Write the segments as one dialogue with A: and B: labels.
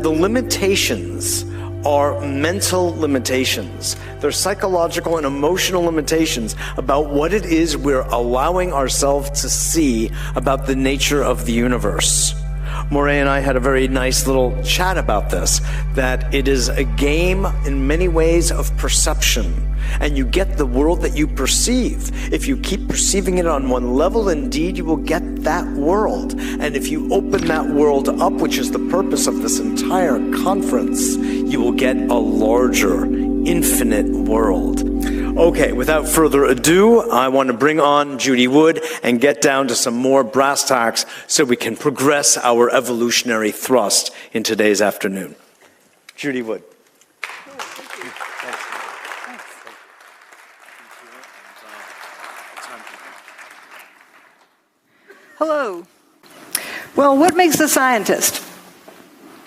A: The limitations are mental limitations. They're psychological and emotional limitations about what it is we're allowing ourselves to see about the nature of the universe. Moray and I had a very nice little chat about this, that it is a game in many ways of perception. And you get the world that you perceive. If you keep perceiving it on one level, indeed, you will get that world. And if you open that world up, which is the purpose of this entire conference, you will get a larger, infinite world. Okay, without further ado, I want to bring on Judy Wood and get down to some more brass tacks so we can progress our evolutionary thrust in today's afternoon. Judy Wood.
B: Hello. Well, what makes a scientist?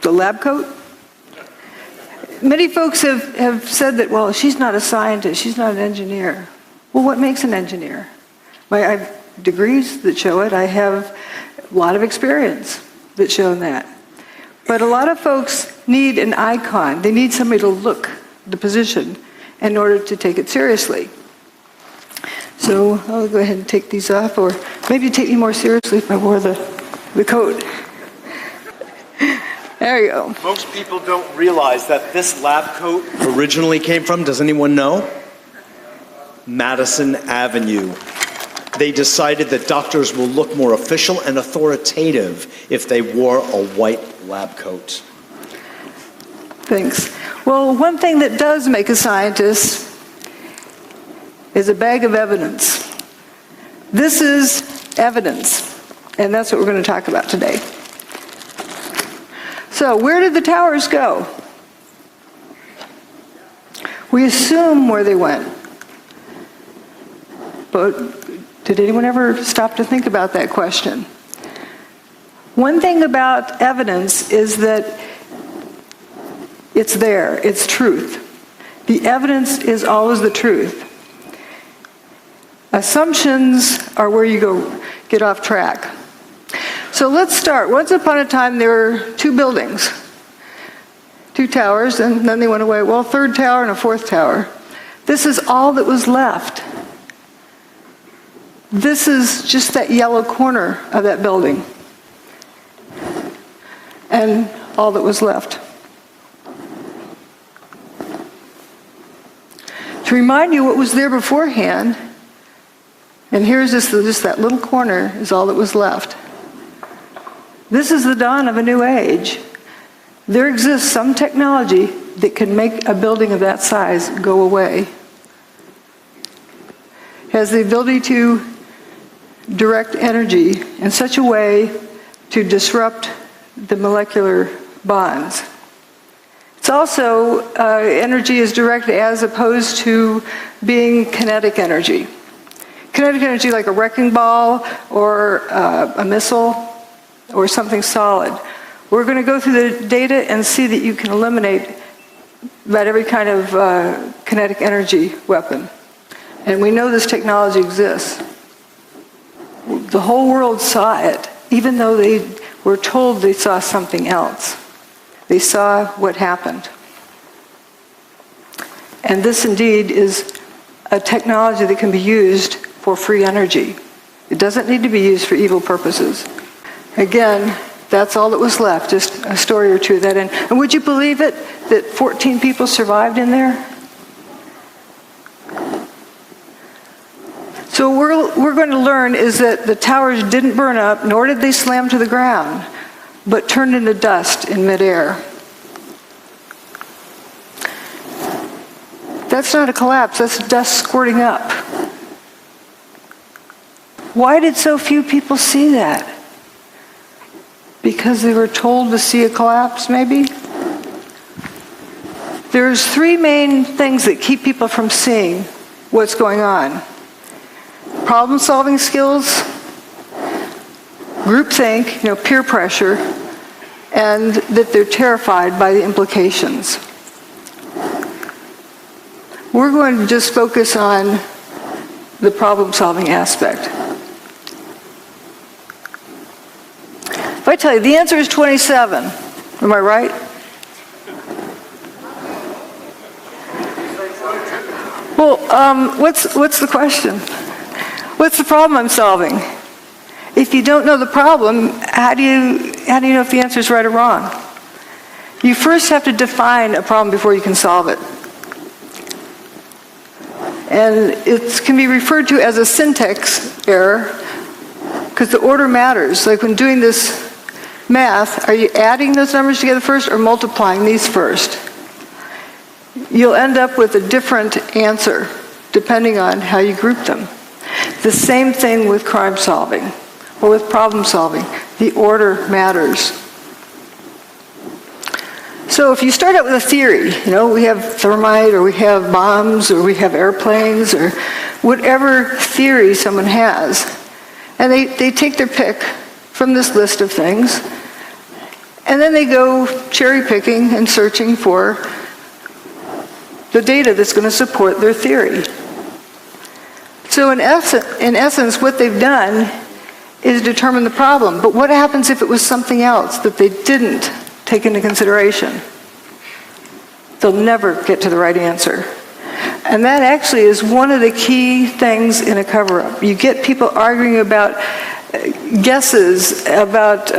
B: The lab coat? Many folks have said that, well, she's not a scientist, she's not an engineer. Well, what makes an engineer? I have degrees that show it. I have a lot of experience that show that. But a lot of folks need an icon. They need somebody to look the position in order to take it seriously. So I'll go ahead and take these off, or maybe take me more seriously if I wore the coat. There you go.
A: Most people don't realize that this lab coat originally came from, does anyone know? Madison Avenue. They decided that doctors will look more official and authoritative if they wore a white lab coat.
B: Thanks. Well, one thing that does make a scientist is a bag of evidence. This is evidence, and that's what we're going to talk about today. So, where did the towers go? We assume where they went. But did anyone ever stop to think about that question? One thing about evidence is that it's there, it's truth. The evidence is always the truth. Assumptions are where you get off track. So let's start. Once upon a time, there were two buildings, two towers, and then they went away. Well, third tower and a fourth tower. This is all that was left. This is just that yellow corner of that building, and all that was left. To remind you what was there beforehand, and here's just that little corner is all that was left. This is the dawn of a new age. There exists some technology that can make a building of that size go away. It has the ability to direct energy in such a way to disrupt the molecular bonds. It's also, energy is directed as opposed to being kinetic energy. Kinetic energy like a wrecking ball or a missile or something solid. We're going to go through the data and see that you can eliminate about every kind of kinetic energy weapon. And we know this technology exists. The whole world saw it, even though they were told they saw something else. They saw what happened. And this indeed is a technology that can be used for free energy. It doesn't need to be used for evil purposes. Again, that's all that was left, just a story or two of that. And would you believe it, that 14 people survived in there? So what we're going to learn is that the towers didn't burn up, nor did they slam to the ground, but turned into dust in midair. That's not a collapse, that's dust squirting up. Why did so few people see that? Because they were told to see a collapse, maybe? There's three main things that keep people from seeing what's going on. Problem-solving skills, groupthink, peer pressure, and that they're terrified by the implications. We're going to just focus on the problem-solving aspect. If I tell you the answer is 27, am I right? what's the question? What's the problem I'm solving? If you don't know the problem, how do you know if the answer is right or wrong? You first have to define a problem before you can solve it. And it can be referred to as a syntax error because the order matters. Like when doing this math, are you adding those numbers together first or multiplying these first? You'll end up with a different answer depending on how you group them. The same thing with crime solving or with problem solving. The order matters. So if you start out with a theory, we have thermite or we have bombs or we have airplanes or whatever theory someone has, and they take their pick from this list of things, and then they go cherry picking and searching for the data that's going to support their theory. So in essence, what they've done is determine the problem. But what happens if it was something else that they didn't take into consideration? They'll never get to the right answer. And that actually is one of the key things in a cover-up. You get people arguing about guesses, about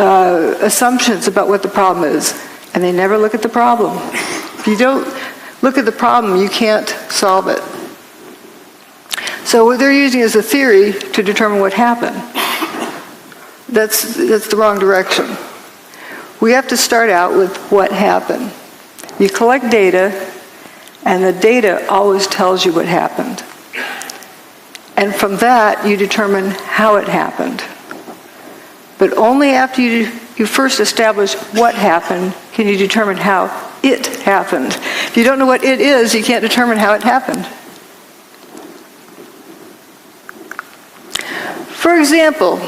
B: assumptions about what the problem is, and they never look at the problem. If you don't look at the problem, you can't solve it. So what they're using is a theory to determine what happened. That's the wrong direction. We have to start out with what happened. You collect data, and the data always tells you what happened. And from that, you determine how it happened. But only after you first establish what happened can you determine how it happened. If you don't know what it is, you can't determine how it happened. For example,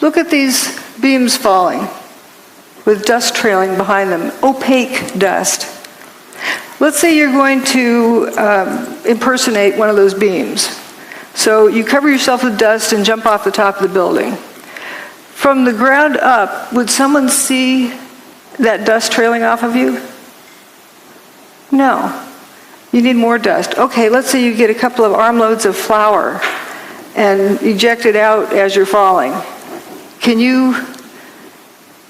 B: look at these beams falling with dust trailing behind them, opaque dust. Let's say you're going to impersonate one of those beams. So you cover yourself with dust and jump off the top of the building. From the ground up, would someone see that dust trailing off of you? No. You need more dust. Okay, let's say you get a couple of armloads of flour and eject it out as you're falling. Can you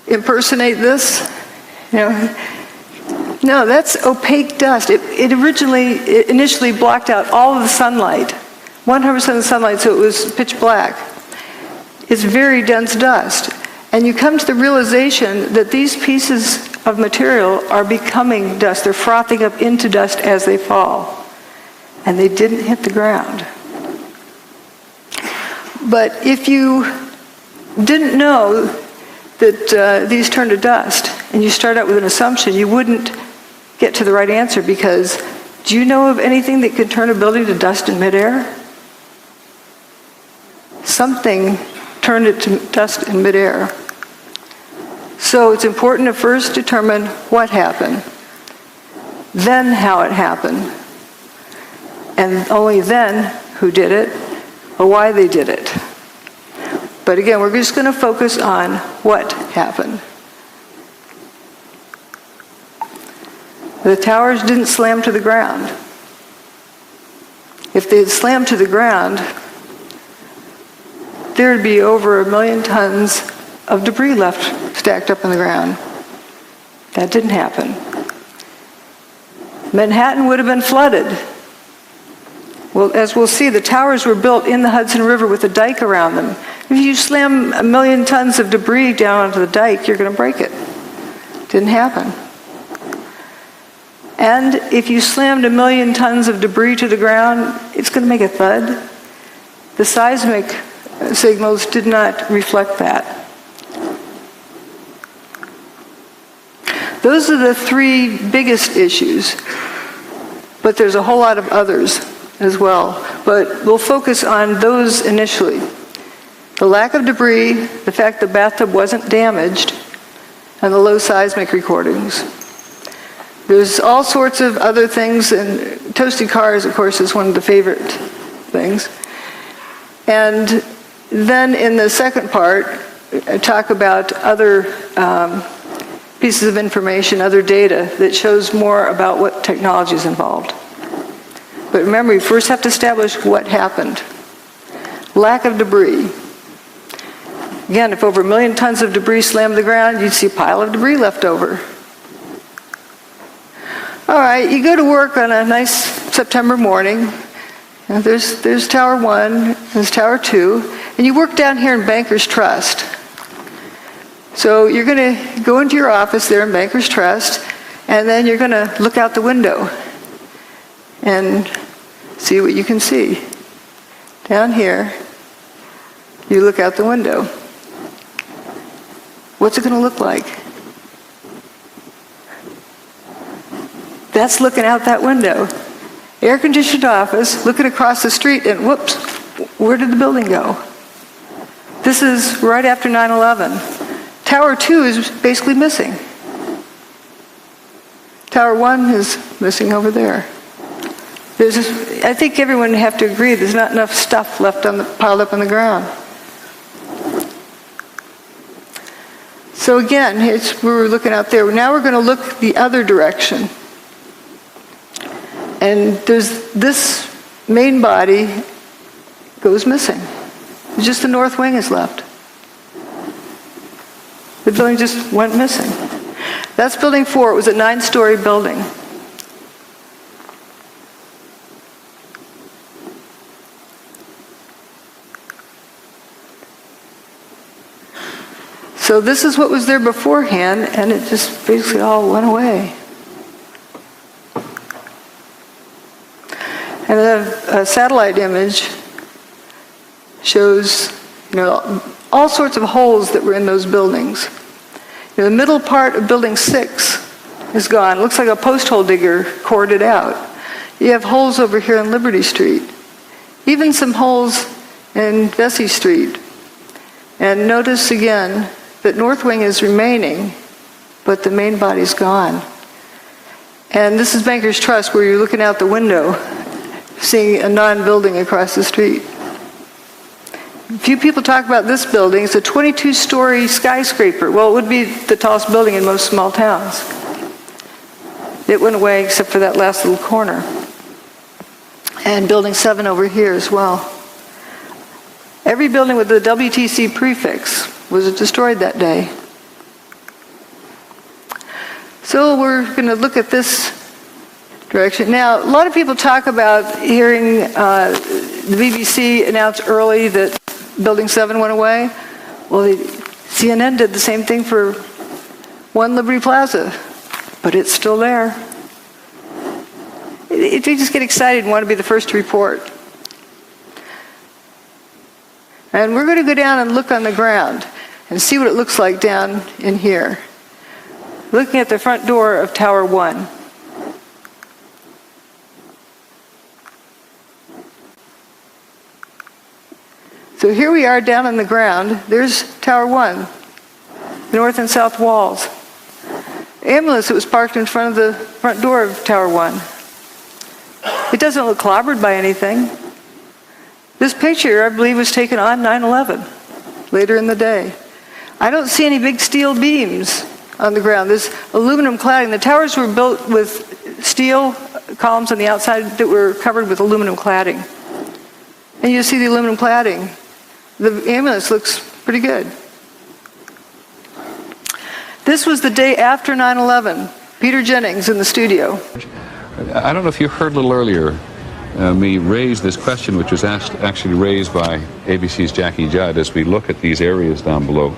B: impersonate this? No, that's opaque dust. It initially blocked out all of the sunlight, 100% of the sunlight, so it was pitch black. It's very dense dust. And you come to the realization that these pieces of material are becoming dust. They're frothing up into dust as they fall. And they didn't hit the ground. But if you didn't know that these turn to dust, and you start out with an assumption, you wouldn't get to the right answer because do you know of anything that could turn a building to dust in midair? Something turned it to dust in midair. So it's important to first determine what happened, then how it happened, and only then who did it or why they did it. But again, we're just going to focus on what happened. The towers didn't slam to the ground. If they had slammed to the ground, there would be over 1 million tons of debris left stacked up on the ground. That didn't happen. Manhattan would have been flooded. Well, as we'll see, the towers were built in the Hudson River with a dike around them. If you slam 1 million tons of debris down onto the dike, you're going to break it. Didn't happen. And if you slammed 1 million tons of debris to the ground, it's going to make a thud. The seismic signals did not reflect that. Those are the 3 biggest issues, but there's a whole lot of others as well. But we'll focus on those initially. The lack of debris, the fact the bathtub wasn't damaged, and the low seismic recordings. There's all sorts of other things, and toasted cars, of course, is one of the favorite things. And then in the second part, I talk about other pieces of information, other data that shows more about what technology is involved. But remember, you first have to establish what happened. Lack of debris. Again, if over 1 million tons of debris slammed the ground, you'd see a pile of debris left over. All right, you go to work on a nice September morning. And there's Tower 1, there's Tower 2, and you work down here in Bankers Trust. So you're going to go into your office there in Bankers Trust, and then you're going to look out the window and see what you can see. Down here, you look out the window. What's it going to look like? That's looking out that window. Air-conditioned office, looking across the street, and whoops, where did the building go? This is right after 9/11. Tower 2 is basically missing. Tower 1 is missing over there. I think everyone would have to agree there's not enough stuff left piled up on the ground. So again, we were looking out there. Now we're going to look the other direction. And there's this main body goes missing. Just the north wing is left. The building just went missing. That's building 4. It was a 9-story building. So this is what was there beforehand, and it just basically all went away. And a satellite image shows, all sorts of holes that were in those buildings. The middle part of building 6 is gone. It looks like a post hole digger cored it out. You have holes over here on Liberty Street. Even some holes in Vesey Street. And notice again that north wing is remaining, but the main body's gone. And this is Bankers Trust, where you're looking out the window, seeing a non-building across the street. Few people talk about this building. It's a 22-story skyscraper. Well, it would be the tallest building in most small towns. It went away except for that last little corner. And building 7 over here as well. Every building with the WTC prefix was destroyed that day. So we're going to look at this direction. Now, a lot of people talk about hearing the BBC announce early that Building 7 went away. Well, CNN did the same thing for 1 Liberty Plaza, but it's still there. They just get excited and want to be the first to report. And we're going to go down and look on the ground and see what it looks like down in here. Looking at the front door of Tower 1. So here we are down on the ground. There's Tower 1, the north and south walls. The ambulance that was parked in front of the front door of Tower 1. It doesn't look clobbered by anything. This picture, I believe, was taken on 9/11, later in the day. I don't see any big steel beams on the ground. There's aluminum cladding. The towers were built with steel columns on the outside that were covered with aluminum cladding. And you see the aluminum cladding. The ambulance looks pretty good. This was the day after 9/11. Peter Jennings in the studio.
C: I don't know if you heard a little earlier me raise this question, which was actually raised by ABC's Jackie Judd, as we look at these areas down below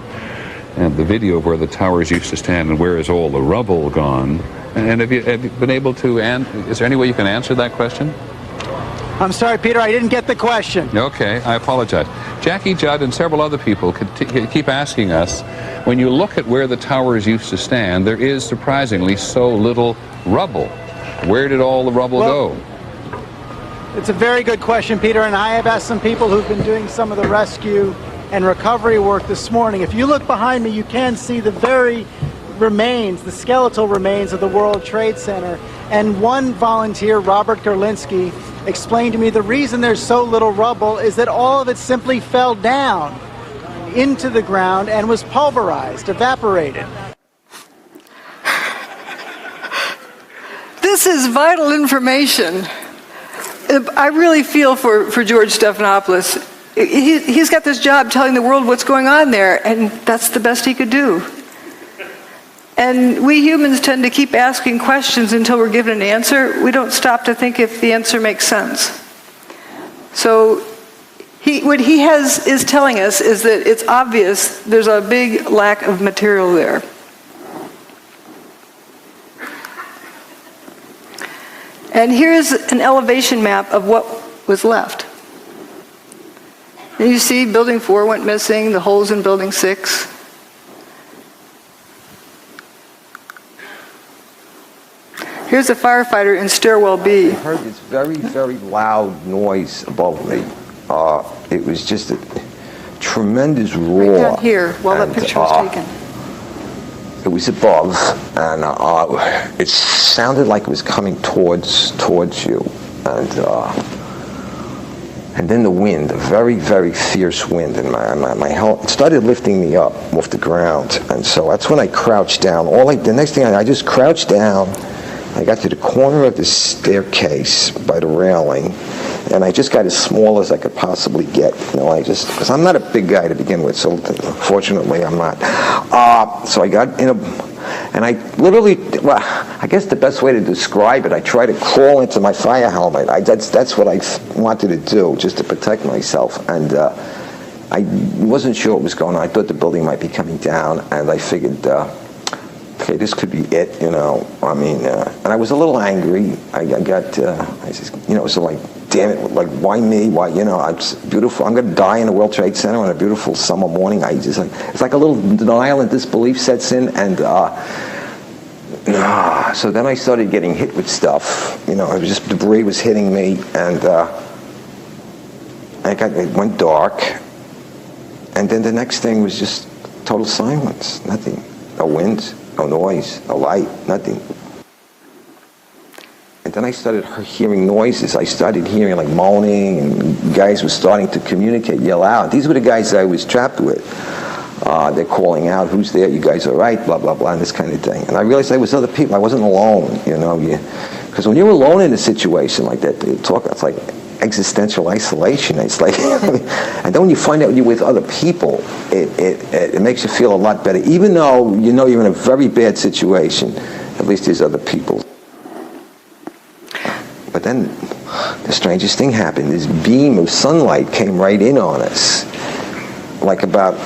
C: and the video of where the towers used to stand and where is all the rubble gone. And have you been able to, is there any way you can answer that question?
D: I'm sorry, Peter, I didn't get the question.
C: Okay, I apologize. Jackie Judd and several other people keep asking us, when you look at where the towers used to stand, there is surprisingly so little rubble. Where did all the rubble go?
D: It's a very good question, Peter, and I have asked some people who've been doing some of the rescue and recovery work this morning. If you look behind me, you can see the very remains, the skeletal remains of the World Trade Center. And one volunteer, Robert Gerlinski, explained to me the reason there's so little rubble is that all of it simply fell down into the ground and was pulverized, evaporated.
B: This is vital information. I really feel for George Stephanopoulos. He's got this job telling the world what's going on there, and that's the best he could do. And we humans tend to keep asking questions until we're given an answer. We don't stop to think if the answer makes sense. So what he is telling us is that it's obvious there's a big lack of material there. And here's an elevation map of what was left. And you see building 4 went missing, the holes in building 6. Here's a firefighter in stairwell B.
E: I heard this very, very loud noise above me. It was just a tremendous roar.
B: Right down here, while that picture was taken.
E: It was above, and it sounded like it was coming towards you, and then the wind, a very, very fierce wind, and my helmet started lifting me up off the ground, and so that's when I crouched down. The next thing I just crouched down. I got to the corner of the staircase by the railing, and I just got as small as I could possibly get. Because I'm not a big guy to begin with, so fortunately I'm not. So I got in and I literally, I guess the best way to describe it, I tried to crawl into my fire helmet. That's what I wanted to do, just to protect myself. And I wasn't sure what was going on. I thought the building might be coming down, and I figured, okay, this could be it, and I was a little angry. I said, so like, damn it, like, why me? Why, it's beautiful. I'm going to die in the World Trade Center on a beautiful summer morning. It's like a little denial and disbelief sets in, and so then I started getting hit with stuff. It was just debris was hitting me, and it went dark, and then the next thing was just total silence, nothing, no wind. No noise, no light, nothing. And then I started hearing noises. I started hearing like moaning, and guys were starting to communicate, yell out. These were the guys I was trapped with. They're calling out, who's there? You guys all right? Blah, blah, blah, and this kind of thing. And I realized I was other people. I wasn't alone, Because when you're alone in a situation like that, it's like existential isolation. It's like, and then when you find out you're with other people, it makes you feel a lot better. Even though you're in a very bad situation, at least there's other people. But then the strangest thing happened. This beam of sunlight came right in on us, like about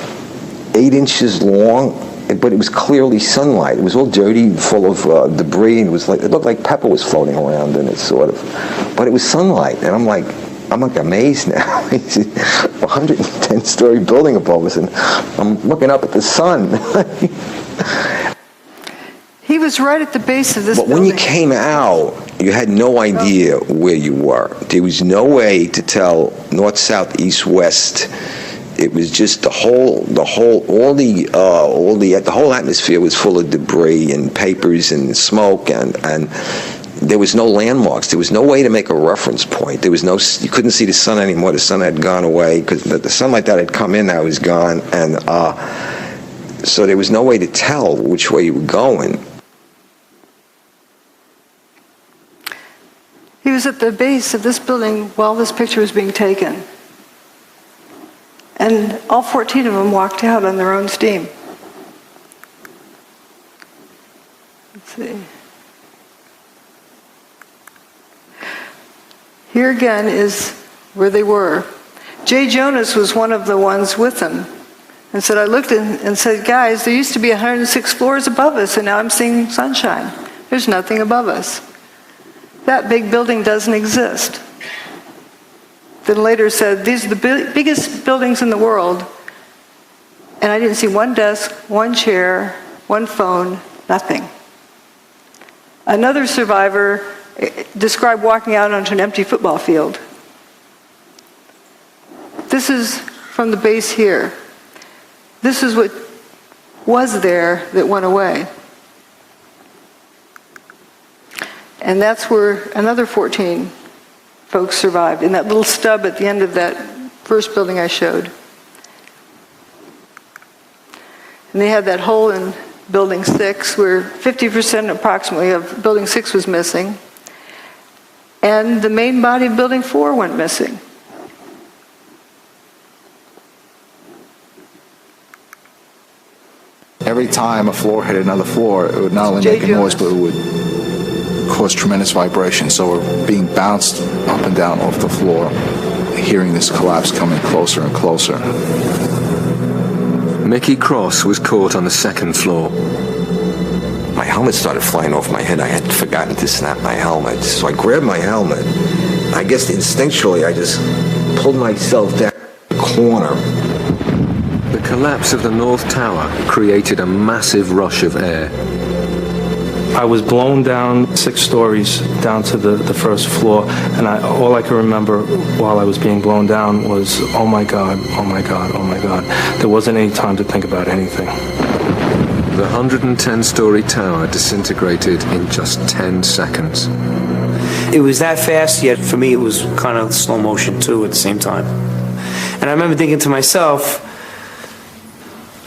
E: 8 inches long, but it was clearly sunlight. It was all dirty, full of debris, and it looked like pepper was floating around in it, sort of. But it was sunlight, and I'm like amazed now. It's a 110-story building above us, and I'm looking up at the sun.
B: He was right at the base of this building.
E: But when you came out, you had no idea where you were. There was no way to tell north, south, east, west. It was just the whole atmosphere was full of debris and papers and smoke, and there was no landmarks. There was no way to make a reference point. You couldn't see the sun anymore. The sun had gone away because the sunlight that had come in now was gone, and so there was no way to tell which way you were going.
B: He was at the base of this building while this picture was being taken. And all 14 of them walked out on their own steam. Let's see. Here again is where they were. Jay Jonas was one of the ones with them. And said, I looked and said, guys, there used to be 106 floors above us, and now I'm seeing sunshine. There's nothing above us. That big building doesn't exist. Then later said, these are the biggest buildings in the world, and I didn't see one desk, one chair, one phone, nothing. Another survivor described walking out onto an empty football field. This is from the base here. This is what was there that went away. And that's where another 14 folks survived, in that little stub at the end of that first building I showed. And they had that hole in building 6 where 50% approximately of building 6 was missing. and the main body of Building 4 went missing.
F: Every time a floor hit another floor, it would not only make a noise, but it would cause tremendous vibration. So we're being bounced up and down off the floor, hearing this collapse coming closer and closer.
G: Mickey Cross was caught on the second floor.
E: My helmet started flying off my head. I had forgotten to snap my helmet. So I grabbed my helmet. I guess instinctually I just pulled myself down the corner.
G: The collapse of the North Tower created a massive rush of air.
H: I was blown down 6 stories down to the first floor, and all I can remember while I was being blown down was, oh my God, oh my God, oh my God. There wasn't any time to think about anything.
G: The 110-story tower disintegrated in just 10 seconds.
I: It was that fast, yet for me it was kind of slow motion too at the same time. And I remember thinking to myself,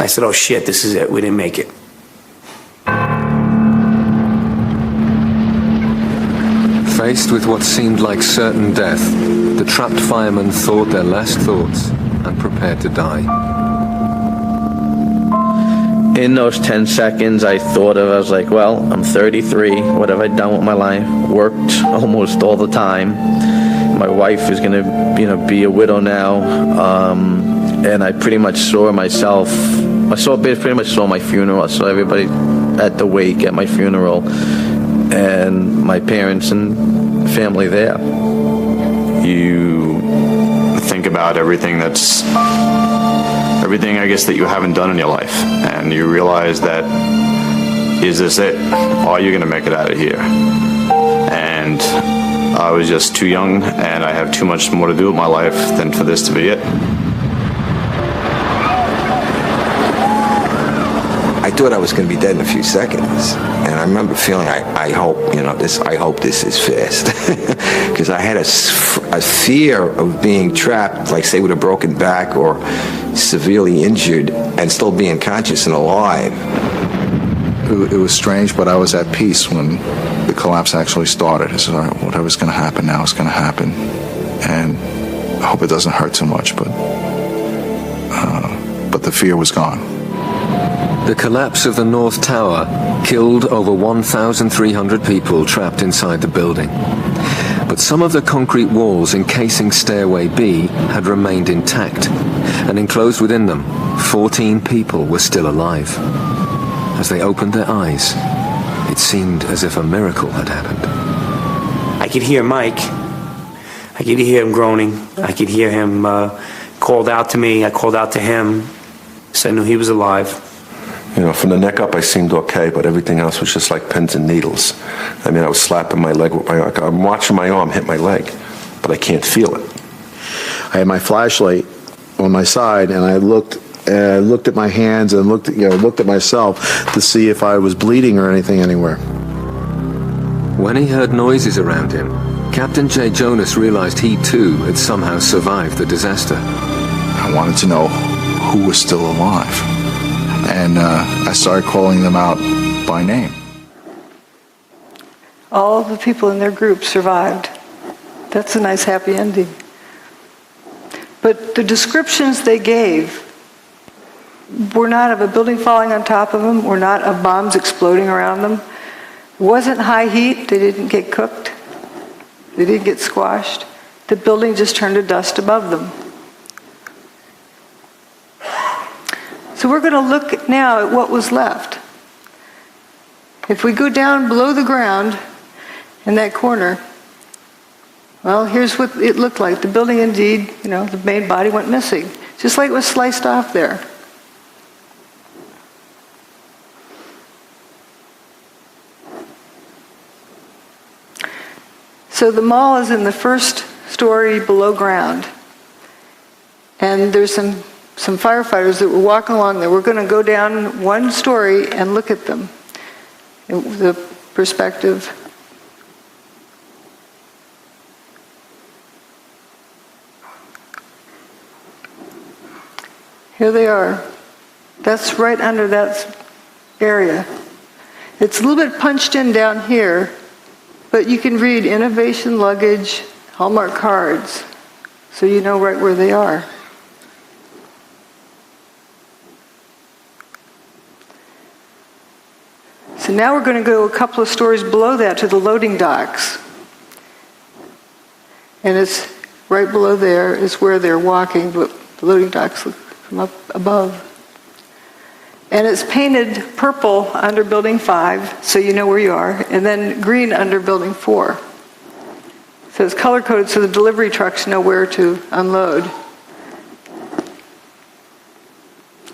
I: I said, oh shit, this is it, we didn't make it.
G: Faced with what seemed like certain death, the trapped firemen thought their last thoughts and prepared to die.
J: In those 10 seconds, I was like, well, I'm 33. What have I done with my life? Worked almost all the time. My wife is going to, be a widow now. And I pretty much saw myself. Pretty much saw my funeral. I saw everybody at the wake at my funeral, and my parents and family there.
K: You think about everything, I guess, that you haven't done in your life, and you realize that, is this it? Are you going to make it out of here? And I was just too young, and I have too much more to do with my life than for this to be it.
E: I thought I was going to be dead in a few seconds, and I remember feeling, I hope this is fast, because I had a fear of being trapped, like say with a broken back or severely injured, and still being conscious and alive.
F: It was strange, but I was at peace when the collapse actually started. I said, all right, whatever's going to happen now is going to happen, and I hope it doesn't hurt too much, but the fear was gone.
G: The collapse of the North Tower killed over 1,300 people trapped inside the building. But some of the concrete walls encasing Stairway B had remained intact, and enclosed within them, 14 people were still alive. As they opened their eyes, it seemed as if a miracle had happened.
I: I could hear Mike. I could hear him groaning. I could hear him called out to me. I called out to him. So I knew he was alive.
L: From the neck up, I seemed okay, but everything else was just like pins and needles. I was slapping my leg with I'm watching my arm hit my leg, but I can't feel it.
F: I had my flashlight on my side, and I looked at my hands and looked at myself to see if I was bleeding or anything anywhere.
G: When he heard noises around him, Captain J. Jonas realized he too had somehow survived the disaster.
F: I wanted to know who was still alive. And I started calling them out by name.
B: All of the people in their group survived. That's a nice happy ending. But the descriptions they gave were not of a building falling on top of them, were not of bombs exploding around them. It wasn't high heat. They didn't get cooked. They didn't get squashed. The building just turned to dust above them. So we're going to look now at what was left. If we go down below the ground in that corner, well, here's what it looked like. The building indeed, the main body went missing, just like it was sliced off there. So the mall is in the first story below ground. And there's some firefighters that were walking along there. We're going to go down one story and look at them. The perspective. Here they are. That's right under that area. It's a little bit punched in down here, But you can read innovation luggage, Hallmark cards, so you know right where they are. So now we're going to go a couple of stories below that to the loading docks. And it's right below there is where they're walking, but the loading docks look from up above. And it's painted purple under Building 5, so you know where you are, and then green under Building 4. So it's color-coded so the delivery trucks know where to unload.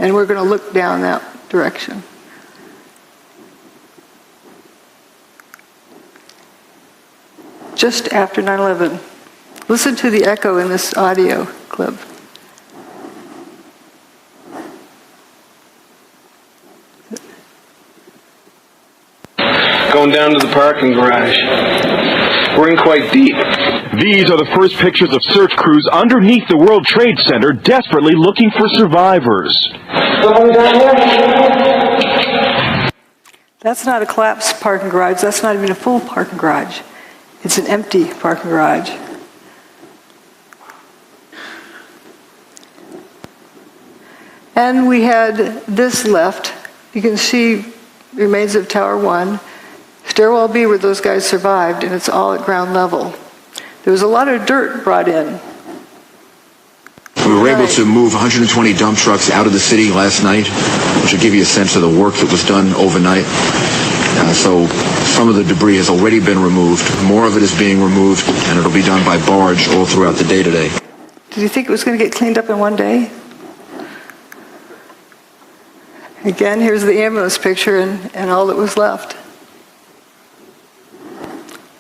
B: And we're going to look down that direction. Just after 9/11. Listen to the echo in this audio clip.
M: Going down to the parking garage. We're in quite deep.
N: These are the first pictures of search crews underneath the World Trade Center, desperately looking for survivors.
B: That's not a collapsed parking garage. That's not even a full parking garage. It's an empty parking garage. And we had this left. You can see remains of Tower 1. Stairwell B where those guys survived, and it's all at ground level. There was a lot of dirt brought in.
O: We were able to move 120 dump trucks out of the city last night, which will give you a sense of the work that was done overnight. So some of the debris has already been removed. More of it is being removed, and it'll be done by barge all throughout the day today.
B: Did you think it was going to get cleaned up in one day? Again, here's the ambulance picture and all that was left.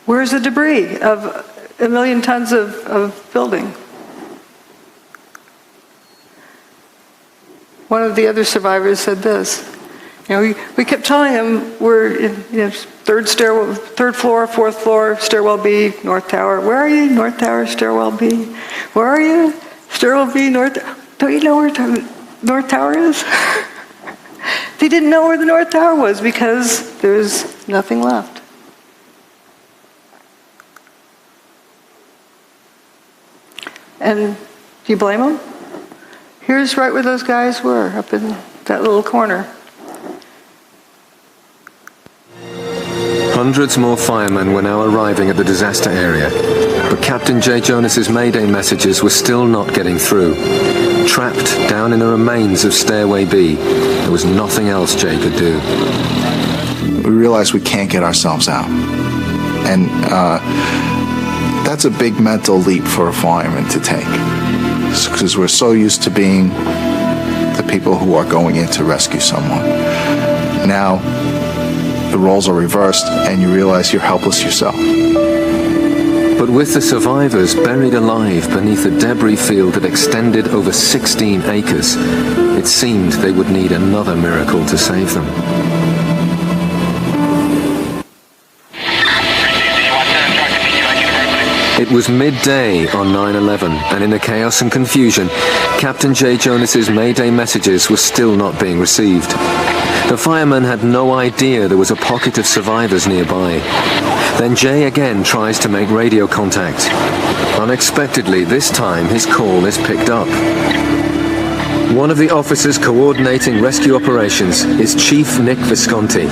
B: Where's the debris of 1 million tons of building? One of the other survivors said this. You know, we kept telling him we're in third floor, fourth floor, stairwell B, North Tower. Where are you? North Tower, stairwell B. Where are you? Stairwell B, North. Don't you know where North Tower is? They didn't know where the North Tower was because there was nothing left. And do you blame them? Here's right where those guys were, up in that little corner.
G: Hundreds more firemen were now arriving at the disaster area, but Captain Jay Jonas's Mayday messages were still not getting through. Trapped down in the remains of Stairway B, there was nothing else Jay could do.
F: We realize we can't get ourselves out. And that's a big mental leap for a fireman to take, because we're so used to being the people who are going in to rescue someone. Now, the roles are reversed, and you realize you're helpless yourself.
G: But with the survivors buried alive beneath a debris field that extended over 16 acres, it seemed they would need another miracle to save them. It was midday on 9/11, and in the chaos and confusion, Captain Jay Jonas's Mayday messages were still not being received. The firemen had no idea there was a pocket of survivors nearby. Then Jay again tries to make radio contact. Unexpectedly, this time his call is picked up. One of the officers coordinating rescue operations is Chief Nick Visconti.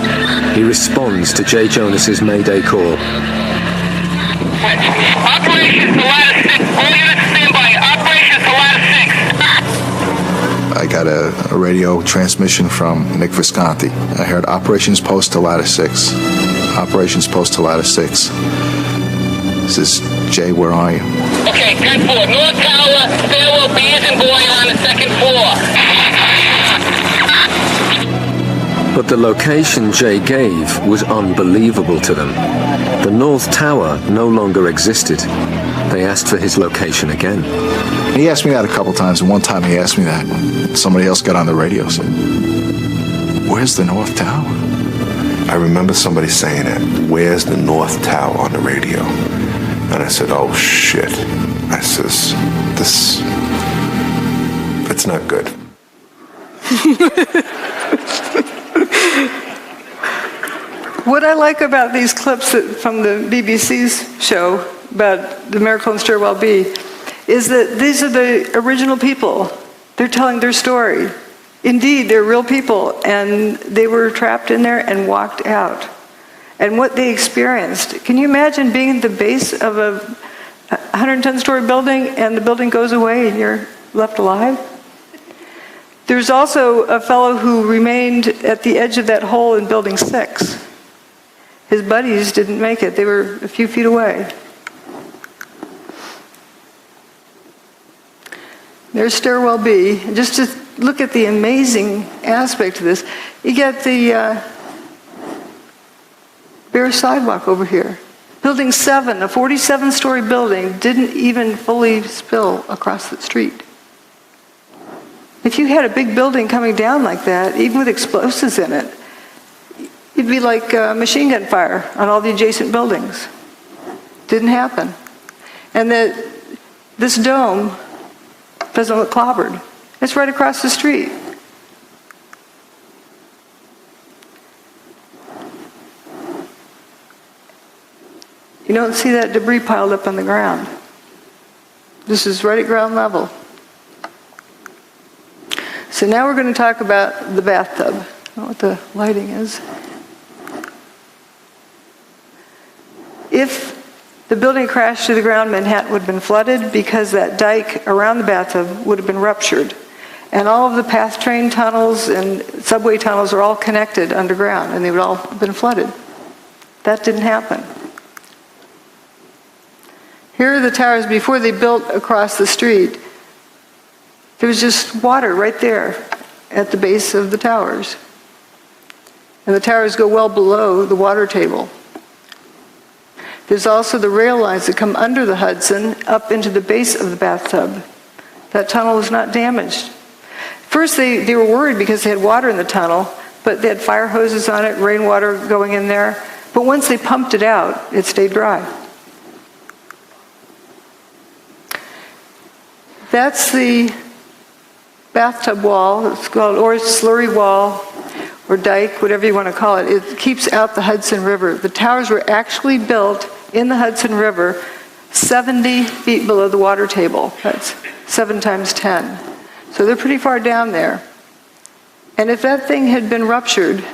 G: He responds to Jay Jonas's Mayday call.
P: Operations to ladder 6. All units stand by. Operations to ladder 6.
F: I got a radio transmission from Nick Visconti. I heard operations post to ladder 6. Operations post to ladder 6. This is Jay, where are you?
P: Okay, 10-4. North Tower, stairwell B is in boy on the second floor.
G: But the location Jay gave was unbelievable to them. The North Tower no longer existed. They asked for his location again.
F: He asked me that a couple times, and one time he asked me that. Somebody else got on the radio and said, "Where's the North Tower?"
L: I remember somebody saying it, "Where's the North Tower?" on the radio. And I said, "Oh shit." I says, it's not good.
B: What I like about these clips from the BBC's show about the miracle in Stairwell B is that these are the original people. They're telling their story. Indeed, they're real people, and they were trapped in there and walked out. And what they experienced. Can you imagine being at the base of a 110-story building and the building goes away and you're left alive? There's also a fellow who remained at the edge of that hole in Building 6. His buddies didn't make it. They were a few feet away. There's Stairwell B. Just to look at the amazing aspect of this, you get the bare sidewalk over here. Building 7, a 47-story building, didn't even fully spill across the street. If you had a big building coming down like that, even with explosives in it, it'd be like machine gun fire on all the adjacent buildings. Didn't happen. And this dome doesn't look clobbered. It's right across the street. You don't see that debris piled up on the ground. This is right at ground level. So now we're going to talk about the bathtub. I don't know what the lighting is. If the building crashed to the ground, Manhattan would have been flooded because that dike around the bathtub would have been ruptured. And all of the PATH train tunnels and subway tunnels are all connected underground, and they would all have been flooded. That didn't happen. Here are the towers before they built across the street. There was just water right there at the base of the towers. And the towers go well below the water table. There's also the rail lines that come under the Hudson up into the base of the bathtub. That tunnel was not damaged. First they were worried because they had water in the tunnel, but they had fire hoses on it, rainwater going in there. But once they pumped it out, it stayed dry. That's the bathtub wall. It's called, or slurry wall, or dike, whatever you want to call it. It keeps out the Hudson River. The towers were actually built in the Hudson River 70 feet below the water table. That's 7 times 10. So they're pretty far down there. And if that thing had been ruptured,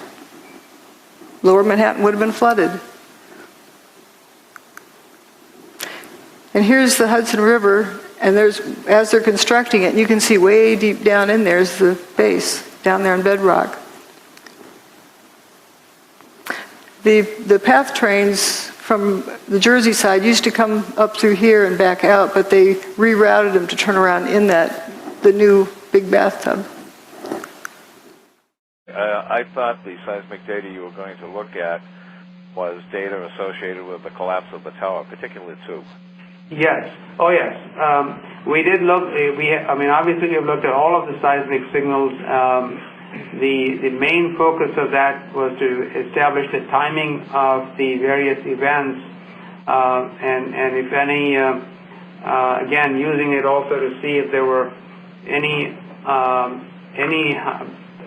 B: Lower Manhattan would have been flooded. And here's the Hudson River, and as they're constructing it, you can see way deep down in there is the base, down there in bedrock. The PATH trains from the Jersey side used to come up through here and back out, but they rerouted them to turn around in the new big bathtub.
Q: I thought the seismic data you were going to look at was data associated with the collapse of the tower, particularly 2.
I: Yes. Oh, yes. We did look. Obviously, we've looked at all of the seismic signals. The main focus of that was to establish the timing of the various events, and if any, again, using it also to see if there were any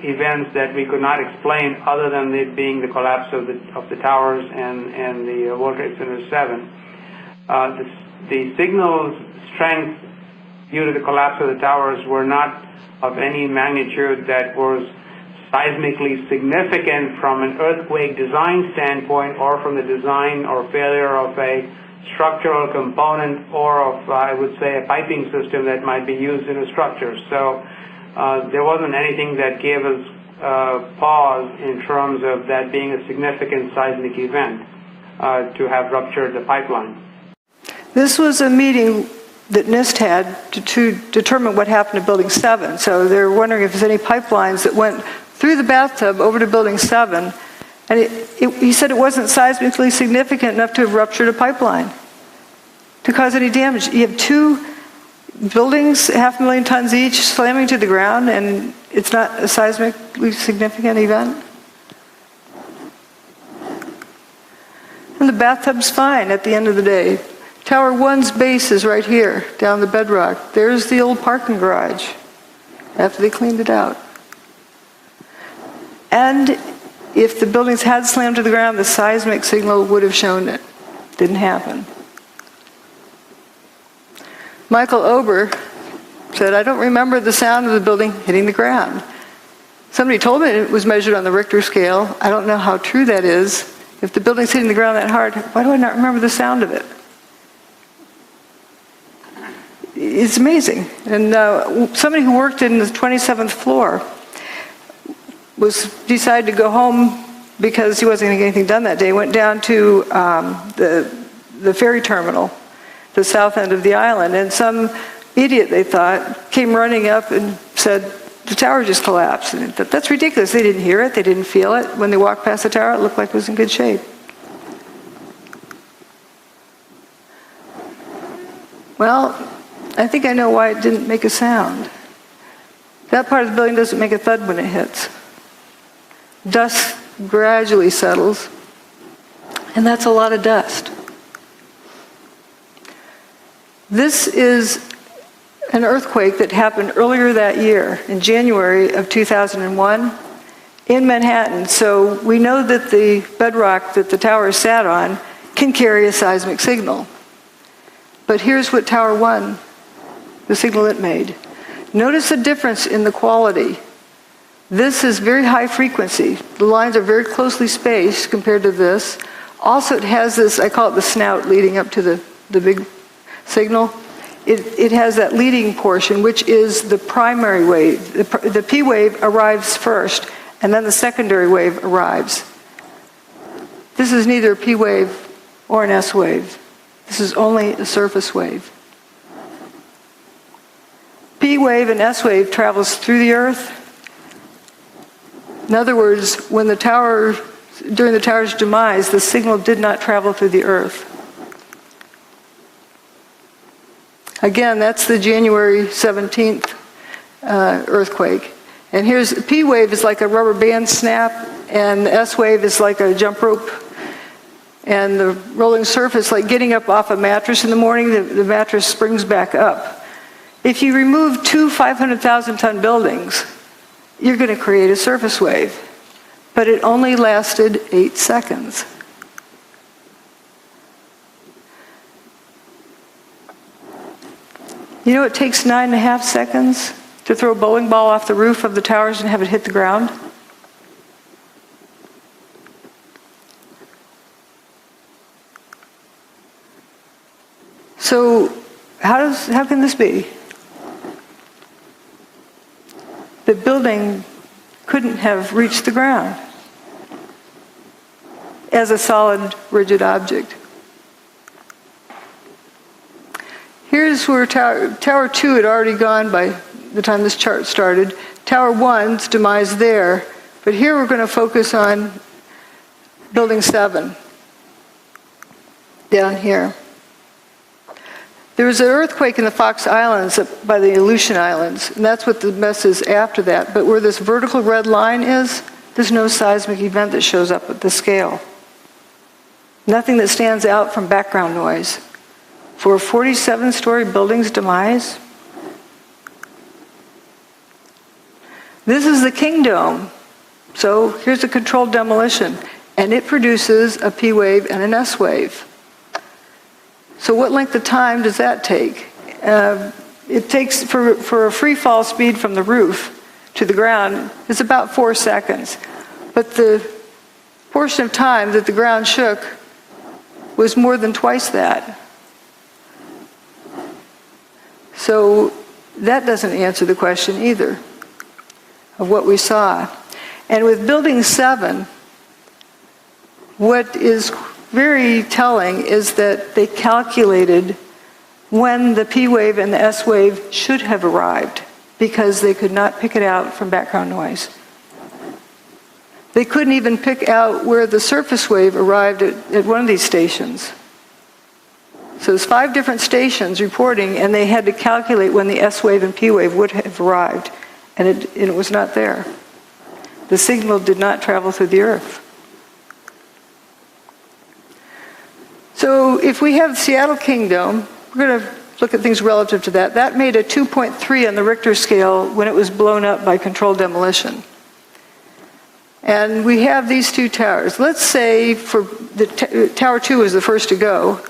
I: events that we could not explain other than it being the collapse of the towers and the World Trade Center 7. The signal strength due to the collapse of the towers were not of any magnitude that was seismically significant from an earthquake design standpoint, or from the design or failure of a structural component, or of, I would say, a piping system that might be used in a structure. So there wasn't anything that gave us pause in terms of that being a significant seismic event to have ruptured the pipeline.
B: This was a meeting that NIST had to determine what happened to Building 7. So they're wondering if there's any pipelines that went through the bathtub over to Building 7. And he said it wasn't seismically significant enough to have ruptured a pipeline to cause any damage. You have 2 buildings, 500,000 tons each, slamming to the ground, and it's not a seismically significant event. And the bathtub's fine at the end of the day. Tower 1's base is right here, down the bedrock. There's the old parking garage, after they cleaned it out. And if the buildings had slammed to the ground, the seismic signal would have shown it. Didn't happen. Michael Ober said, I don't remember the sound of the building hitting the ground. Somebody told me it was measured on the Richter scale. I don't know how true that is. If the building's hitting the ground that hard, why do I not remember the sound of it? It's amazing. And somebody who worked in the 27th floor decided to go home because he wasn't going to get anything done that day. Went down to the ferry terminal, the south end of the island, and some idiot, they thought, came running up and said, the tower just collapsed. And they thought, that's ridiculous. They didn't hear it. They didn't feel it. When they walked past the tower, it looked like it was in good shape. Well, I think I know why it didn't make a sound. That part of the building doesn't make a thud when it hits. Dust gradually settles, and that's a lot of dust. This is an earthquake that happened earlier that year, in January of 2001, in Manhattan. So we know that the bedrock that the tower sat on can carry a seismic signal. But here's what Tower 1, the signal it made. Notice the difference in the quality. This is very high frequency. The lines are very closely spaced compared to this. Also, it has this, I call it the snout leading up to the big signal. It has that leading portion, which is the primary wave. The P wave arrives first, and then the secondary wave arrives. This is neither a P wave or an S wave. This is only a surface wave. P wave and S wave travels through the Earth. In other words, when during the tower's demise, the signal did not travel through the Earth. Again, that's the January 17th earthquake. And here's, P wave is like a rubber band snap, and the S wave is like a jump rope. And the rolling surface, like getting up off a mattress in the morning, the mattress springs back up. If you remove two 500,000-ton buildings, you're going to create a surface wave. But it only lasted 8 seconds. You know it takes 9.5 seconds to throw a bowling ball off the roof of the towers and have it hit the ground? So how can this be? The building couldn't have reached the ground as a solid, rigid object. Here's where Tower 2 had already gone by the time this chart started. Tower 1's demise there. But here we're going to focus on Building 7, down here. There was an earthquake in the Fox Islands up by the Aleutian Islands, and that's what the mess is after that. But where this vertical red line is, there's no seismic event that shows up at this scale. Nothing that stands out from background noise. For a 47-story building's demise, this is the King Dome. So here's a controlled demolition, and it produces a P wave and an S wave. So what length of time does that take? It takes, for a free fall speed from the roof to the ground, it's about 4 seconds. But the portion of time that the ground shook was more than twice that. So that doesn't answer the question either of what we saw. And with Building 7, what is very telling is that they calculated when the P wave and the S wave should have arrived because they could not pick it out from background noise. They couldn't even pick out where the surface wave arrived at one of these stations. So there's 5 different stations reporting, and they had to calculate when the S wave and P wave would have arrived, and it was not there. The signal did not travel through the Earth. So if we have Seattle King Dome, we're going to look at things relative to that. That made a 2.3 on the Richter scale when it was blown up by controlled demolition. And we have these two towers. Let's say for Tower 2 is the first to go.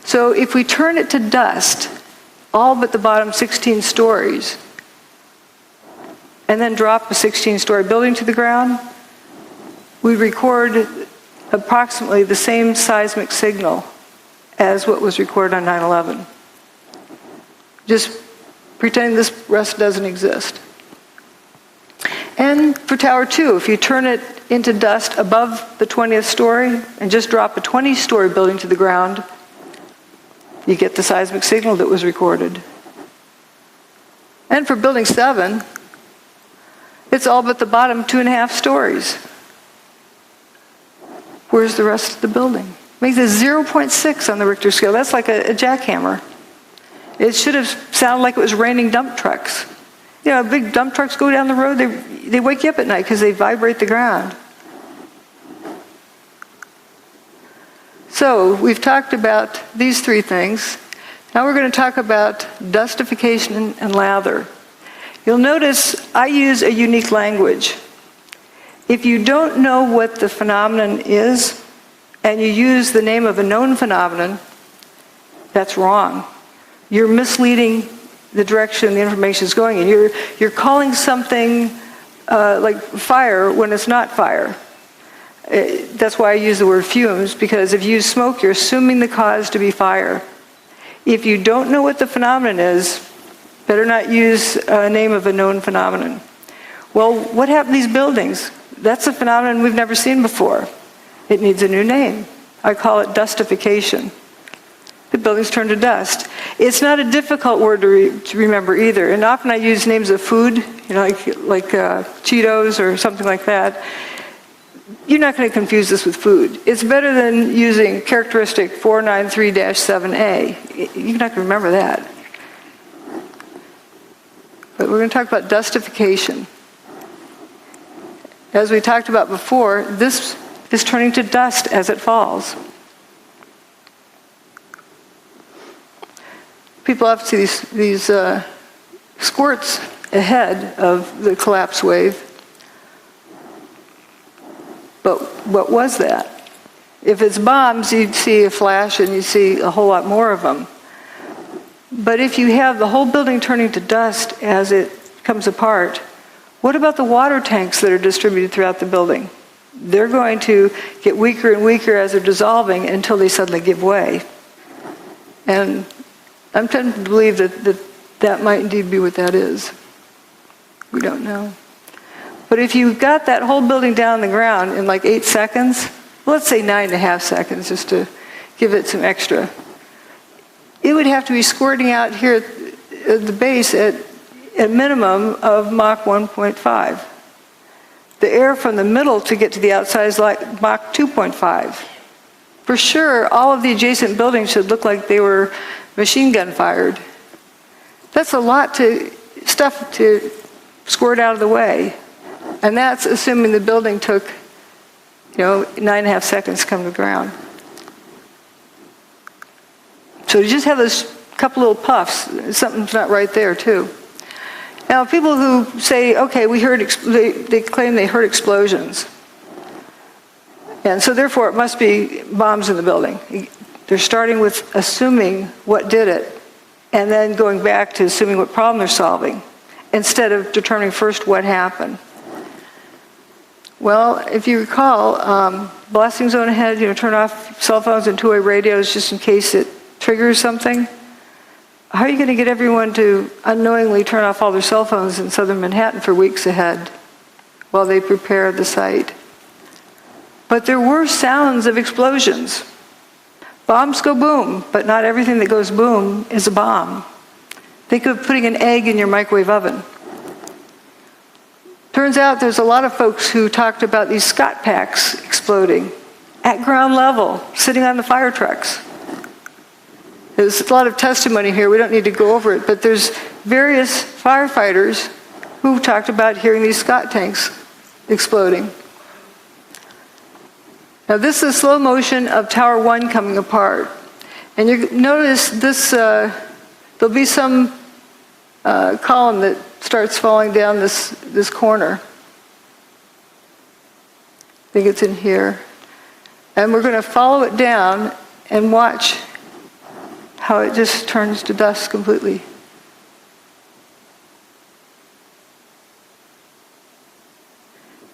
B: So if we turn it to dust, all but the bottom 16 stories, and then drop a 16-story building to the ground, we record approximately the same seismic signal as what was recorded on 9/11. Just pretending this rest doesn't exist. And for Tower 2, if you turn it into dust above the 20th story and just drop a 20-story building to the ground, you get the seismic signal that was recorded. And for Building 7, it's all but the bottom 2.5 stories. Where's the rest of the building? Makes it 0.6 on the Richter scale. That's like a jackhammer. It should have sounded like it was raining dump trucks. You know, big dump trucks go down the road, they wake you up at night because they vibrate the ground. So we've talked about these three things. Now we're going to talk about dustification and lather. You'll notice I use a unique language. If you don't know what the phenomenon is, and you use the name of a known phenomenon, that's wrong. You're misleading the direction the information is going in. You're calling something like fire when it's not fire. That's why I use the word fumes, because if you use smoke, you're assuming the cause to be fire. If you don't know what the phenomenon is, better not use a name of a known phenomenon. Well, what happened to these buildings? That's a phenomenon we've never seen before. It needs a new name. I call it dustification. The buildings turn to dust. It's not a difficult word to remember either. And often I use names of food, you know, like Cheetos or something like that. You're not going to confuse this with food. It's better than using characteristic 493-7A. You're not going to remember that. But we're going to talk about dustification. As we talked about before, this is turning to dust as it falls. People often see these squirts ahead of the collapse wave. But what was that? If it's bombs, you'd see a flash and you'd see a whole lot more of them. But if you have the whole building turning to dust as it comes apart, what about the water tanks that are distributed throughout the building? They're going to get weaker and weaker as they're dissolving until they suddenly give way. And I'm tempted to believe that might indeed be what that is. We don't know. But if you got that whole building down on the ground in like 8 seconds, let's say 9.5 seconds just to give it some extra, it would have to be squirting out here at the base at a minimum of Mach 1.5. The air from the middle to get to the outside is like Mach 2.5. For sure, all of the adjacent buildings should look like they were machine gun fired. That's a lot of stuff to squirt out of the way. And that's assuming the building took, 9.5 seconds to come to the ground. So you just have this couple little puffs. Something's not right there, too. Now, people who say, okay, they claim they heard explosions. And so therefore it must be bombs in the building. They're starting with assuming what did it, and then going back to assuming what problem they're solving, instead of determining first what happened. Well, if you recall, blasting zone ahead, turn off cell phones and two-way radios just in case it triggers something. How are you going to get everyone to unknowingly turn off all their cell phones in southern Manhattan for weeks ahead while they prepare the site? But there were sounds of explosions. Bombs go boom, but not everything that goes boom is a bomb. Think of putting an egg in your microwave oven. Turns out there's a lot of folks who talked about these Scott packs exploding at ground level, sitting on the fire trucks. There's a lot of testimony here. We don't need to go over it, but there's various firefighters who talked about hearing these Scott tanks exploding. Now this is slow motion of Tower 1 coming apart. And you notice this, there'll be some column that starts falling down this corner. I think it's in here. And we're going to follow it down and watch how it just turns to dust completely.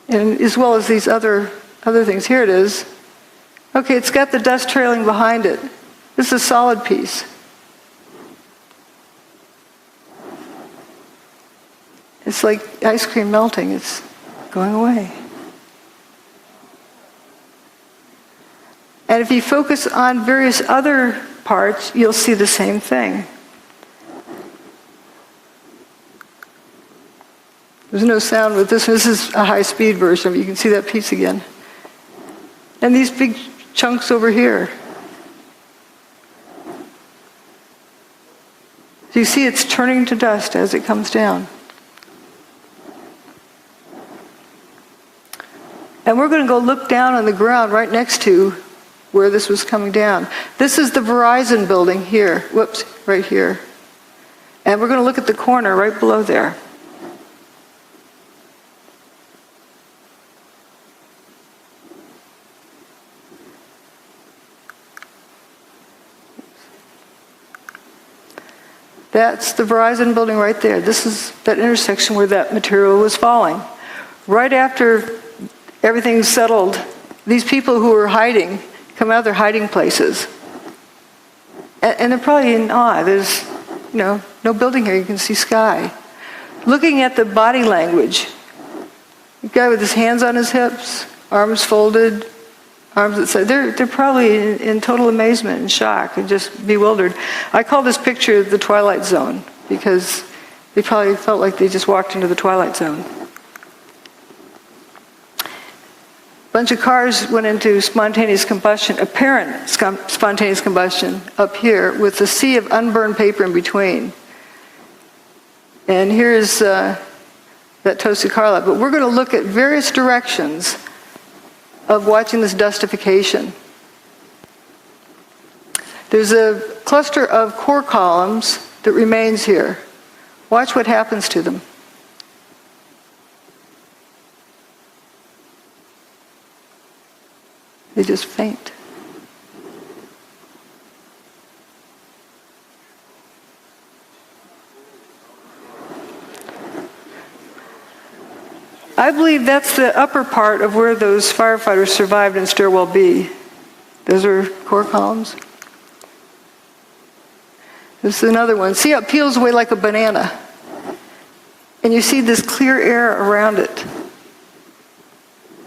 B: And as well as these other things. Here it is. Okay, it's got the dust trailing behind it. This is a solid piece. It's like ice cream melting. It's going away. And if you focus on various other parts, you'll see the same thing. There's no sound with this. This is a high-speed version. You can see that piece again. And these big chunks over here. So you see it's turning to dust as it comes down. And we're going to go look down on the ground right next to where this was coming down. This is the Verizon building here. Whoops, right here. And we're going to look at the corner right below there. That's the Verizon building right there. This is that intersection where that material was falling. Right after everything's settled, these people who were hiding come out of their hiding places. And they're probably in awe. There's, no building here. You can see sky. Looking at the body language, the guy with his hands on his hips, arms folded, arms at side, they're probably in total amazement and shock and just bewildered. I call this picture the Twilight Zone because they probably felt like they just walked into the Twilight Zone. A bunch of cars went into spontaneous combustion, apparent spontaneous combustion up here with a sea of unburned paper in between. And here's that toasted car lot. But we're going to look at various directions of watching this dustification. There's a cluster of core columns that remains here. Watch what happens to them. They just faint. I believe that's the upper part of where those firefighters survived in Stairwell B. Those are core columns. This is another one. See how it peels away like a banana? And you see this clear air around it.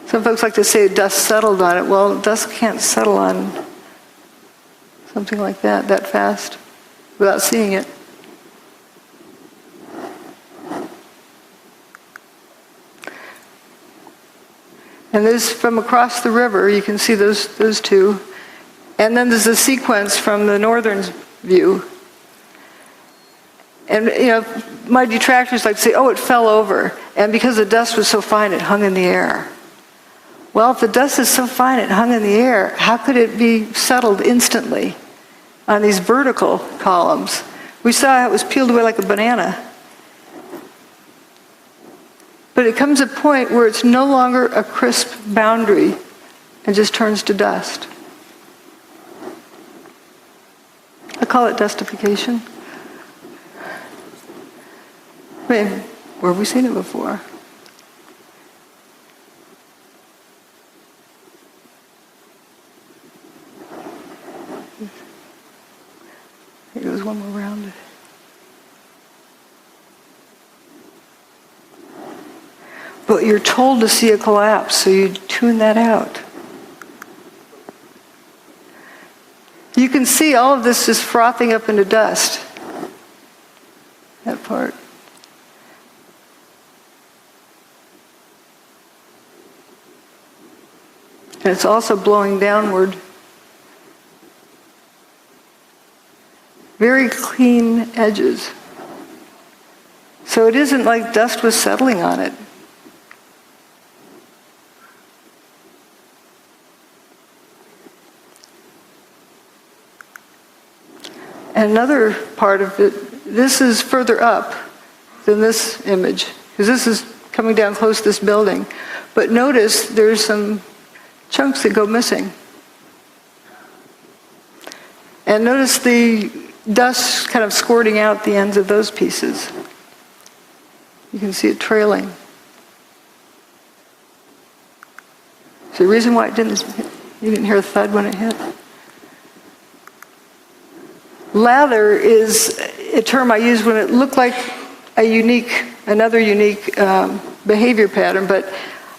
B: Some folks like to say dust settled on it. Well, dust can't settle on something like that fast without seeing it. And there's from across the river, you can see those two. And then there's a sequence from the northern view. And, my detractors like to say, oh, it fell over. And because the dust was so fine, it hung in the air. Well, if the dust is so fine it hung in the air, how could it be settled instantly on these vertical columns? We saw how it was peeled away like a banana. But it comes a point where it's no longer a crisp boundary and just turns to dust. I call it dustification. I mean, where have we seen it before? I think there was one more around it. But you're told to see a collapse, so you tune that out. You can see all of this just frothing up into dust. That part. And it's also blowing downward. Very clean edges. So it isn't like dust was settling on it. And another part of it, this is further up than this image, because this is coming down close to this building. But notice there's some chunks that go missing. And notice the dust kind of squirting out the ends of those pieces. You can see it trailing. Is there a reason why it didn't? You didn't hear a thud when it hit? Lather is a term I use when it looked like another unique behavior pattern, but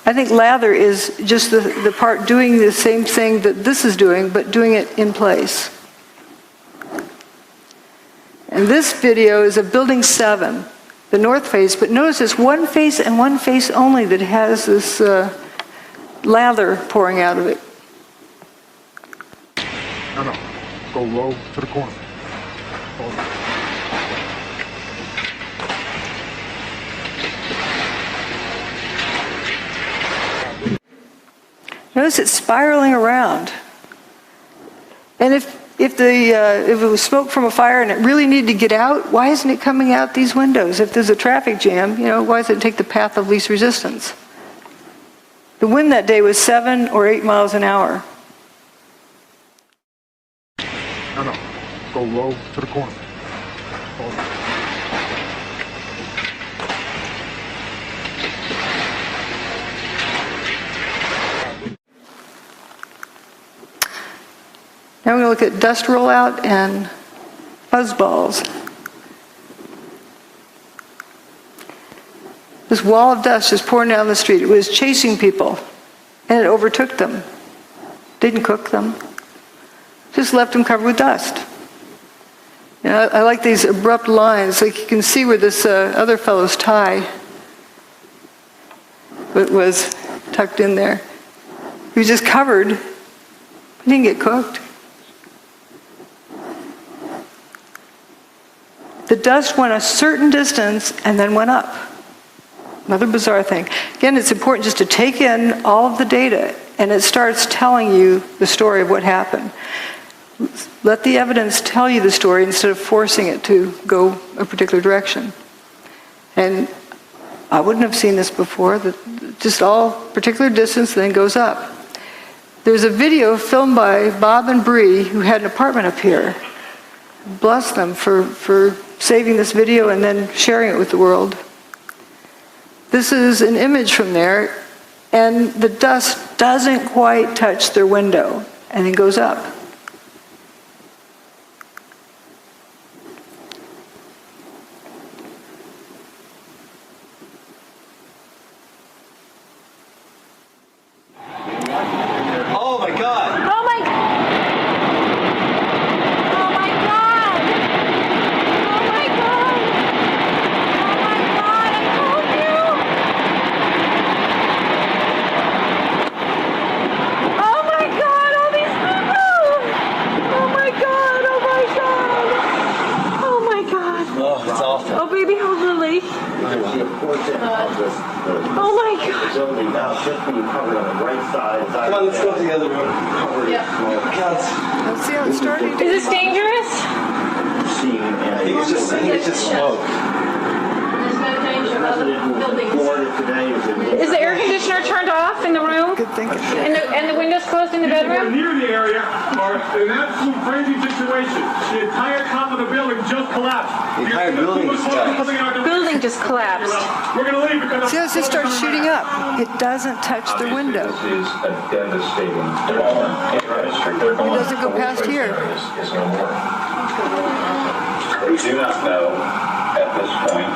B: I think lather is just the part doing the same thing that this is doing, but doing it in place. And this video is of Building 7, the north face, but notice it's one face and one face only that has this lather pouring out of it.
R: No. Go low to the corner.
B: Notice it's spiraling around. And if it was smoke from a fire and it really needed to get out, why isn't it coming out these windows? If there's a traffic jam, why does it take the path of least resistance? The wind that day was 7 or 8 miles an hour.
R: No. Go low to the corner.
B: Now we're going to look at dust rollout and fuzzballs. This wall of dust is pouring down the street. It was chasing people, and it overtook them. Didn't cook them. Just left them covered with dust. I like these abrupt lines. Like you can see where this other fellow's tie was tucked in there. He was just covered. He didn't get cooked. The dust went a certain distance and then went up. Another bizarre thing. Again, it's important just to take in all of the data, and it starts telling you the story of what happened. Let the evidence tell you the story instead of forcing it to go a particular direction. And I wouldn't have seen this before, just all particular distance then goes up. There's a video filmed by Bob and Bree, who had an apartment up here. Bless them for saving this video and then sharing it with the world. This is an image from there, and the dust doesn't quite touch their window, and then goes up.
S: Oh my God. Come on, let's go to the other room.
B: Let's see how it's starting.
S: Is this dangerous? I think it's just smoke. There's no danger of other buildings. Is the air conditioner turned off in the room?
B: Good thinking.
S: And the windows closed in the bedroom?
T: Near the area are an absolute crazy situation. The entire top of the building just collapsed.
S: The entire building just collapsed.
B: The building just collapsed.
T: We're going to leave because...
B: See how it starts shooting up? It doesn't touch the window.
U: This is a devastating development.
B: It doesn't go past here.
U: We do not know at this point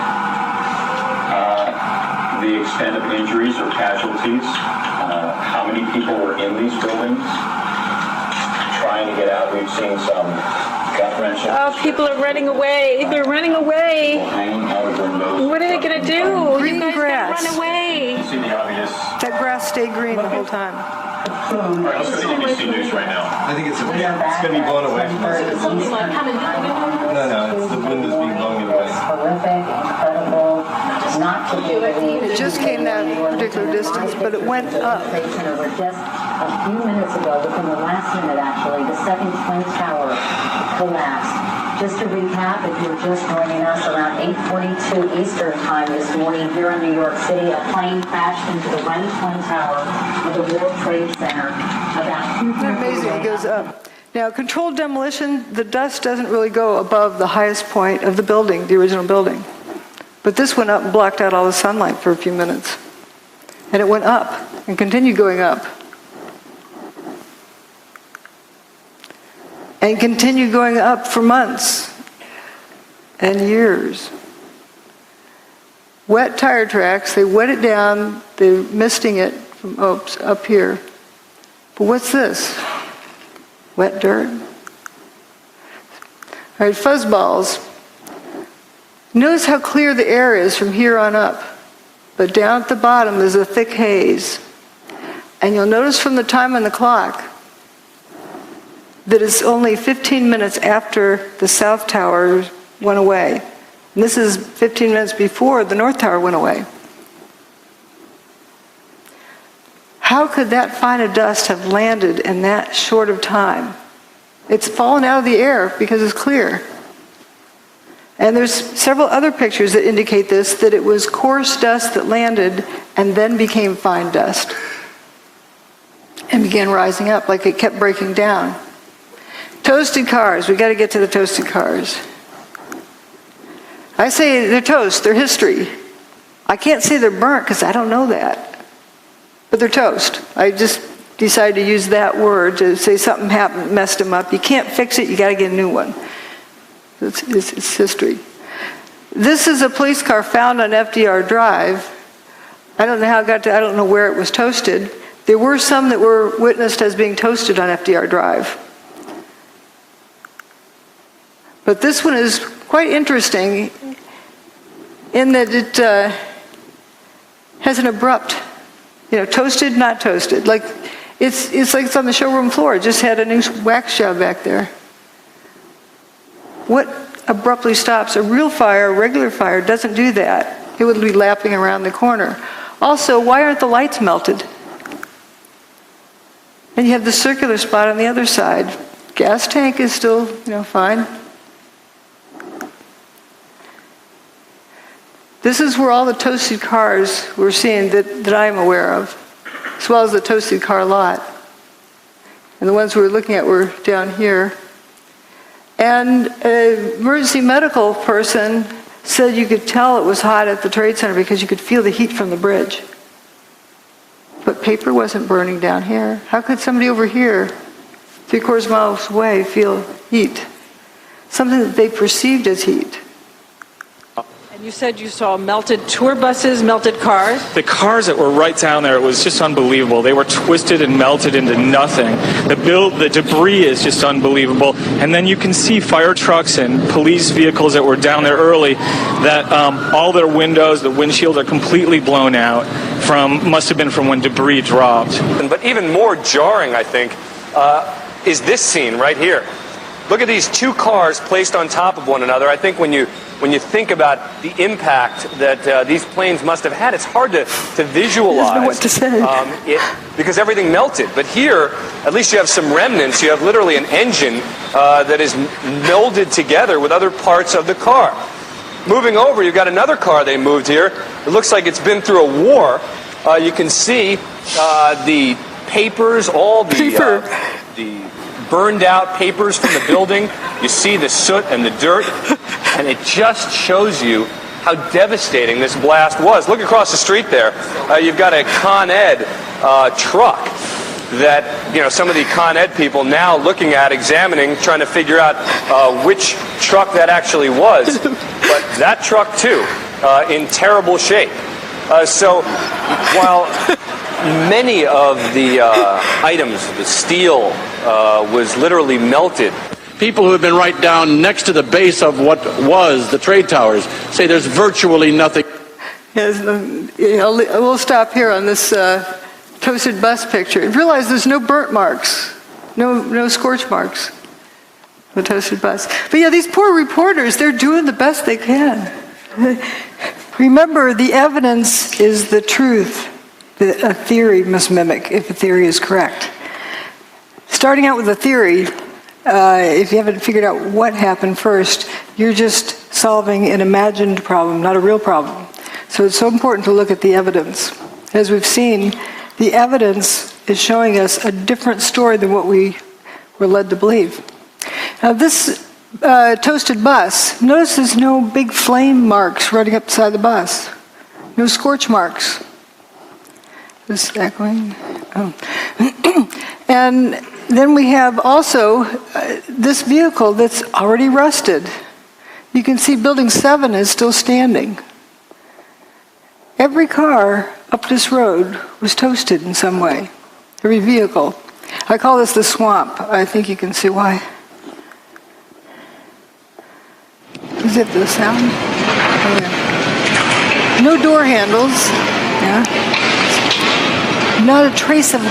U: the extent of injuries or casualties, how many people were in these buildings trying to get out. We've seen some gut wrenching.
S: Oh, people are running away. They're running away.
U: Hanging out of windows.
S: What are they going to do?
B: Green
S: you guys
B: grass.
S: Run away.
U: You see the obvious.
B: That grass stayed green the whole time.
U: All right, let's go to ABC News right now.
S: I think it's going to be blown away from us.
U: No, the wind is being blown away.
V: Horrific, incredible, not to be believed.
B: It just came that particular distance, but it went up.
V: Over just a few minutes ago, within the last minute actually, the second twin tower collapsed. Just to recap, if you're just joining us, around 8:42 Eastern time this morning here in New York City, a plane crashed into the right twin tower with of the World Trade Center about 2:30
B: Isn't it amazing? It goes up. Now, controlled demolition, the dust doesn't really go above the highest point of the building, the original building. But this went up and blocked out all the sunlight for a few minutes. And it went up and continued going up. And continued going up for months and years. Wet tire tracks, they wet it down, they're misting it from up here. But what's this? Wet dirt? All right, fuzzballs. Notice how clear the air is from here on up. But down at the bottom is a thick haze. And you'll notice from the time on the clock that it's only 15 minutes after the South Tower went away. And this is 15 minutes before the North Tower went away. How could that fine of dust have landed in that short of time? It's fallen out of the air because it's clear. And there's several other pictures that indicate this, that it was coarse dust that landed and then became fine dust and began rising up like it kept breaking down. Toasted cars. We got to get to the toasted cars. I say they're toast, they're history. I can't say they're burnt because I don't know that. But they're toast. I just decided to use that word to say something happened, messed them up. You can't fix it, you got to get a new one. It's history. This is a police car found on FDR Drive. I don't know how it got to, I don't know where it was toasted. There were some that were witnessed as being toasted on FDR Drive. But this one is quite interesting in that it has an abrupt, toasted, not toasted. Like it's like it's on the showroom floor. It just had a new wax job back there. What abruptly stops? A real fire, a regular fire, doesn't do that. It would be lapping around the corner. Also, why aren't the lights melted? And you have the circular spot on the other side. Gas tank is still, fine. This is where all the toasted cars we're seeing that I'm aware of, as well as the toasted car lot. And the ones we were looking at were down here. And an emergency medical person said you could tell it was hot at the Trade Center because you could feel the heat from the bridge. But paper wasn't burning down here. How could somebody over here, 3/4 miles away, feel heat? Something that they perceived as heat.
A: And you said you saw melted tour buses, melted cars?
C: The cars that were right down there, it was just unbelievable. They were twisted and melted into nothing. The debris is just unbelievable. And then you can see fire trucks and police vehicles that were down there early that all their windows, the windshields are completely blown out must have been from when debris dropped.
W: But even more jarring, I think, is this scene right here. Look at these two cars placed on top of one another. I think when you think about the impact that these planes must have had, it's hard to visualize.
B: I don't know what to say.
W: Because everything melted. But here, at least you have some remnants. You have literally an engine that is melded together with other parts of the car. Moving over, you've got another car they moved here. It looks like it's been through a war. You can see the papers, all the burned out papers from the building. You see the soot and the dirt, and it just shows you how devastating this blast was. Look across the street there. You've got a Con Ed truck that, some of the Con Ed people now looking at, examining, trying to figure out which truck that actually was. But that truck, too, in terrible shape. So while many of the items, the steel, was literally melted.
X: People who have been right down next to the base of what was the trade towers say there's virtually nothing.
B: Yes, we'll stop here on this toasted bus picture. And realize there's no burnt marks, no scorch marks. The toasted bus. But yeah, these poor reporters, they're doing the best they can. Remember, the evidence is the truth that a theory must mimic if a theory is correct. Starting out with a theory, if you haven't figured out what happened first, you're just solving an imagined problem, not a real problem. So it's so important to look at the evidence. As we've seen, the evidence is showing us a different story than what we were led to believe. Now this toasted bus, notice there's no big flame marks running up beside the bus. No scorch marks. Is this echoing? Oh. And then we have also this vehicle that's already rusted. You can see Building 7 is still standing. Every car up this road was toasted in some way. Every vehicle. I call this the swamp. I think you can see why. Is it the sound? Oh, yeah. No door handles. Yeah. Not a trace of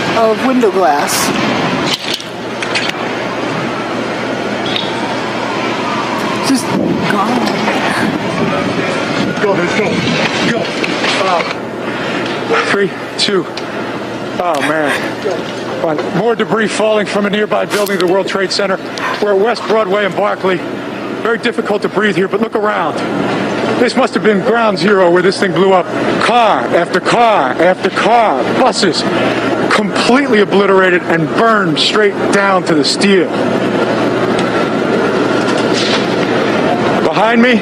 B: window glass. Just gone.
T: Go, let's go. Go. 3, 2. Oh, man. More debris falling from a nearby building, the World Trade Center. We're at West Broadway and Barclay. Very difficult to breathe here, but look around. This must have been ground zero where this thing blew up. Car after car after car, buses completely obliterated and burned straight down to the steel. Behind me.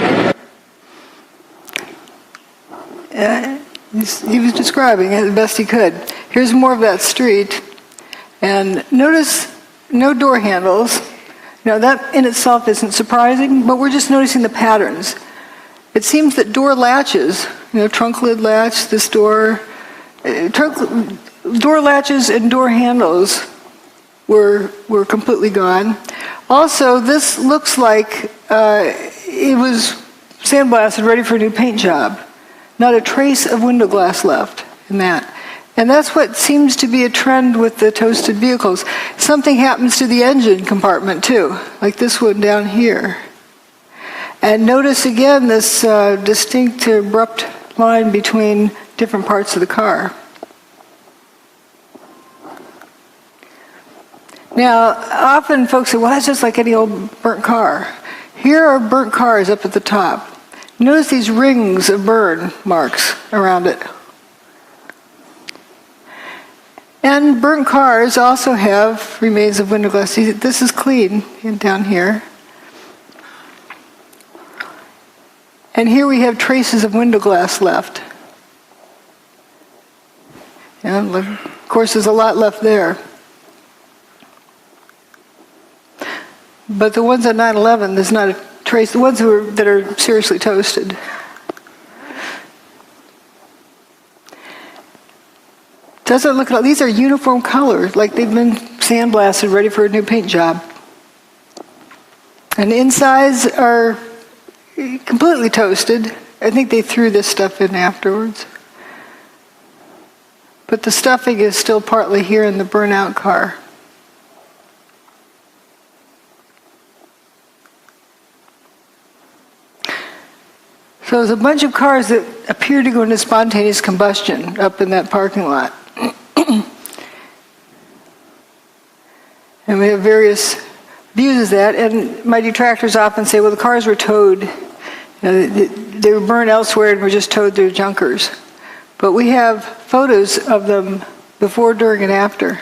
B: He was describing it the best he could. Here's more of that street. And notice no door handles. Now that in itself isn't surprising, but we're just noticing the patterns. It seems that door latches, trunk lid latch, this door, door latches and door handles were completely gone. Also, this looks like it was sandblasted, ready for a new paint job. Not a trace of window glass left in that. And that's what seems to be a trend with the toasted vehicles. Something happens to the engine compartment too, like this one down here. And notice again this distinct, abrupt line between different parts of the car. Now, often folks say, well, that's just like any old burnt car. Here are burnt cars up at the top. Notice these rings of burn marks around it. And burnt cars also have remains of window glass. See, this is clean down here. And here we have traces of window glass left. And of course, there's a lot left there. But the ones at 9/11, there's not a trace. The ones that are seriously toasted. Doesn't look like these are uniform colors, like they've been sandblasted, ready for a new paint job. And the insides are completely toasted. I think they threw this stuff in afterwards. But the stuffing is still partly here in the burnout car. So there's a bunch of cars that appear to go into spontaneous combustion up in that parking lot. And we have various views of that. And my detractors often say, well, the cars were towed. They were burned elsewhere and were just towed through junkers. But we have photos of them before, during, and after.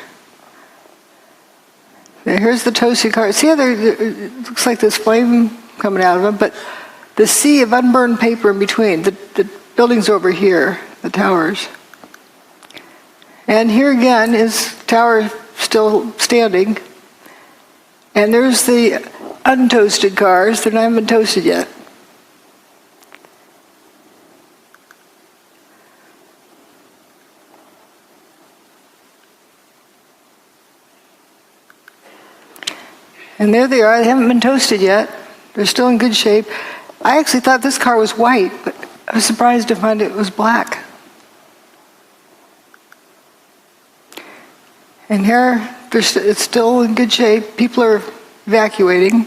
B: Now, here's the toasted car. See how it looks like this flame coming out of them? But the sea of unburned paper in between. The building's over here, the towers. And here again is tower still standing. And there's the untoasted cars. They're not even toasted yet. And there they are. They haven't been toasted yet. They're still in good shape. I actually thought this car was white, but I was surprised to find it was black. And here, it's still in good shape. People are evacuating.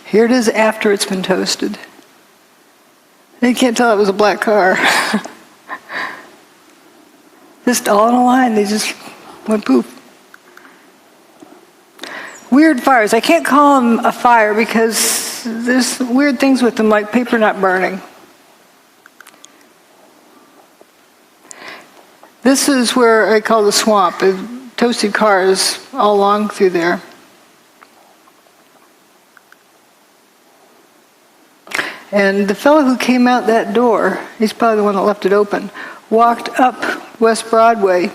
B: Here it is after it's been toasted. You can't tell it was a black car. Just all in a line, they just went poof. Weird fires. I can't call them a fire because there's weird things with them, like paper not burning. This is where I call the swamp. Toasted cars all along through there. And the fellow who came out that door, he's probably the one that left it open, walked up West Broadway,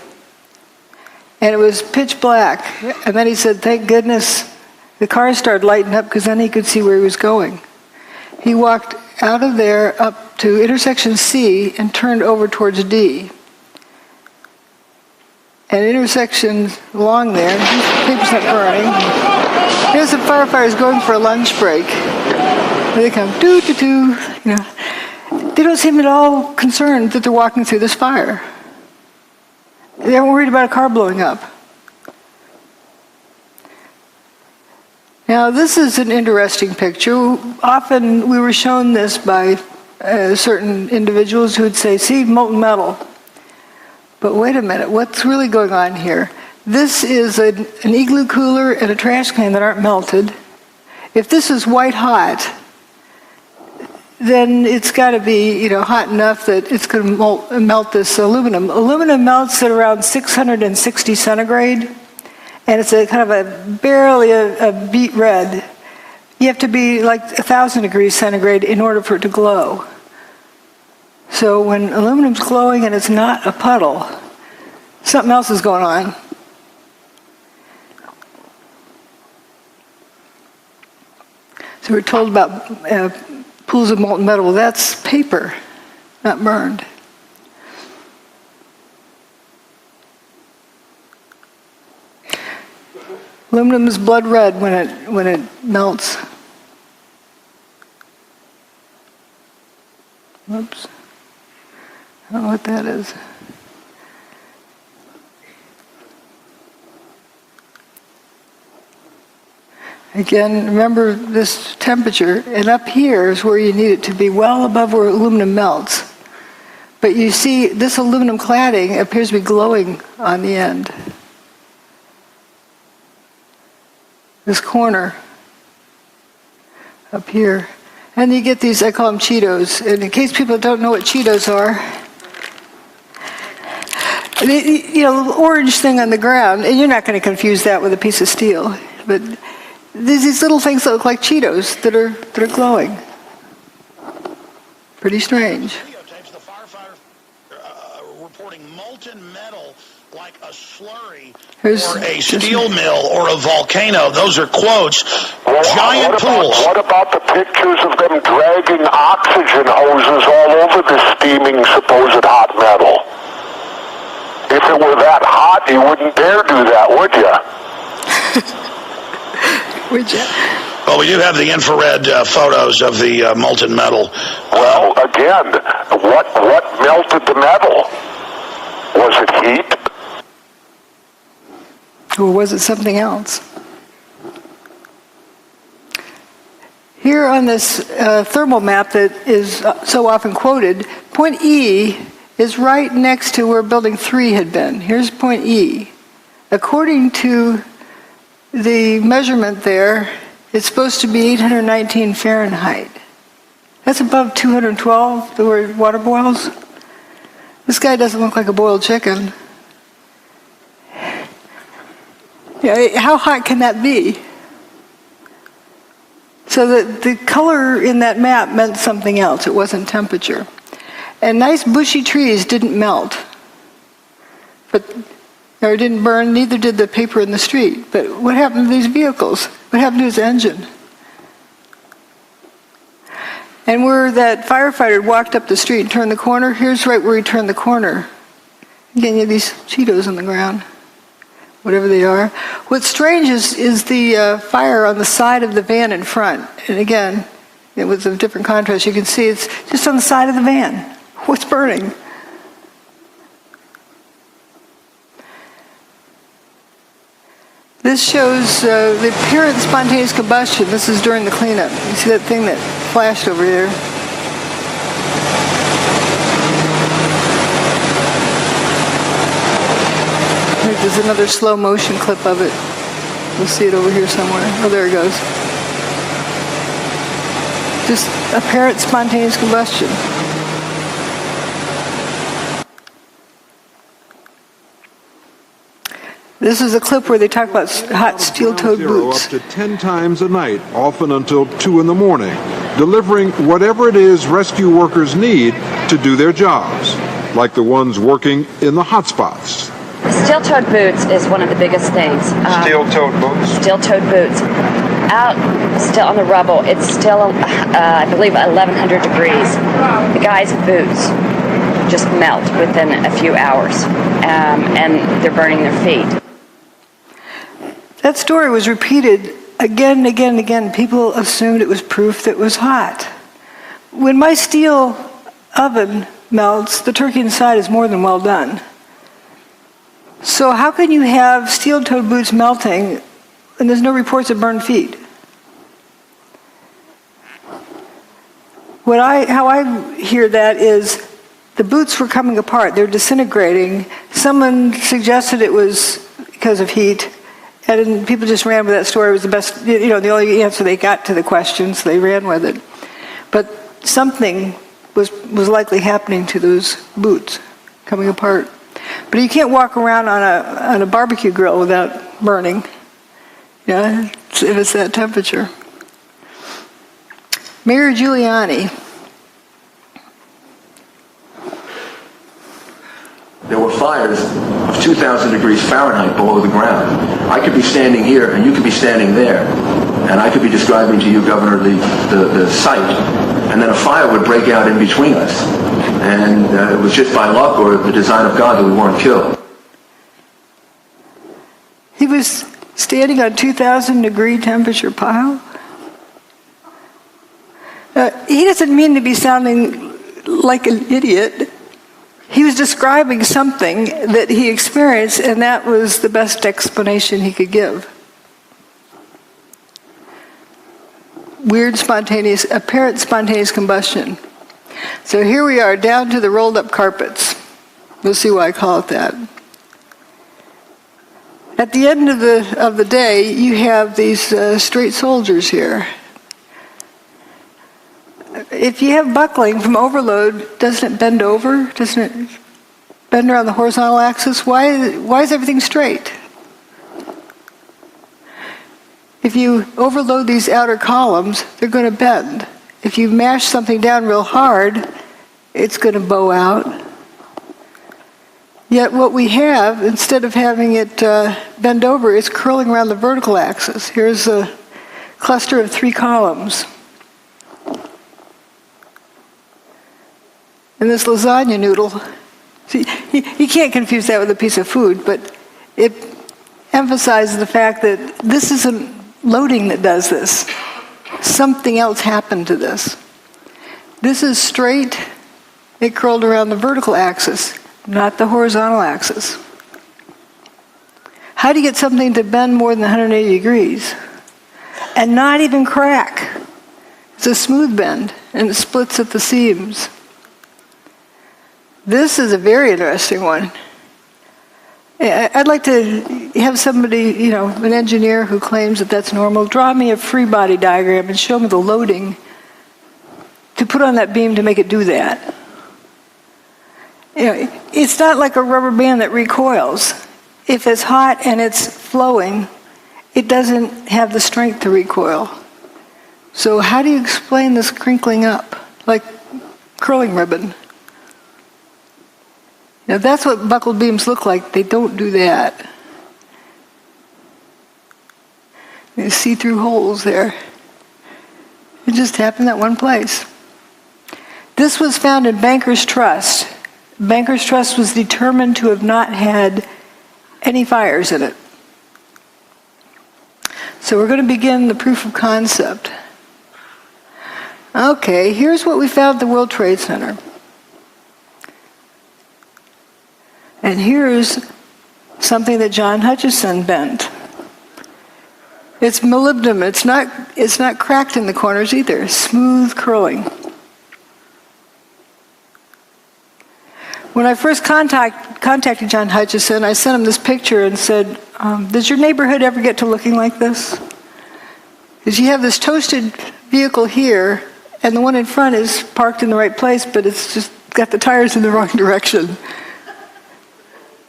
B: and it was pitch black. And then he said, thank goodness the cars started lighting up, because then he could see where he was going. He walked out of there up to intersection C and turned over towards D. And intersections along there, the paper's not burning. Here's the firefighters going for a lunch break. They come, doo-doo-doo, you know. They don't seem at all concerned that they're walking through this fire. They aren't worried about a car blowing up. Now, this is an interesting picture. Often we were shown this by certain individuals who would say, see, molten metal. But wait a minute, what's really going on here? This is an igloo cooler and a trash can that aren't melted. If this is white hot, then it's got to be, hot enough that it's going to melt this aluminum. Aluminum melts at around 660 centigrade, and it's a kind of barely a beet red. You have to be like 1,000 degrees centigrade in order for it to glow. So when aluminum's glowing and it's not a puddle, something else is going on. So we're told about pools of molten metal. Well, that's paper, not burned. Aluminum is blood red when it melts. Whoops. I don't know what that is. Again, remember this temperature, and up here is where you need it to be, well above where aluminum melts. But you see, this aluminum cladding appears to be glowing on the end. This corner up here. And you get these, I call them Cheetos. And in case people don't know what Cheetos are, orange thing on the ground, and you're not going to confuse that with a piece of steel, but there's these little things that look like Cheetos that are glowing. Pretty strange.
D: Videotapes the firefighter reporting molten metal like a slurry or a steel mill or a volcano. Those are quotes. Giant pools.
H: What about the pictures of them dragging oxygen hoses all over this steaming supposed hot metal? If it were that hot, you wouldn't dare do that, would you?
B: Would you?
D: Well, we do have the infrared photos of the molten metal.
H: Well, again, what melted the metal? Was it heat?
B: Or was it something else? Here on this thermal map that is so often quoted, point E is right next to where building 3 had been. Here's point E. According to the measurement there, it's supposed to be 819 Fahrenheit. That's above 212, the word water boils. This guy doesn't look like a boiled chicken. Yeah, how hot can that be? So the color in that map meant something else. It wasn't temperature. And nice bushy trees didn't melt. Or didn't burn, neither did the paper in the street. But what happened to these vehicles? What happened to his engine? And where that firefighter walked up the street and turned the corner, here's right where he turned the corner. Again, you have these Cheetos on the ground, whatever they are. What's strange is the fire on the side of the van in front. And again, it was a different contrast. You can see it's just on the side of the van. What's burning? This shows the apparent spontaneous combustion. This is during the cleanup. You see that thing that flashed over there? There's another slow motion clip of it. We'll see it over here somewhere. Oh, there it goes. Just apparent spontaneous combustion. This is a clip where they talk about hot steel-toed boots.
E: Up to 10 times a night, often until 2 in the morning, delivering whatever it is rescue workers need to do their jobs, like the ones working in the hot spots.
J: Steel-toed boots is one of the biggest things.
E: Steel-toed boots?
J: Steel-toed boots. Out still on the rubble, it's still, I believe, 1,100 degrees. The guys' boots just melt within a few hours, and they're burning their feet.
B: That story was repeated again and again and again. People assumed it was proof that it was hot. When my steel oven melts, the turkey inside is more than well done. So how can you have steel-toed boots melting and there's no reports of burned feet? How I hear that is the boots were coming apart. They're disintegrating. Someone suggested it was because of heat. And people just ran with that story. It was the best, the only answer they got to the question, so they ran with it. But something was likely happening to those boots, coming apart. But you can't walk around on a barbecue grill without burning, if it's that temperature. Mayor Giuliani.
K: There were fires of 2,000 degrees Fahrenheit below the ground. I could be standing here and you could be standing there. And I could be describing to you, Governor, the site. And then a fire would break out in between us. And it was just by luck or the design of God that we weren't killed.
B: He was standing on 2,000 degree temperature pile. He doesn't mean to be sounding like an idiot. He was describing something that he experienced, and that was the best explanation he could give. Weird, apparent spontaneous combustion. So here we are, down to the rolled up carpets. We'll see why I call it that. At the end of the day, you have these straight soldiers here. If you have buckling from overload, doesn't it bend over? Doesn't it bend around the horizontal axis? Why is everything straight? If you overload these outer columns, they're going to bend. If you mash something down real hard, it's going to bow out. Yet what we have, instead of having it bend over, is curling around the vertical axis. Here's a cluster of 3 columns. And this lasagna noodle, see, you can't confuse that with a piece of food, but it emphasizes the fact that this isn't loading that does this. Something else happened to this. This is straight, it curled around the vertical axis, not the horizontal axis. How do you get something to bend more than 180 degrees and not even crack? It's a smooth bend, and it splits at the seams. This is a very interesting one. I'd like to have somebody, an engineer who claims that that's normal, draw me a free body diagram and show me the loading to put on that beam to make it do that. It's not like a rubber band that recoils. If it's hot and it's flowing, it doesn't have the strength to recoil. So how do you explain this crinkling up, like curling ribbon? Now that's what buckled beams look like. They don't do that. You see through holes there. It just happened that one place. This was found in Banker's Trust. Banker's Trust was determined to have not had any fires in it. So we're going to begin the proof of concept. Okay, here's what we found at the World Trade Center. And here's something that John Hutchison bent. It's molybdenum. It's not cracked in the corners either. Smooth curling. When I first contacted John Hutchison, I sent him this picture and said, does your neighborhood ever get to looking like this? Because you have this toasted vehicle here, and the one in front is parked in the right place, but it's just got the tires in the wrong direction.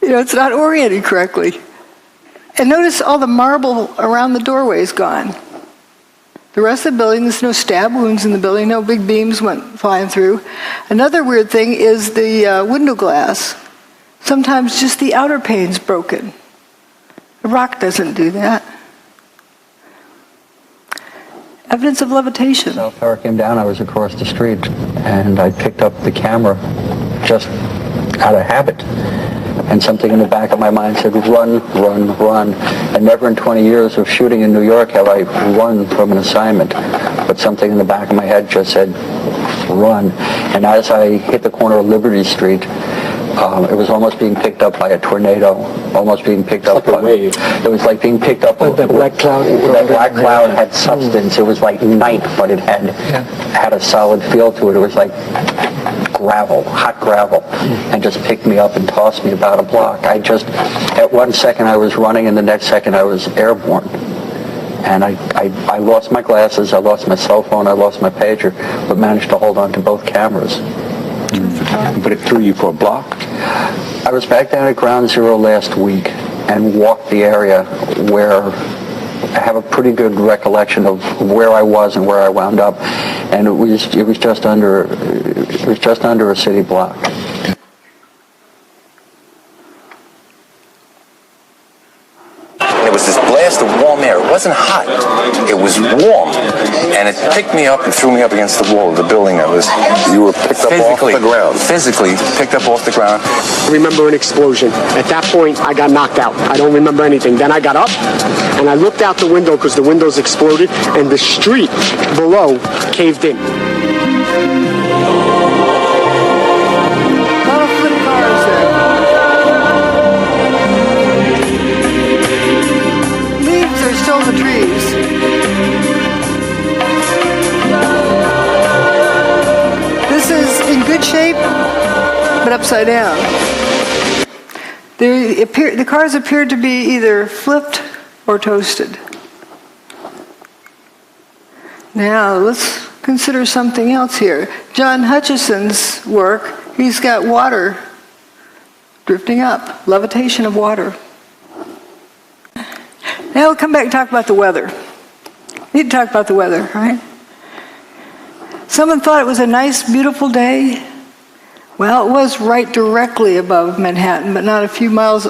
B: It's not oriented correctly. And notice all the marble around the doorway is gone. The rest of the building, there's no stab wounds in the building, no big beams went flying through. Another weird thing is the window glass. Sometimes just the outer pane's broken. The rock doesn't do that. Evidence of levitation.
M: Cell tower came down, I was across the street, and I picked up the camera just out of habit. And something in the back of my mind said, run, run, run. And never in 20 years of shooting in New York have I run from an assignment. But something in the back of my head just said, run. And as I hit the corner of Liberty Street, it was almost being picked up by a tornado, almost being picked up by a wave. It was like being picked up by the black cloud. That black cloud had substance. It was like night, but it had a solid feel to it. It was like gravel, hot gravel, and just picked me up and tossed me about a block. At one second I was running, and the next second I was airborne. And I lost my glasses, I lost my cell phone, I lost my pager, but managed to hold on to both cameras.
K: But it threw you for a block?
M: I was back down at Ground Zero last week and walked the area where I have a pretty good recollection of where I was and where I wound up, and it was just under a city block.
N: It was this blast of warm air. It wasn't hot. It was warm. And it picked me up and threw me up against the wall of the building that was...
K: You were picked up off the ground?
N: Physically picked up off the ground.
O: I remember an explosion. At that point, I got knocked out. I don't remember anything. Then I got up, and I looked out the window because the windows exploded, and the street below caved in.
B: The trees. This is in good shape, but upside down. The cars appeared to be either flipped or toasted. Now, let's consider something else here. John Hutchison's work, he's got water drifting up, levitation of water. Now we'll come back and talk about the weather. We need to talk about the weather, right? Someone thought it was a nice, beautiful day. Well, it was right directly above Manhattan, but not a few miles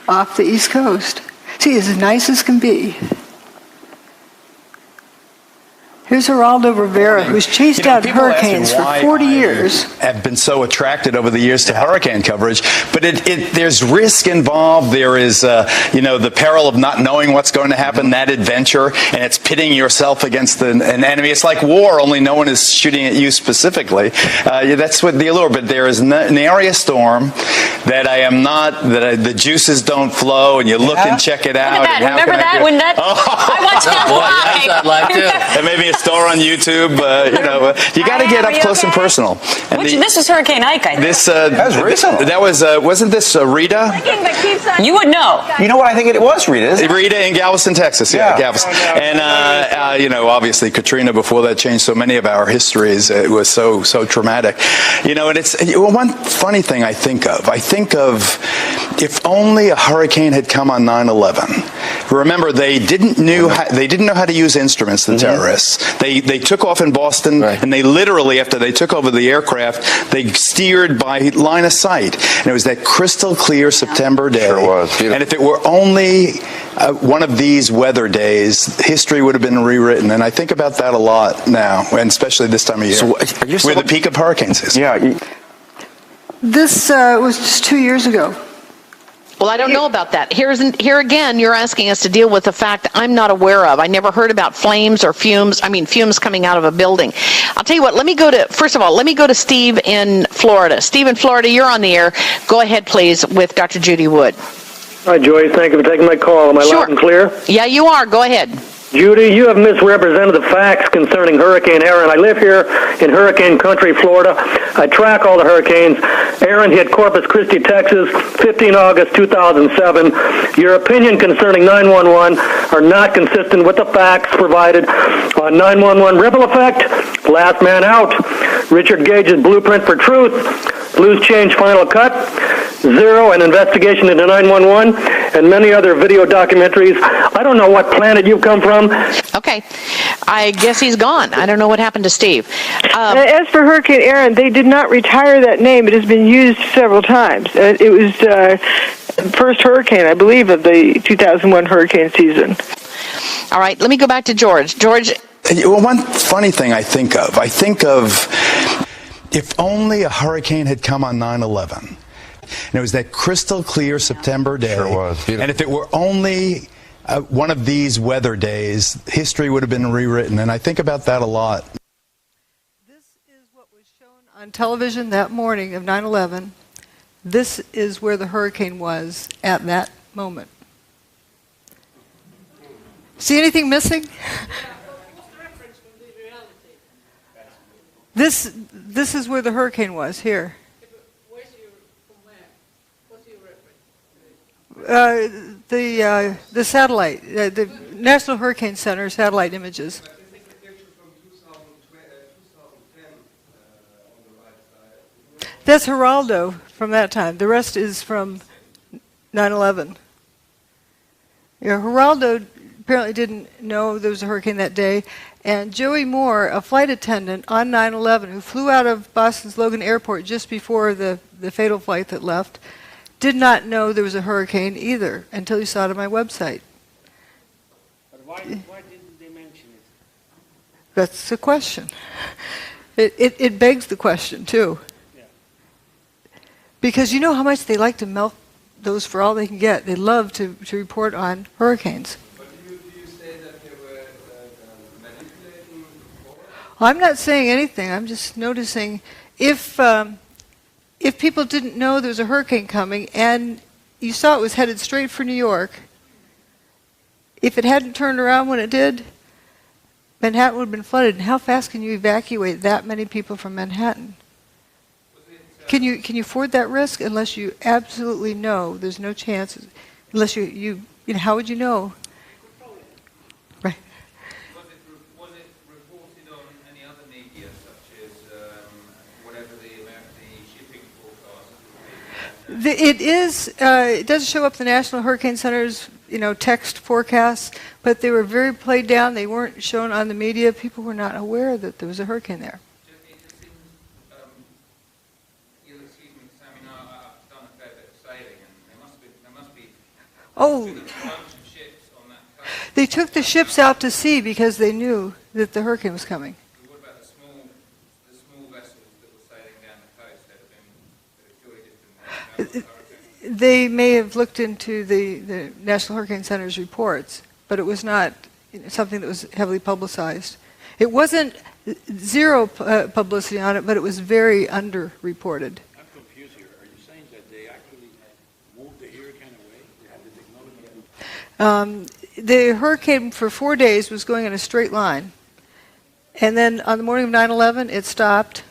B: off the East Coast. See, it's as nice as can be. Here's Geraldo Rivera, who's chased out hurricanes for 40 years.
P: Have been so attracted over the years to hurricane coverage, but there's risk involved. There is, the peril of not knowing what's going to happen, that adventure, and it's pitting yourself against an enemy. It's like war, only no one is shooting at you specifically. That's what the allure. But there is an area storm that the juices don't flow, and you look and check it out.
S: Remember that? When that? I watched that live.
P: And maybe a store on YouTube. You got to get up close and personal. And
S: This was Hurricane Ike, I think.
P: That was recent. That was wasn't this Rita?
S: You would know.
P: You know what? I think it was Rita. Rita in Galveston, Texas. Yeah, Galveston. And obviously Katrina. Before that changed so many of our histories. It was so traumatic. And it's one funny thing I think of if only a hurricane had come on 9/11. Remember, they didn't know how to use instruments. The terrorists. They took off in Boston, and they literally, after they took over the aircraft, they steered by line of sight. And it was that crystal clear September day.
K: Sure was. Beautiful.
P: And if it were only one of these weather days, history would have been rewritten. And I think about that a lot now, and especially this time of year.
K: So
P: where the peak of hurricanes is.
K: Yeah.
B: This was just 2 years ago.
Y: Well, I don't know about that. Here again, you're asking us to deal with a fact I'm not aware of. I never heard about flames or fumes. Fumes coming out of a building. I'll tell you what, let me go to Steve in Florida. Steve in Florida, you're on the air. Go ahead, please, with Dr. Judy Wood.
Z: Hi, Joy. Thank you for taking my call. Am I loud and clear?
Y: Yeah, you are. Go ahead.
Z: Judy, you have misrepresented the facts concerning Hurricane Aaron. I live here in hurricane country, Florida. I track all the hurricanes. Aaron hit Corpus Christi, Texas, 15 August 2007. Your opinion concerning 911 are not consistent with the facts provided on 911 ripple effect, last man out, Richard Gage's blueprint for truth, Loose Change Final Cut, Zero, an investigation into 911, and many other video documentaries. I don't know what planet you've come from.
Y: Okay. I guess he's gone. I don't know what happened to Steve.
F: As for Hurricane Aaron, they did not retire that name. It has been used several times. It was first hurricane, I believe, of the 2001 hurricane season.
Y: All right, let me go back to George. George.
P: Well, one funny thing I think of if only a hurricane had come on 9/11. And it was that crystal clear September day.
G: Sure was. Beautiful.
P: And if it were only one of these weather days, history would have been rewritten. And I think about that a lot.
B: This is what was shown on television that morning of 9/11. This is where the hurricane was at that moment. See anything missing? This is where the hurricane was, here. The satellite, the National Hurricane Center satellite images. That's Geraldo from that time. The rest is from 9/11. Yeah, Geraldo apparently didn't know there was a hurricane that day. And Joey Moore, a flight attendant on 9/11 who flew out of Boston's Logan Airport just before the fatal flight that left, did not know there was a hurricane either until he saw it on my website.
I: But why didn't they mention it?
B: That's the question. It begs the question, too.
I: Yeah.
B: Because you know how much they like to milk those for all they can get. They love to report on hurricanes.
L: But do you say that they were manipulating?
B: I'm not saying anything. I'm just noticing if people didn't know there was a hurricane coming and you saw it was headed straight for New York, if it hadn't turned around when it did, Manhattan would have been flooded. And how fast can you evacuate that many people from Manhattan? Can you afford that risk unless you absolutely know there's no chance? Unless you know, how would you know? Right.
L: Was it reported on any other media, such as whatever the shipping forecast?
B: It is. It does show up the National Hurricane Center's text forecasts, but they were very played down. They weren't shown on the media. People were not aware that there was a hurricane there. Oh, they took the ships out to sea because they knew that the hurricane was coming.
L: What about the small vessels that were sailing down the coast that have been surely
B: They may have looked into the National Hurricane Center's reports, but it was not something that was heavily publicized. It wasn't zero publicity on it, but it was very underreported.
I: I'm confused here. Are you saying that they actually moved the hurricane away? They had the technology?
B: The hurricane for 4 days was going in a straight line. And then on the morning of 9/11, it stopped,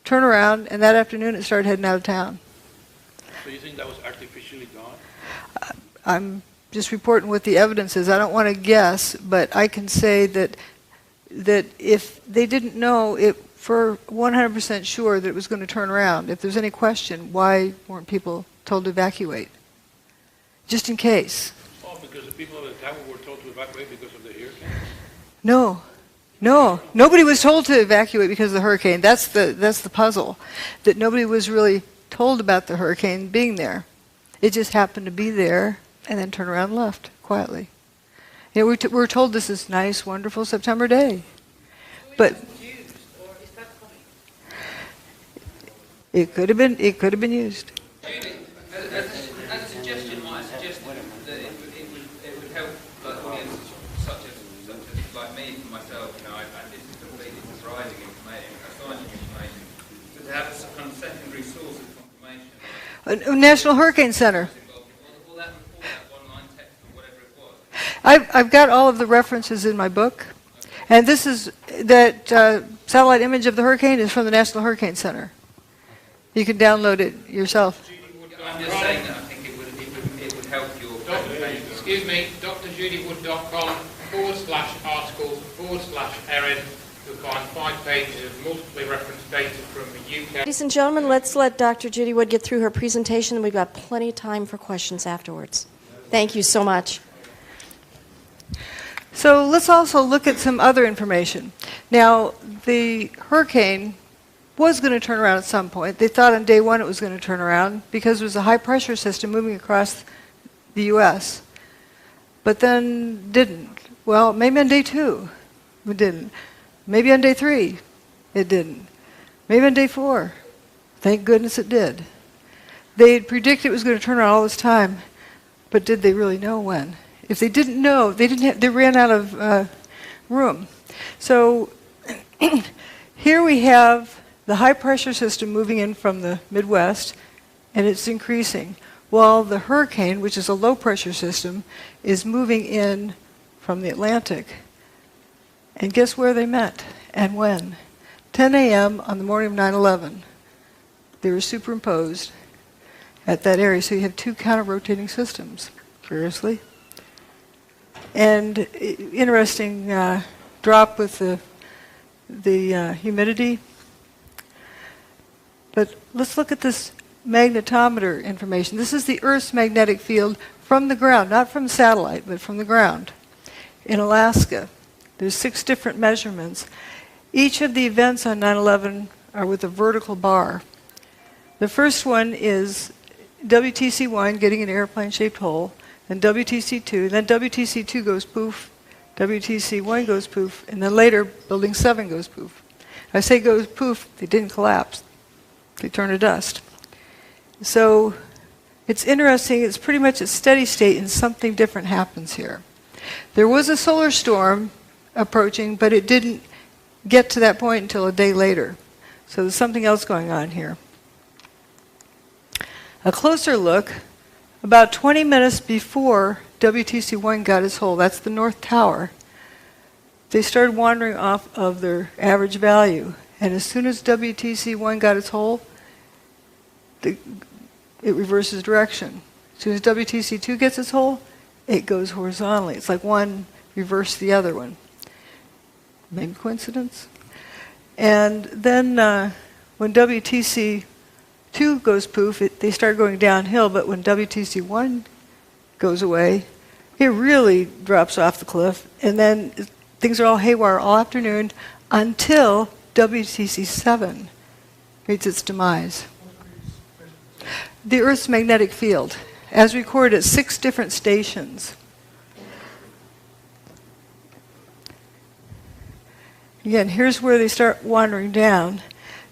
B: turned around, and that afternoon it started heading out of town.
I: So you think that was artificially done?
B: I'm just reporting what the evidence is. I don't want to guess, but I can say that if they didn't know it for 100% sure that it was going to turn around, if there's any question, why weren't people told to evacuate? Just in case.
I: Oh, because the people at the tower were told to evacuate because of the hurricane?
B: No. Nobody was told to evacuate because of the hurricane. That's the puzzle. That nobody was really told about the hurricane being there. It just happened to be there and then turned around and left quietly. We were told this is nice, wonderful September day. But it could have been used.
L: Judy, as a suggestion, might suggest that it would help audiences such as like me, for myself. This is completely surprising information, astonishing information. To have a kind of secondary source of confirmation.
B: National Hurricane Center. I've got all of the references in my book, and this is that satellite image of the hurricane is from the National Hurricane Center. You can download it yourself.
L: I'm just saying that I think it would help your presentation.
I: Excuse me, drjudywood.com /articles /Erin
A: You'll find 5 pages of multiply referenced data from the UK.
G: Ladies and gentlemen, let's let Dr. Judy Wood get through her presentation. We've got plenty of time for questions afterwards. Thank you so much.
B: So let's also look at some other information. Now, the hurricane was going to turn around at some point. They thought on day one it was going to turn around because it was a high-pressure system moving across the U.S., but then didn't. Well, maybe on day 2 it didn't. Maybe on day 3 it didn't. Maybe on day 4. Thank goodness it did. They had predicted it was going to turn around all this time, but did they really know when? If they didn't know, they ran out of room. So here we have the high-pressure system moving in from the Midwest, and it's increasing, while the hurricane, which is a low-pressure system, is moving in from the Atlantic. And guess where they met and when? 10 a.m. on the morning of 9/11. They were superimposed at that area, so you have 2 counter-rotating systems, curiously. And interesting drop with the humidity. But let's look at this magnetometer information. This is the Earth's magnetic field from the ground, not from satellite, but from the ground in Alaska. There's 6 different measurements. Each of the events on 9/11 are with a vertical bar. The first one is WTC-1 getting an airplane-shaped hole, then WTC-2, then WTC-2 goes poof, WTC-1 goes poof, and then later Building 7 goes poof. I say goes poof, they didn't collapse. They turned to dust. So it's interesting, it's pretty much a steady state and something different happens here. There was a solar storm approaching, but it didn't get to that point until a day later. So there's something else going on here. A closer look, about 20 minutes before WTC-1 got its hole, that's the North Tower, they started wandering off of their average value. And as soon as WTC-1 got its hole, it reverses direction. As soon as WTC-2 gets its hole, it goes horizontally. It's like one reversed the other one. Maybe coincidence? And then when WTC-2 goes poof, they start going downhill, but when WTC-1 goes away, it really drops off the cliff, and then things are all haywire all afternoon until WTC-7 meets its demise. The Earth's magnetic field, as recorded at 6 different stations. Again, here's where they start wandering down.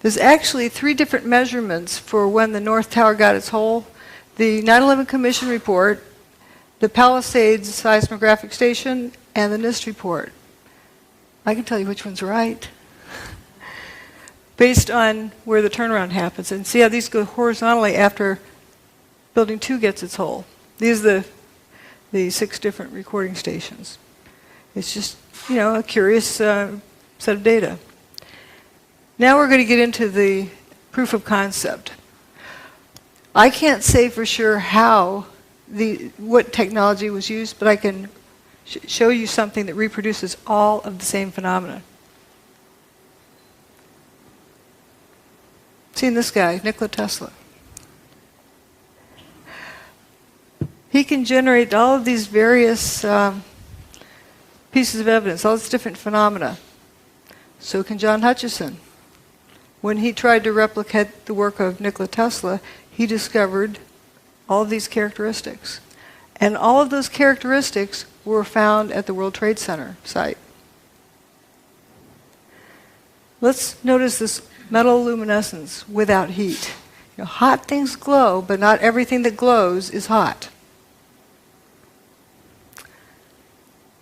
B: There's actually 3 different measurements for when the North Tower got its hole. The 9/11 Commission report, the Palisades seismographic station, and the NIST report. I can tell you which one's right, based on where the turnaround happens. And see how these go horizontally after Building 2 gets its hole. These are the 6 different recording stations. It's just, you know, a curious set of data. Now we're going to get into the proof of concept. I can't say for sure what technology was used, but I can show you something that reproduces all of the same phenomena. Seen this guy, Nikola Tesla. He can generate all of these various pieces of evidence, all these different phenomena. So can John Hutchison. When he tried to replicate the work of Nikola Tesla, he discovered all of these characteristics. And all of those characteristics were found at the World Trade Center site. Let's notice this metal luminescence without heat. You know, hot things glow, but not everything that glows is hot.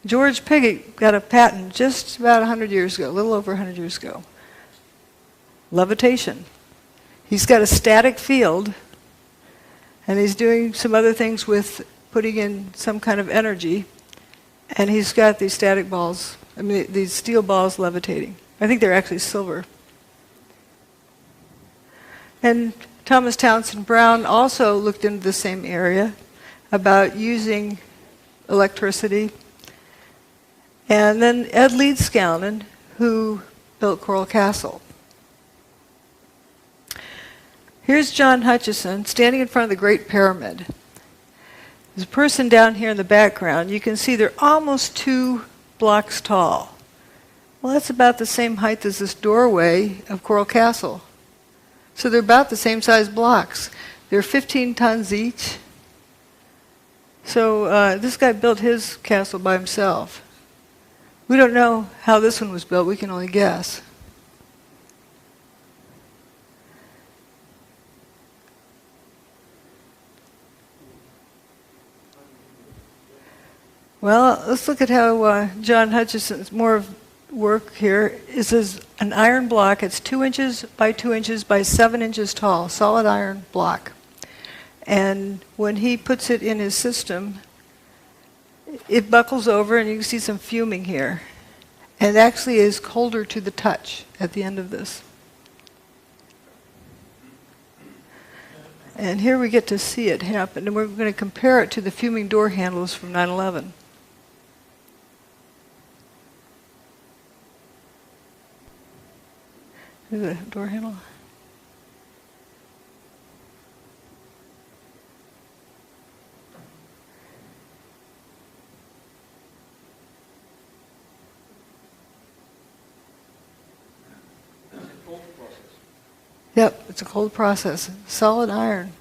B: George Pigott got a patent just about 100 years ago, a little over 100 years ago. Levitation. He's got a static field, and he's doing some other things with putting in some kind of energy, and he's got these static balls, these steel balls levitating. I think they're actually silver. And Thomas Townsend Brown also looked into the same area about using electricity. And then Ed Leedskalnin, who built Coral Castle. Here's John Hutchison standing in front of the Great Pyramid. There's a person down here in the background. You can see they're almost 2 blocks tall. Well, that's about the same height as this doorway of Coral Castle. So they're about the same size blocks. They're 15 tons each. So this guy built his castle by himself. We don't know how this one was built. We can only guess. Well, let's look at how John Hutchison's more of work here. This is an iron block. It's 2 inches by 2 inches by 7 inches tall, solid iron block. And when he puts it in his system, it buckles over, and you can see some fuming here. And it actually is colder to the touch at the end of this. And here we get to see it happen. And we're going to compare it to the fuming door handles from 9/11. Here's the door handle. Yep, it's a cold process. Solid iron.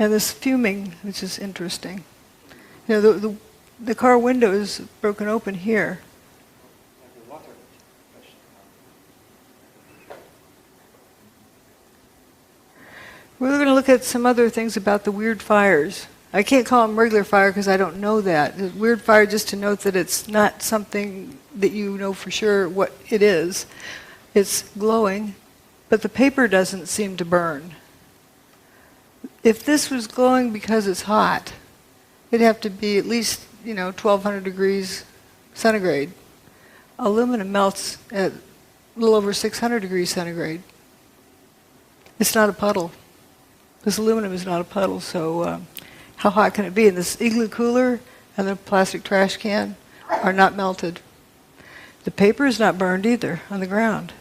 B: And this fuming, which is interesting. You know, the car window is broken open here. We're going to look at some other things about the weird fires. I can't call them regular fire because I don't know that. The weird fire, just to note that it's not something that you know for sure what it is. It's glowing, but the paper doesn't seem to burn. If this was glowing because it's hot, it'd have to be at least, 1,200 degrees centigrade. Aluminum melts at a little over 600 degrees centigrade. It's not a puddle. This aluminum is not a puddle, so how hot can it be? And this igloo cooler and the plastic trash can are not melted. The paper is not burned either on the ground.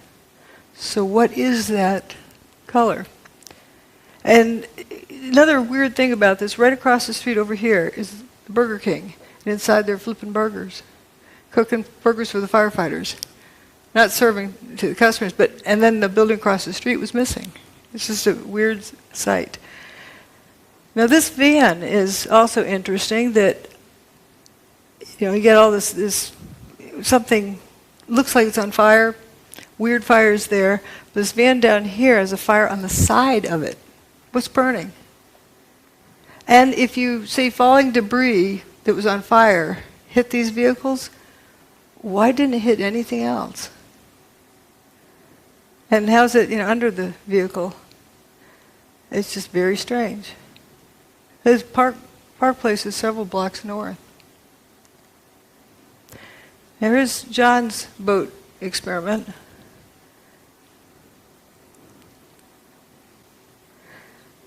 B: So what is that color? And another weird thing about this, right across the street over here is the Burger King. And inside they're flipping burgers, cooking burgers for the firefighters. Not serving to the customers, and then the building across the street was missing. It's just a weird sight. Now this van is also interesting that, you get all this something looks like it's on fire, weird fires there. This van down here has a fire on the side of it. What's burning? And if you say falling debris that was on fire hit these vehicles, why didn't it hit anything else? And how's it, under the vehicle? It's just very strange. This Park Place is several blocks north. Now here's John's boat experiment.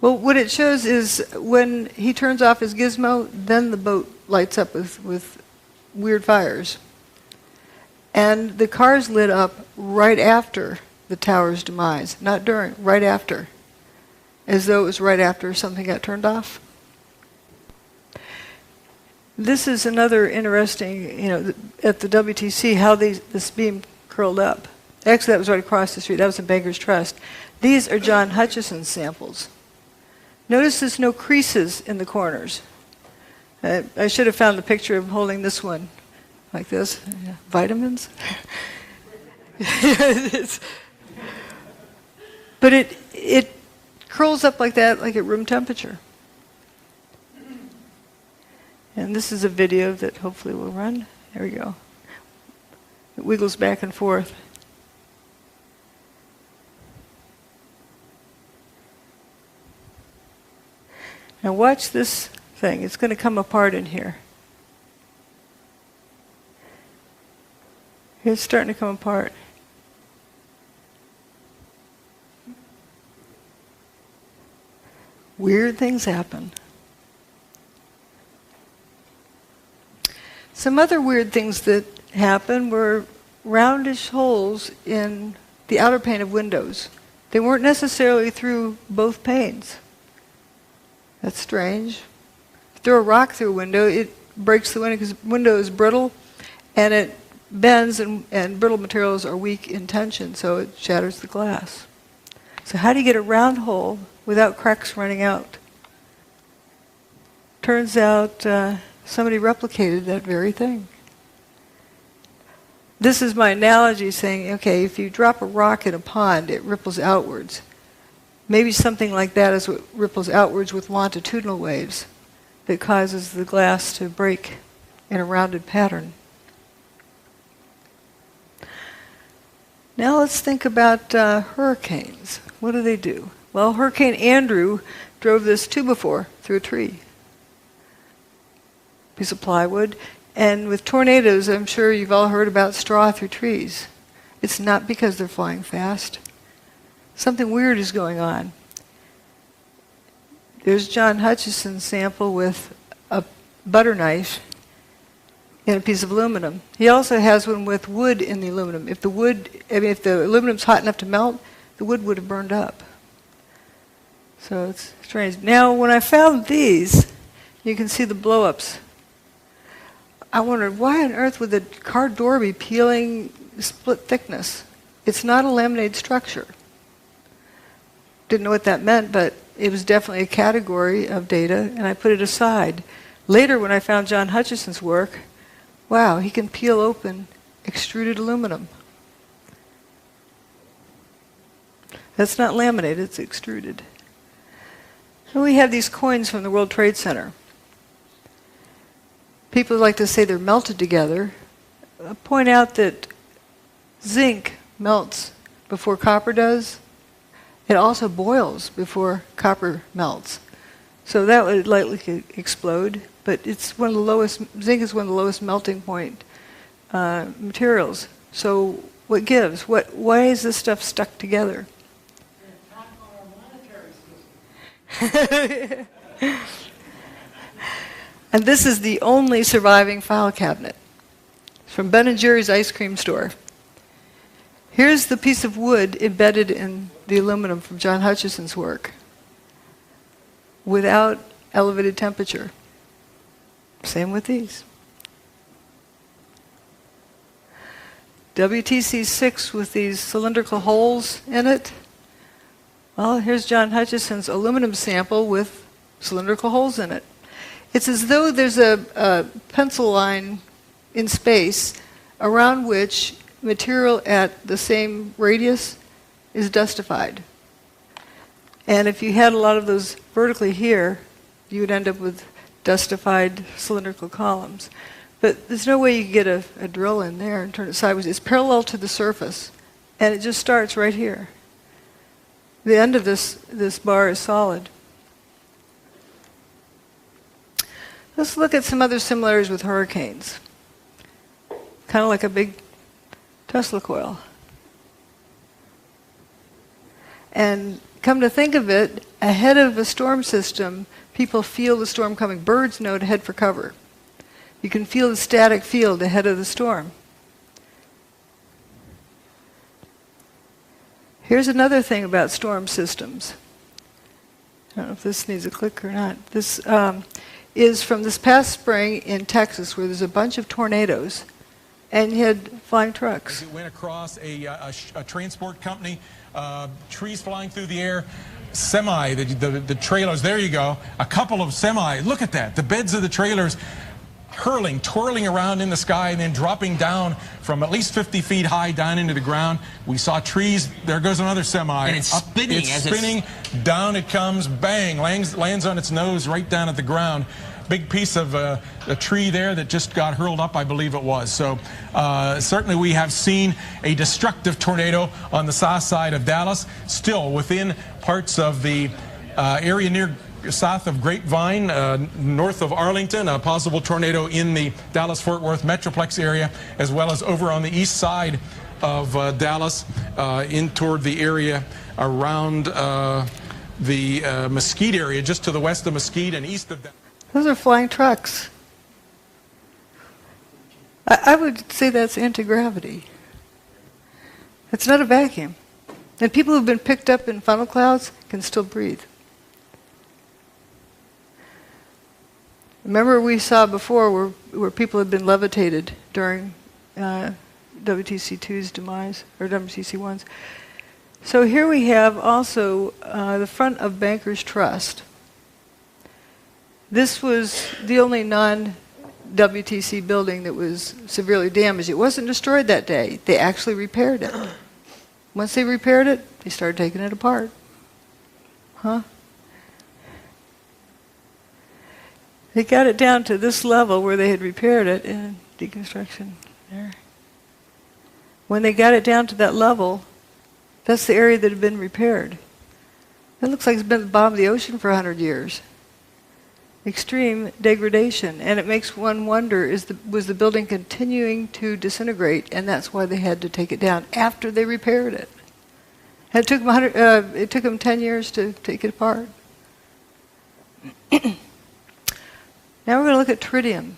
B: Well, what it shows is when he turns off his gizmo, then the boat lights up with weird fires. And the cars lit up right after the tower's demise, not during, right after, as though it was right after something got turned off. This is another interesting, at the WTC, how this beam curled up. Actually, that was right across the street. That was in Banker's Trust. These are John Hutchison's samples. Notice there's no creases in the corners. I should have found the picture of holding this one like this. Vitamins? But it curls up like that, like at room temperature. And this is a video that hopefully will run. There we go. It wiggles back and forth. Now watch this thing. It's going to come apart in here. It's starting to come apart. Weird things happen. Some other weird things that happened were roundish holes in the outer pane of windows. They weren't necessarily through both panes. That's strange. Throw a rock through a window, it breaks the window because the window is brittle and it bends, and brittle materials are weak in tension, so it shatters the glass. So how do you get a round hole without cracks running out? Turns out somebody replicated that very thing. This is my analogy saying, okay, if you drop a rock in a pond, it ripples outwards. Maybe something like that is what ripples outwards with longitudinal waves that causes the glass to break in a rounded pattern. Now let's think about hurricanes. What do they do? Well, Hurricane Andrew drove this 2x4 through a tree. Piece of plywood. And with tornadoes, I'm sure you've all heard about straw through trees. It's not because they're flying fast. Something weird is going on. There's John Hutchison's sample with a butter knife in a piece of aluminum. He also has one with wood in the aluminum. If the aluminum's hot enough to melt, the wood would have burned up. So it's strange. Now, when I found these, you can see the blow-ups. I wondered, why on earth would the car door be peeling split thickness? It's not a laminated structure. Didn't know what that meant, but it was definitely a category of data, and I put it aside. Later, when I found John Hutchison's work, wow, he can peel open extruded aluminum. That's not laminated, it's extruded. And we have these coins from the World Trade Center. People like to say they're melted together. I point out that zinc melts before copper does. It also boils before copper melts. So that would likely explode, but it's one of the lowest, zinc is one of the lowest melting point materials. So what gives? Why is this stuff stuck together? And this is the only surviving file cabinet. It's from Ben & Jerry's ice cream store. Here's the piece of wood embedded in the aluminum from John Hutchison's work without elevated temperature. Same with these. WTC6 with these cylindrical holes in it. Well, here's John Hutchison's aluminum sample with cylindrical holes in it. It's as though there's a pencil line in space around which material at the same radius is dustified. And if you had a lot of those vertically here, you would end up with dustified cylindrical columns. But there's no way you could get a drill in there and turn it sideways. It's parallel to the surface, and it just starts right here. The end of this bar is solid. Let's look at some other similarities with hurricanes. Kind of like a big Tesla coil. And come to think of it, ahead of a storm system, people feel the storm coming. Birds know to head for cover. You can feel the static field ahead of the storm. Here's another thing about storm systems. I don't know if this needs a click or not. This is from this past spring in Texas, where there's a bunch of tornadoes, and you had flying trucks.
C: It went across a transport company, trees flying through the air, semi, the trailers, there you go, a couple of semi, look at that, the beds of the trailers hurling, twirling around in the sky and then dropping down from at least 50 feet high down into the ground. We saw trees, there goes another semi.
Q: And it's spinning.
C: It's spinning, down it comes, bang, lands on its nose right down at the ground. Big piece of a tree there that just got hurled up, I believe it was. So certainly we have seen a destructive tornado on the south side of Dallas, still within parts of the area near south of Grapevine, north of Arlington, a possible tornado in the Dallas-Fort Worth Metroplex area, as well as over on the east side of Dallas, in toward the area around the Mesquite area, just to the west of Mesquite and east of Dallas.
B: Those are flying trucks. I would say that's anti-gravity. It's not a vacuum. And people who've been picked up in funnel clouds can still breathe. Remember we saw before where people had been levitated during WTC2's demise, or WTC1's. So here we have also the front of Bankers Trust. This was the only non-WTC building that was severely damaged. It wasn't destroyed that day. They actually repaired it. Once they repaired it, they started taking it apart. Huh? They got it down to this level where they had repaired it in deconstruction there. When they got it down to that level, that's the area that had been repaired. It looks like it's been at the bottom of the ocean for 100 years. Extreme degradation. And it makes one wonder, was the building continuing to disintegrate, and that's why they had to take it down after they repaired it. And it took them 10 years to take it apart. Now we're going to look at tritium.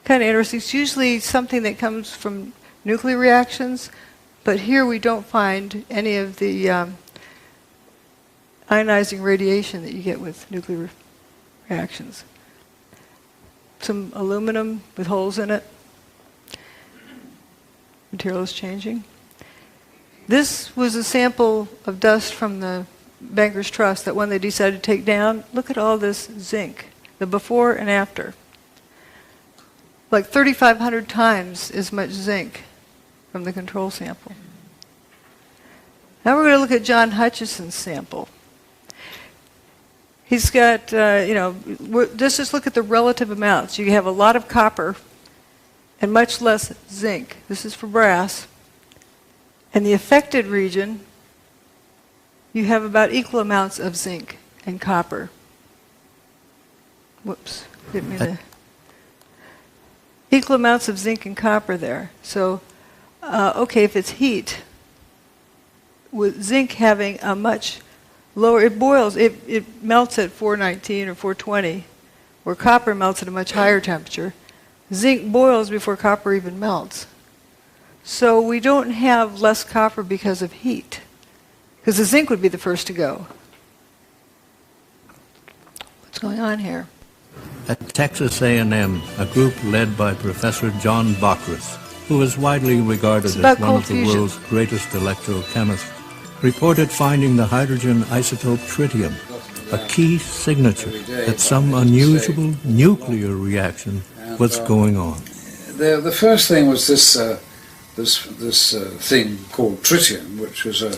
B: Kind of interesting. It's usually something that comes from nuclear reactions, but here we don't find any of the ionizing radiation that you get with nuclear reactions. Some aluminum with holes in it. Material is changing. This was a sample of dust from the Bankers Trust that when they decided to take down, look at all this zinc, the before and after. Like 3,500 times as much zinc from the control sample. Now we're going to look at John Hutchison's sample. He's got, let's just look at the relative amounts. You have a lot of copper and much less zinc. This is for brass. And the affected region, you have about equal amounts of zinc and copper. Whoops, didn't mean to. Equal amounts of zinc and copper there. So, okay, if it's heat, with zinc having a much lower, it boils, it melts at 419 or 420, where copper melts at a much higher temperature. Zinc boils before copper even melts. So we don't have less copper because of heat, because the zinc would be the first to go. What's going on here?
Q: At Texas A&M, a group led by Professor John Bockris, who is widely regarded as one of the world's greatest electrochemists, reported finding the hydrogen isotope tritium, a key signature that some unusual nuclear reaction was going on.
R: The first thing was this thing called tritium, which was a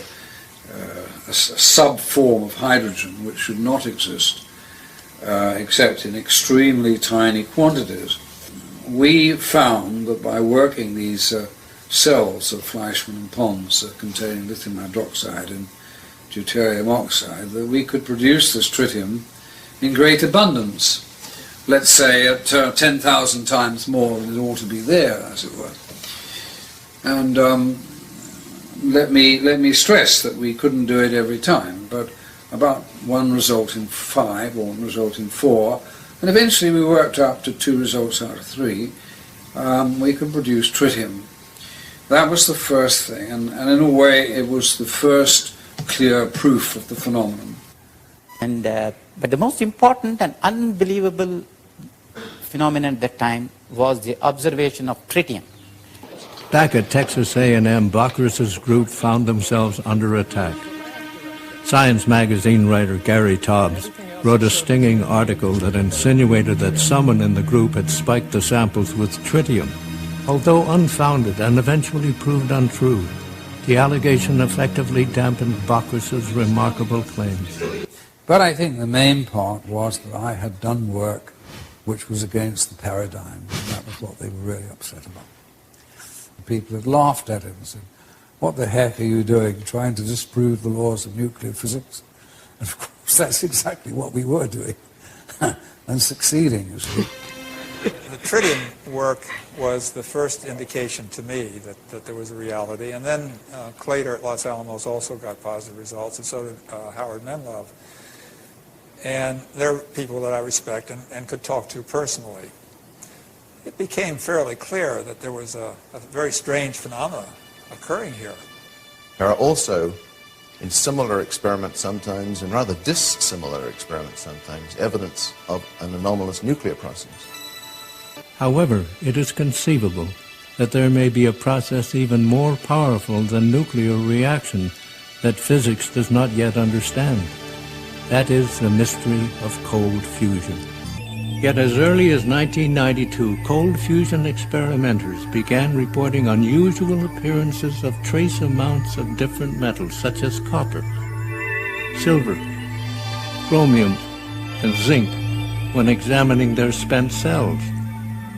R: sub-form of hydrogen which should not exist except in extremely tiny quantities. We found that by working these cells of Fleischmann and Pons containing lithium hydroxide and deuterium oxide, that we could produce this tritium in great abundance. Let's say at 10,000 times more than it ought to be there, as it were. And let me stress that we couldn't do it every time, but about one result in 5 or one result in 4, and eventually we worked up to 2 results out of 3. We could produce tritium. That was the first thing, and in a way it was the first clear proof of the phenomenon.
U: And but the most important and unbelievable phenomenon at that time was the observation of tritium.
Q: Back at Texas A&M, Bockris's group found themselves under attack. Science magazine writer Gary Taubes wrote a stinging article that insinuated that someone in the group had spiked the samples with tritium. Although unfounded and eventually proved untrue, the allegation effectively dampened Bockris's remarkable claims.
R: But I think the main part was that I had done work which was against the paradigm, and that was what they were really upset about. The people had laughed at it and said, "What the heck are you doing, trying to disprove the laws of nuclear physics?" And of course, that's exactly what we were doing, and succeeding, you see.
V: The tritium work was the first indication to me that there was a reality, and then Claytor at Los Alamos also got positive results, and so did Howard Menlove. And they're people that I respect and could talk to personally. it became fairly clear that there was a very strange phenomenon occurring here.
D: There are also, in similar experiments sometimes, and rather dissimilar experiments sometimes, evidence of an anomalous nuclear process.
Q: However, it is conceivable that there may be a process even more powerful than nuclear reaction that physics does not yet understand. That is the mystery of cold fusion. Yet as early as 1992, cold fusion experimenters began reporting unusual appearances of trace amounts of different metals such as copper, silver, chromium, and zinc when examining their spent cells.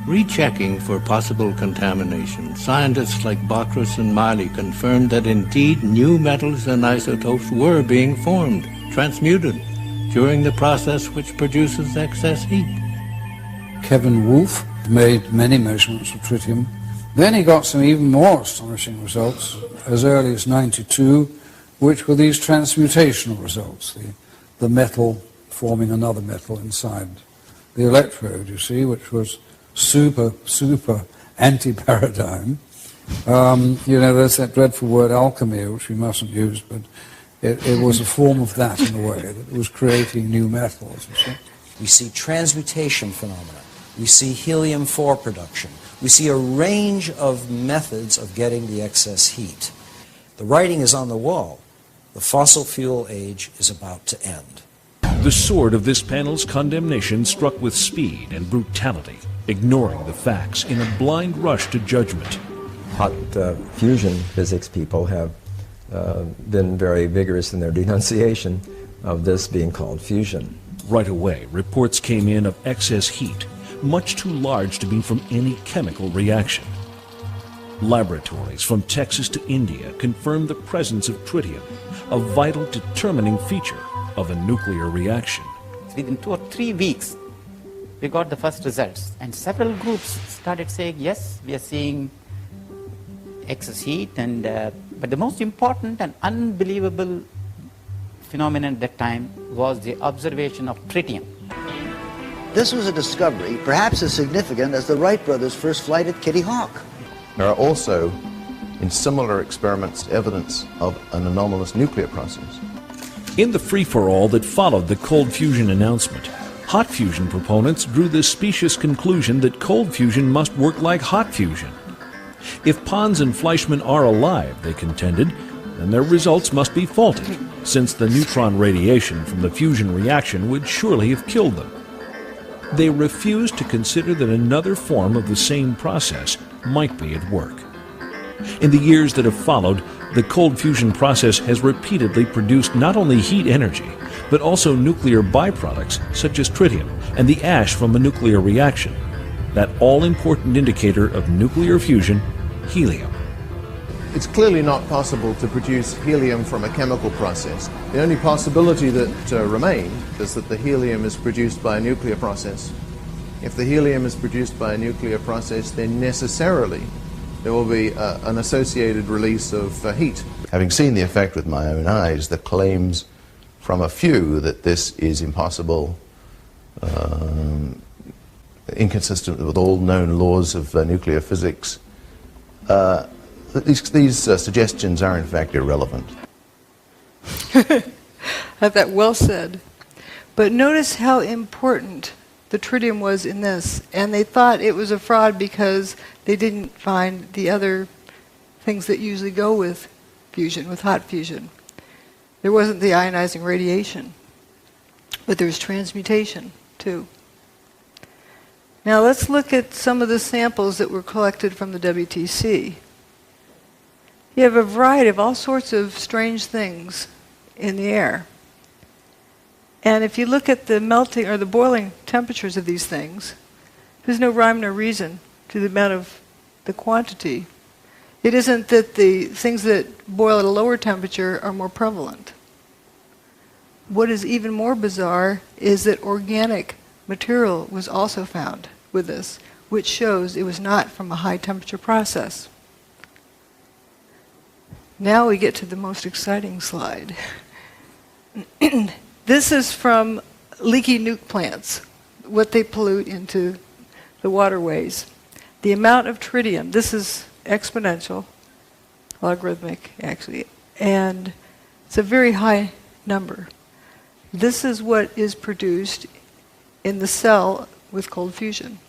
Q: Rechecking for possible contamination, scientists like Bacchus and Miley confirmed that indeed new metals and isotopes were being formed, transmuted, during the process which produces excess heat.
R: Kevin Wolf made many measurements of tritium. Then he got some even more astonishing results as early as '92, which were these transmutational results, the metal forming another metal inside the electrode, you see, which was super anti-paradigm. You know, there's that dreadful word alchemy, which we mustn't use, but it was a form of that in a way, that it was creating new metals, you see.
E: We see transmutation phenomena. We see helium-4 production. We see a range of methods of getting the excess heat. The writing is on the wall. The fossil fuel age is about to end.
H: The sword of this panel's condemnation struck with speed and brutality, ignoring the facts in a blind rush to judgment.
T: Hot fusion physics people have been very vigorous in their denunciation of this being called fusion.
H: Right away, reports came in of excess heat, much too large to be from any chemical reaction. Laboratories from Texas to India confirmed the presence of tritium, a vital determining feature of a nuclear reaction.
U: Within 2 or 3 weeks, we got the first results, and several groups started saying, yes, we are seeing excess heat, and but the most important and unbelievable phenomenon at that time was the observation of tritium.
W: This was a discovery perhaps as significant as the Wright brothers' first flight at Kitty Hawk.
D: There are also, in similar experiments, evidence of an anomalous nuclear process.
H: In the free-for-all that followed the cold fusion announcement, hot fusion proponents drew the specious conclusion that cold fusion must work like hot fusion. If Pons and Fleischmann are alive, they contended, then their results must be faulty, since the neutron radiation from the fusion reaction would surely have killed them. They refused to consider that another form of the same process might be at work. In the years that have followed, the cold fusion process has repeatedly produced not only heat energy, but also nuclear byproducts such as tritium and the ash from a nuclear reaction, that all-important indicator of nuclear fusion, helium.
D: It's clearly not possible to produce helium from a chemical process. The only possibility that remains is that the helium is produced by a nuclear process. If the helium is produced by a nuclear process, then necessarily there will be an associated release of heat. Having seen the effect with my own eyes, the claims from a few that this is impossible, inconsistent with all known laws of nuclear physics, these suggestions are in fact irrelevant.
B: That well said. But notice how important the tritium was in this, and they thought it was a fraud because they didn't find the other things that usually go with fusion, with hot fusion. There wasn't the ionizing radiation, but there was transmutation too. Now let's look at some of the samples that were collected from the WTC. You have a variety of all sorts of strange things in the air. And if you look at the melting or the boiling temperatures of these things, there's no rhyme nor reason to the amount of the quantity. It isn't that the things that boil at a lower temperature are more prevalent. What is even more bizarre is that organic material was also found with this, which shows it was not from a high temperature process. Now we get to the most exciting slide. This is from leaky nuke plants, what they pollute into the waterways. the amount of tritium, this is exponential, logarithmic actually, and it's a very high number. This is what is produced in the cell with cold fusion.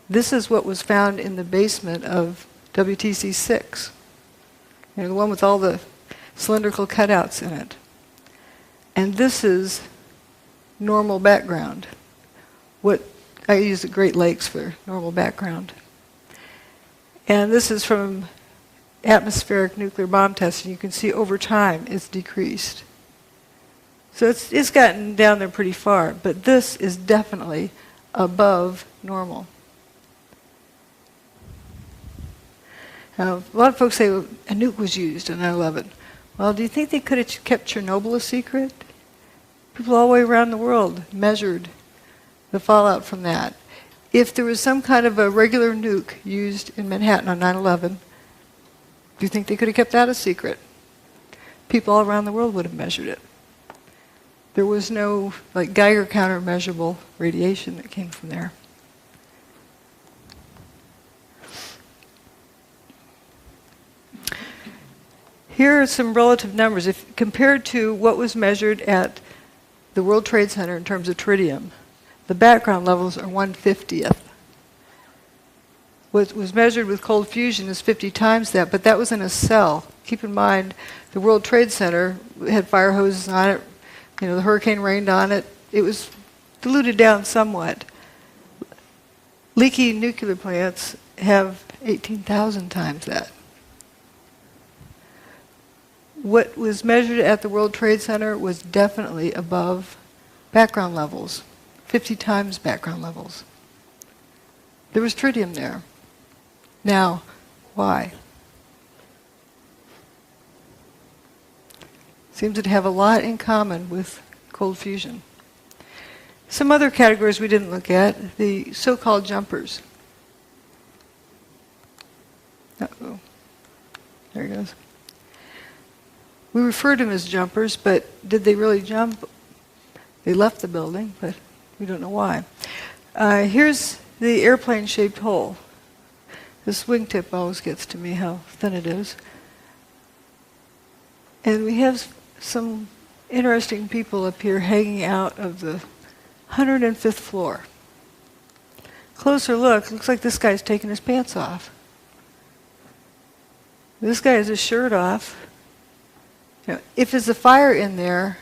B: This is what was found in the basement of WTC-6, the one with all the cylindrical cutouts in it. And this is normal background. What I use the Great Lakes for normal background. And this is from atmospheric nuclear bomb testing. You can see over time it's decreased. So it's gotten down there pretty far, but this is definitely above normal. Now, a lot of folks say, well, a nuke was used in 9/11. Well, do you think they could have kept Chernobyl a secret? People all the way around the world measured the fallout from that. If there was some kind of a regular nuke used in Manhattan on 9/11, do you think they could have kept that a secret? People all around the world would have measured it. There was no Geiger counter measurable radiation that came from there. Here are some relative numbers. If compared to what was measured at the World Trade Center in terms of tritium, the background levels are 1/50th. What was measured with cold fusion is 50 times that, but that was in a cell. Keep in mind, the World Trade Center had fire hoses on it. The hurricane rained on it. It was diluted down somewhat. Leaky nuclear plants have 18,000 times that. What was measured at the World Trade Center was definitely above background levels, 50 times background levels. There was tritium there. Now, why? Seems to have a lot in common with cold fusion. Some other categories we didn't look at, the so-called jumpers. Uh-oh. There he goes. We refer to them as jumpers, but did they really jump? They left the building, but we don't know why. Here's the airplane-shaped hole. This wingtip always gets to me, how thin it is. And we have some interesting people up here hanging out of the 105th floor. Closer look, looks like this guy's taking his pants off. This guy has his shirt off. If there's a fire in there,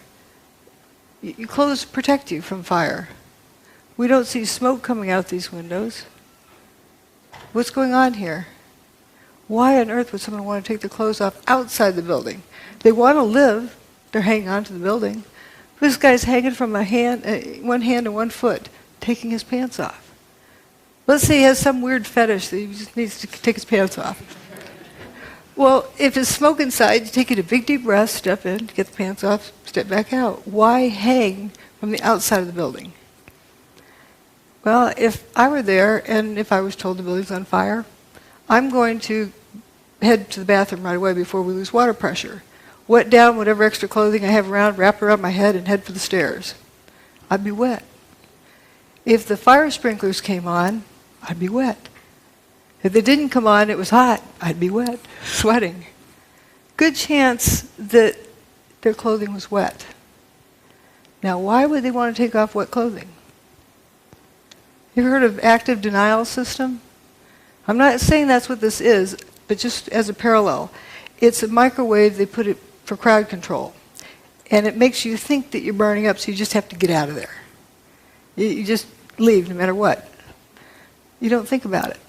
B: your clothes protect you from fire. We don't see smoke coming out these windows. What's going on here? Why on earth would someone want to take their clothes off outside the building? They want to live. They're hanging on to the building. This guy's hanging from one hand and one foot, taking his pants off. Let's say he has some weird fetish that he just needs to take his pants off. Well, if there's smoke inside, you take it a big deep breath, step in, get the pants off, step back out. Why hang from the outside of the building? Well, if I were there and if I was told the building's on fire, I'm going to head to the bathroom right away before we lose water pressure. Wet down whatever extra clothing I have around, wrap it around my head, and head for the stairs. I'd be wet. If the fire sprinklers came on, I'd be wet. If they didn't come on, it was hot, I'd be wet, sweating. Good chance that their clothing was wet. Now, why would they want to take off wet clothing? You heard of active denial system? I'm not saying that's what this is, but just as a parallel. It's a microwave, they put it for crowd control. And it makes you think that you're burning up, so you just have to get out of there. You just leave no matter what. You don't think about it.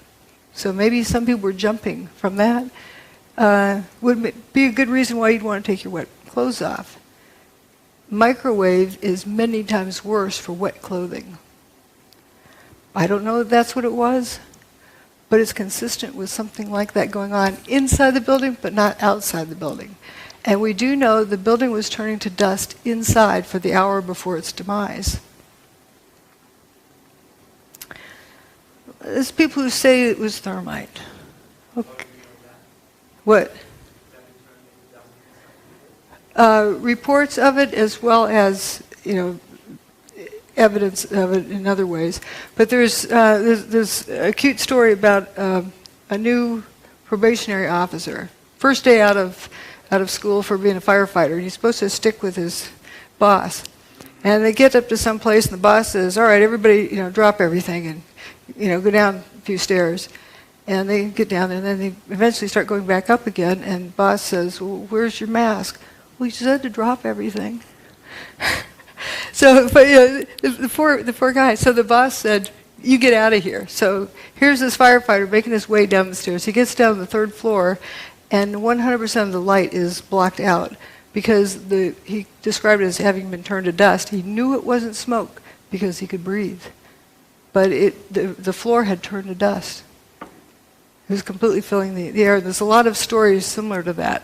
B: So maybe some people were jumping from that. Would be a good reason why you'd want to take your wet clothes off. Microwave is many times worse for wet clothing. I don't know if that's what it was, but it's consistent with something like that going on inside the building, but not outside the building. And we do know the building was turning to dust inside for the hour before its demise. There's people who say it was thermite. Okay. What? Reports of it, as well as, evidence of it in other ways. But there's a cute story about a new probationary officer, first day out of school for being a firefighter, and he's supposed to stick with his boss. And they get up to some place, and the boss says, "All right, everybody, drop everything and, go down a few stairs." And they get down, and then they eventually start going back up again. And the boss says, "Well, where's your mask?" "Well, you said to drop everything." So, but the poor guy. So the boss said, "You get out of here." So here's this firefighter making his way down the stairs. He gets down to the 3rd floor, and 100% of the light is blocked out because he described it as having been turned to dust. He knew it wasn't smoke because he could breathe, but the floor had turned to dust. It was completely filling the air. There's a lot of stories similar to that.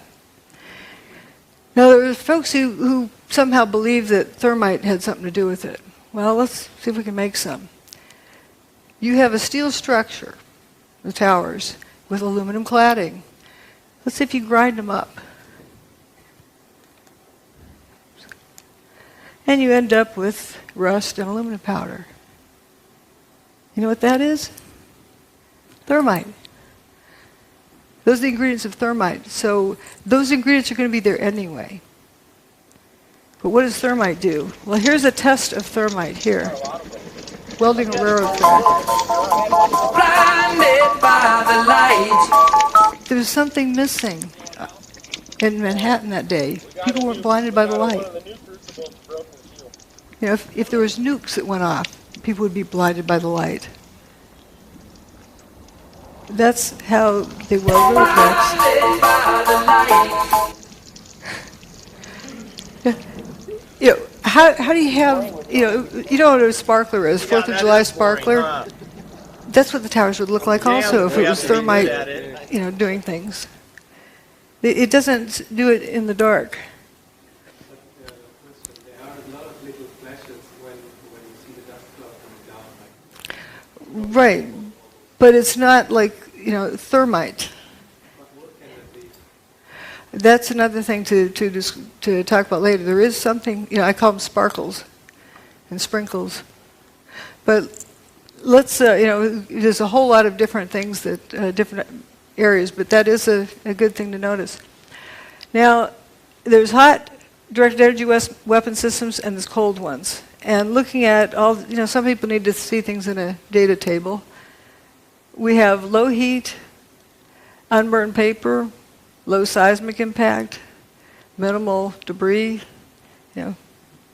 B: Now, there were folks who somehow believed that thermite had something to do with it. Well, let's see if we can make some. You have a steel structure, the towers, with aluminum cladding. Let's see if you grind them up. And you end up with rust and aluminum powder. You know what that is? Thermite. Those are the ingredients of thermite. So those ingredients are going to be there anyway. But what does thermite do? Well, here's a test of thermite here. Welding a railroad thread. Blinded by the light. There was something missing in Manhattan that day. People weren't blinded by the light. If there was nukes that went off, people would be blinded by the light. That's how they weld roadblocks. How do you have, you know what a sparkler is, 4th of July sparkler? That's what the towers would look like also if it was thermite, doing things. It doesn't do it in the dark. Right, but it's not like, thermite. That's another thing to talk about later. There is something, I call them sparkles and sprinkles. But let's, there's a whole lot of different things that, different areas, but that is a good thing to notice. Now, there's hot directed energy weapon systems and there's cold ones. And looking at all, some people need to see things in a data table. We have low heat, unburned paper, low seismic impact, minimal debris,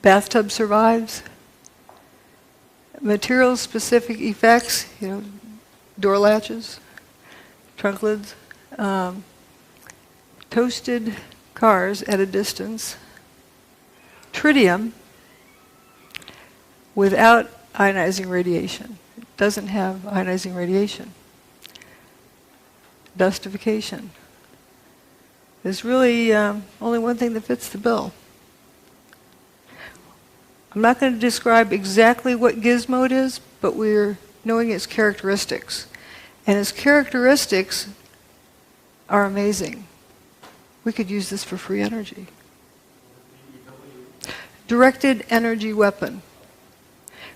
B: bathtub survives. Material-specific effects, door latches, trunk lids, toasted cars at a distance, tritium without ionizing radiation. It doesn't have ionizing radiation. Dustification. There's really only one thing that fits the bill. I'm not going to describe exactly what gizmo it is, but we're knowing its characteristics. And its characteristics are amazing. We could use this for free energy. Directed energy weapon.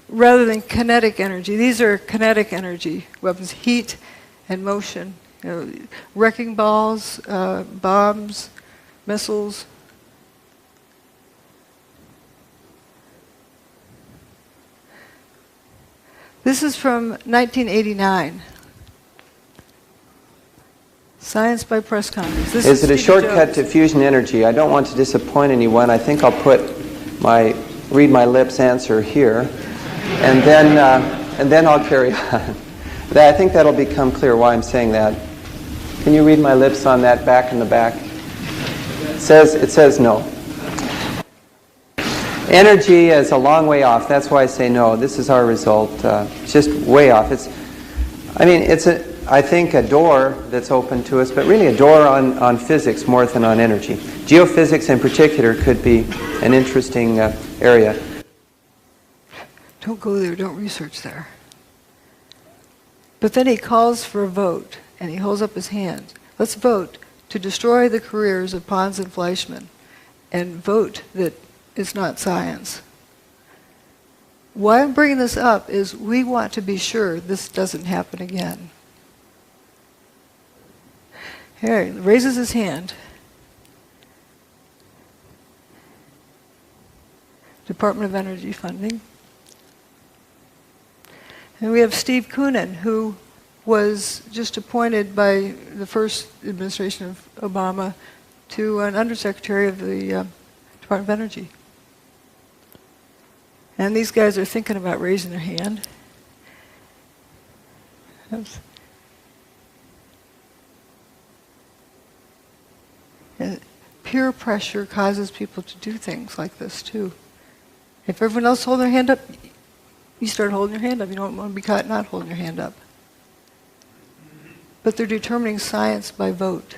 B: Rather than kinetic energy. These are kinetic energy weapons, heat and motion. Wrecking balls, bombs, missiles. This is from 1989. Science by press conference.
J: Is it a shortcut to fusion energy? I don't want to disappoint anyone. I think I'll read my lips answer here, and then I'll carry on. I think that'll become clear why I'm saying that. Can you read my lips on that back in the back? It says no. Energy is a long way off. That's why I say no. This is our result. It's just way off. It's I think a door that's open to us, but really a door on physics more than on energy. Geophysics in particular could be an interesting area.
B: Don't go there. Don't research there. But then he calls for a vote, and he holds up his hand. Let's vote to destroy the careers of Pons and Fleischmann, and vote that it's not science. Why I'm bringing this up is we want to be sure this doesn't happen again. Harry raises his hand. Department of Energy funding. And we have Steve Koonin, who was just appointed by the first administration of Obama to an undersecretary of the Department of Energy. And these guys are thinking about raising their hand. And peer pressure causes people to do things like this too. If everyone else holds their hand up, you start holding your hand up. You don't want to be caught not holding your hand up. But they're determining science by vote.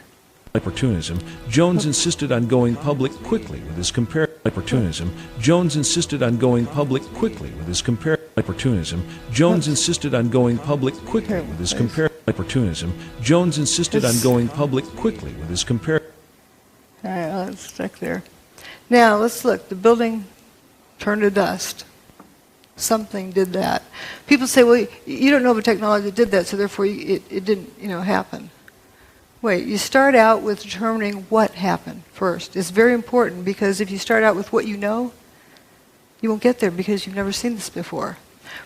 H: Opportunism, Jones insisted on going public quickly with his opportunism. Jones insisted on going public quickly with his opportunism. Jones insisted on going public quickly with his opportunism. Jones insisted on going public quickly with his
B: All right, well, let's stick there. Now let's look. The building turned to dust. Something did that. People say, well, you don't know of a technology that did that, so therefore it didn't, happen. Wait, you start out with determining what happened first. It's very important because if you start out with what you know, you won't get there because you've never seen this before.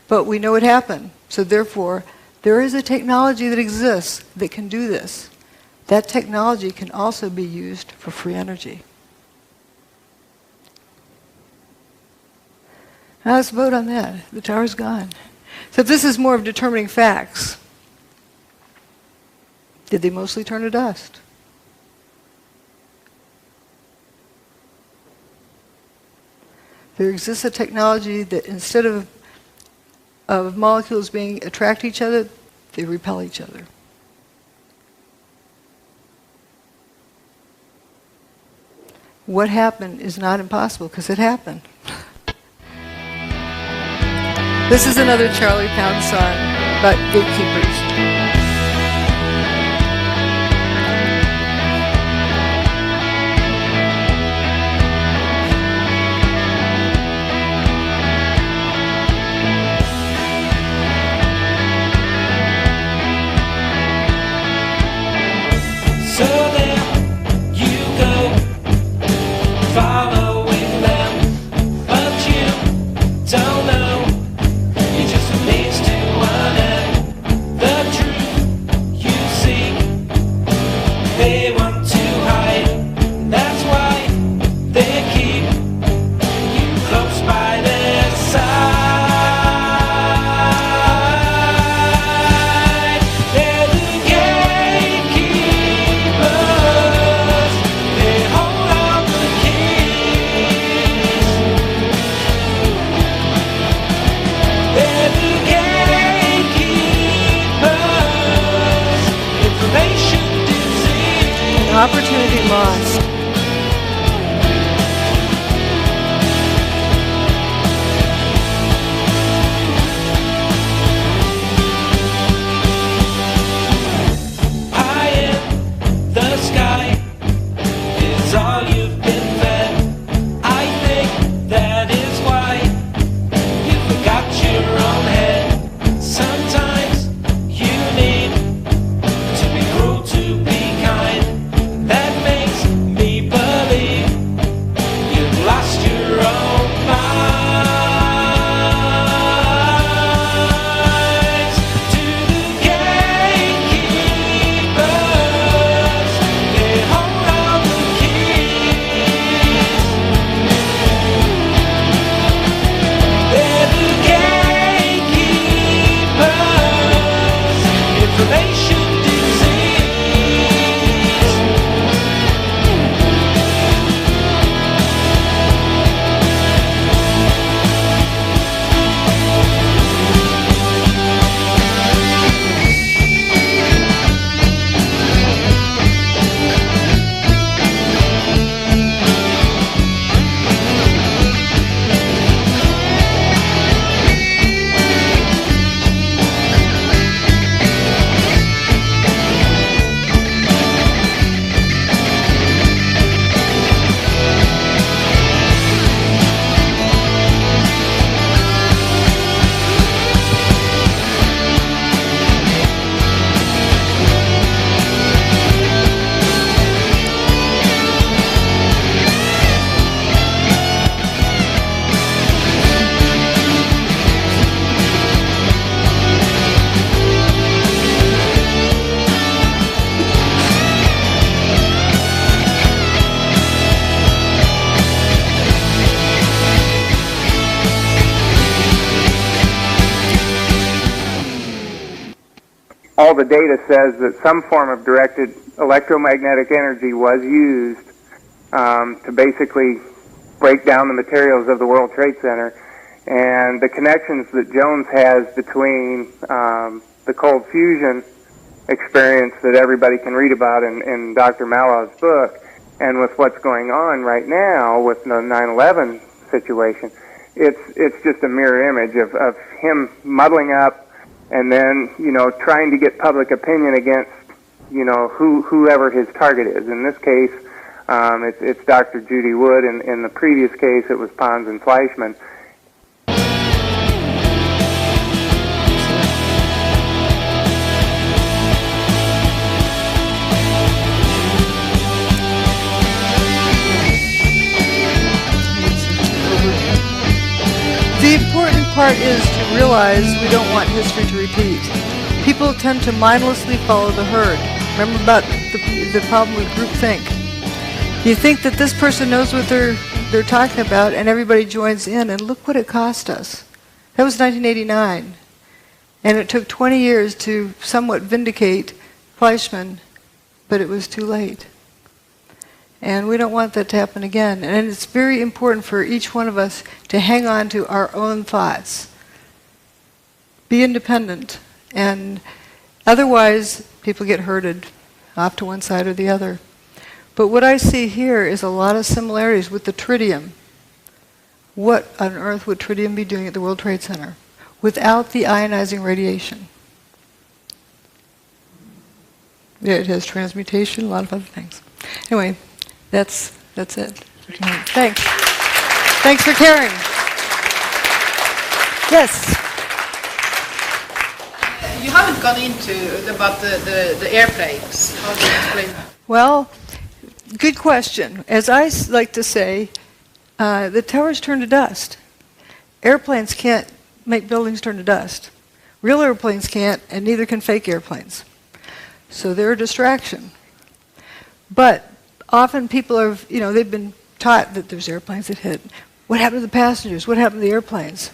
B: But we know it happened, so therefore there is a technology that exists that can do this. That technology can also be used for free energy. Now let's vote on that. The tower's gone. So this is more of determining facts. Did they mostly turn to dust? There exists a technology that instead of molecules being attract each other, they repel each other. What happened is not impossible because it happened. This is another Charlie Pound song about gatekeepers.
K: So there you go, following them, but you don't know. You just amaze to one end. The truth you seek, they want to hide. That's why they keep you close by their side. They're the gatekeepers. They hold up the keys. They're the gatekeepers. Information disease.
B: An opportunity lost.
K: High in the sky is all you've been fed. I think that is why you forgot your own head. Sometimes you need to be cruel to be kind. That makes me
M: all the data says that some form of directed electromagnetic energy was used to basically break down the materials of the World Trade Center. And the connections that Jones has between the cold fusion experience that everybody can read about in Dr. Malaw's book, and with what's going on right now with the 9/11 situation, it's just a mirror image of him muddling up and then, trying to get public opinion against, whoever his target is. In this case, it's Dr. Judy Wood. In the previous case, it was Pons and Fleischmann.
B: The important part is to realize we don't want history to repeat. People tend to mindlessly follow the herd. Remember about the problem with groupthink. You think that this person knows what they're talking about, and everybody joins in, and look what it cost us. That was 1989. And it took 20 years to somewhat vindicate Fleischmann, but it was too late. And we don't want that to happen again. And it's very important for each one of us to hang on to our own thoughts. Be independent. And otherwise, people get herded off to one side or the other. But what I see here is a lot of similarities with the tritium. What on earth would tritium be doing at the World Trade Center without the ionizing radiation? Yeah, it has transmutation, a lot of other things. Anyway, that's it. Thanks. Thanks for caring. Yes.
N: You haven't gone into about the airplanes. How do you explain that?
B: Well, good question. As I like to say, the towers turn to dust. Airplanes can't make buildings turn to dust. Real airplanes can't, and neither can fake airplanes. So they're a distraction. But often people are, they've been taught that there's airplanes that hit. What happened to the passengers? What happened to the airplanes?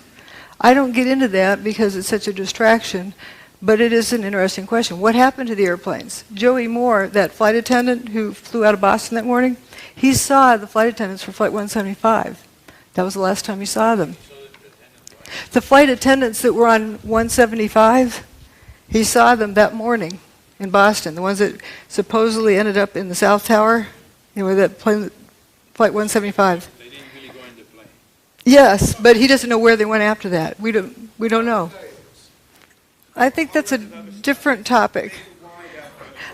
B: I don't get into that because it's such a distraction, but it is an interesting question. What happened to the airplanes? Joey Moore, that flight attendant who flew out of Boston that morning, he saw the flight attendants for Flight 175. That was the last time he saw them. The flight attendants that were on 175, he saw them that morning in Boston, the ones that supposedly ended up in the South Tower, that plane, Flight 175.
I: They didn't really go in the plane.
B: Yes, but he doesn't know where they went after that. We don't know. I think that's a different topic.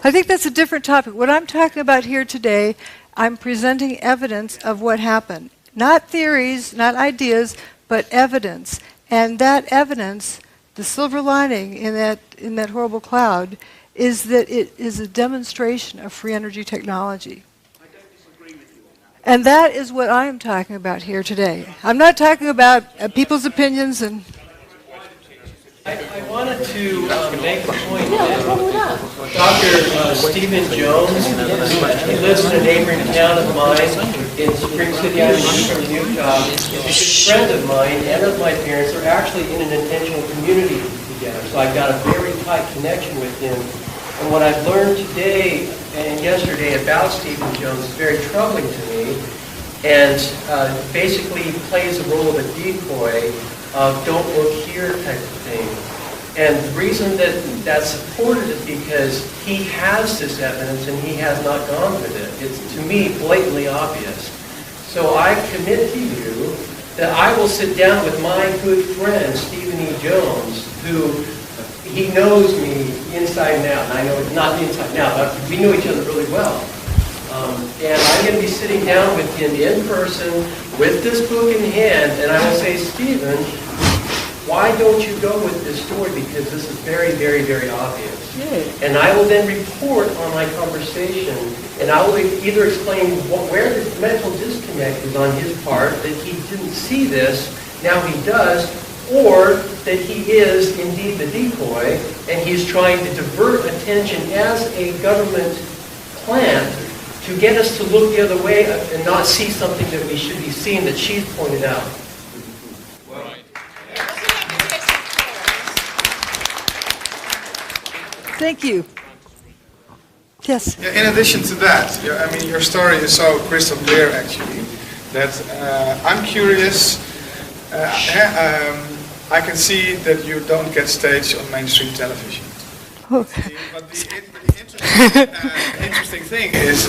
B: What I'm talking about here today, I'm presenting evidence of what happened. Not theories, not ideas, but evidence. And that evidence, the silver lining in that horrible cloud, is that it is a demonstration of free energy technology. And that is what I am talking about here today. I'm not talking about people's opinions and...
O: I wanted to make the point that Dr. Stephen Jones, he lives in a neighboring town of mine in Spring City, Utah. He's a friend of mine and of my parents. They're actually in an intentional community together. So I got a very tight connection with him. And what I've learned today and yesterday about Stephen Jones is very troubling to me, and basically plays the role of a decoy of don't look here type of thing. And the reason that that's supported is because he has this evidence and he has not gone with it. It's, to me, blatantly obvious. So I commit to you that I will sit down with my good friend, Stephen E. Jones, who he knows me inside and out. And I know, not inside and out, but we know each other really well. And I'm going to be sitting down with him in person with this book in hand, and I will say, Stephen, why don't you go with this story? Because this is very, very, very obvious. Yeah. And I will then report on my conversation, and I will either explain where the mental disconnect is on his part, that he didn't see this, now he does, or that he is indeed the decoy, and he's trying to divert attention as a government plant to get us to look the other way and not see something that we should be seeing that she's pointed out.
B: Thank you. Yes.
F: Yeah, in addition to that, I mean, your story is so crystal clear, actually, that I'm curious. I can see that you don't get staged on mainstream television.
B: Okay.
F: But the interesting thing is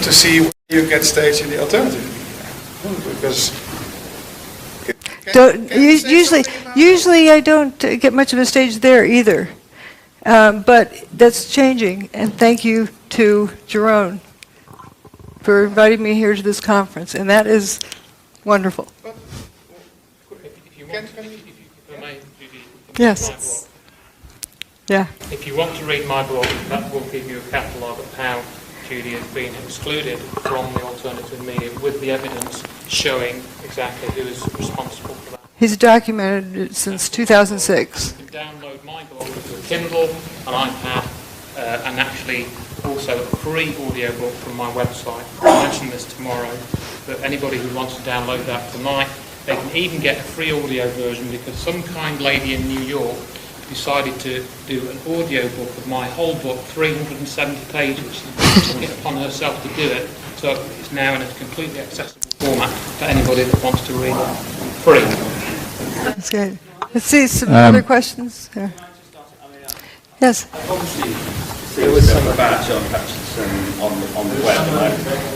F: to see where you get staged in the alternative media. Because
B: usually I don't get much of a stage there either. But that's changing, and thank you to Jerome for inviting me here to this conference, and that is wonderful. Yes. Yeah.
A: If you want to read my blog, that will give you a catalogue of how Judy has been excluded from the alternative media with the evidence showing exactly who is responsible for that.
B: He's documented it since 2006.
A: You can download my blog to a Kindle, an iPad, and actually also a free audiobook from my website. I'll mention this tomorrow, but anybody who wants to download that tonight, they can even get a free audio version because some kind lady in New York decided to do an audiobook of my whole book, 370 pages. She took it upon herself to do it, so it's now in a completely accessible format for anybody that wants to read it free.
B: That's good. Let's see some other questions. Here. Yes.
P: Obviously, there was some about John Hutchinson on the web,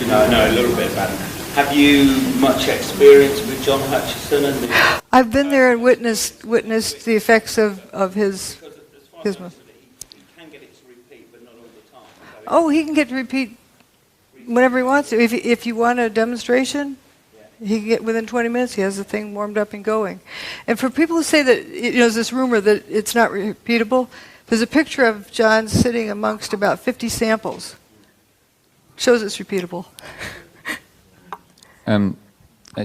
P: and I know a little bit about him. Have you much experience with John Hutchinson? And
B: I've been there and witnessed the effects of his.
P: He can get it to repeat, but not all the time.
B: Oh, he can get to repeat whenever he wants to. If you want a demonstration, he can get within 20 minutes. He has the thing warmed up and going. And for people who say that, there's this rumor that it's not repeatable. There's a picture of John sitting amongst about 50 samples. Shows it's repeatable.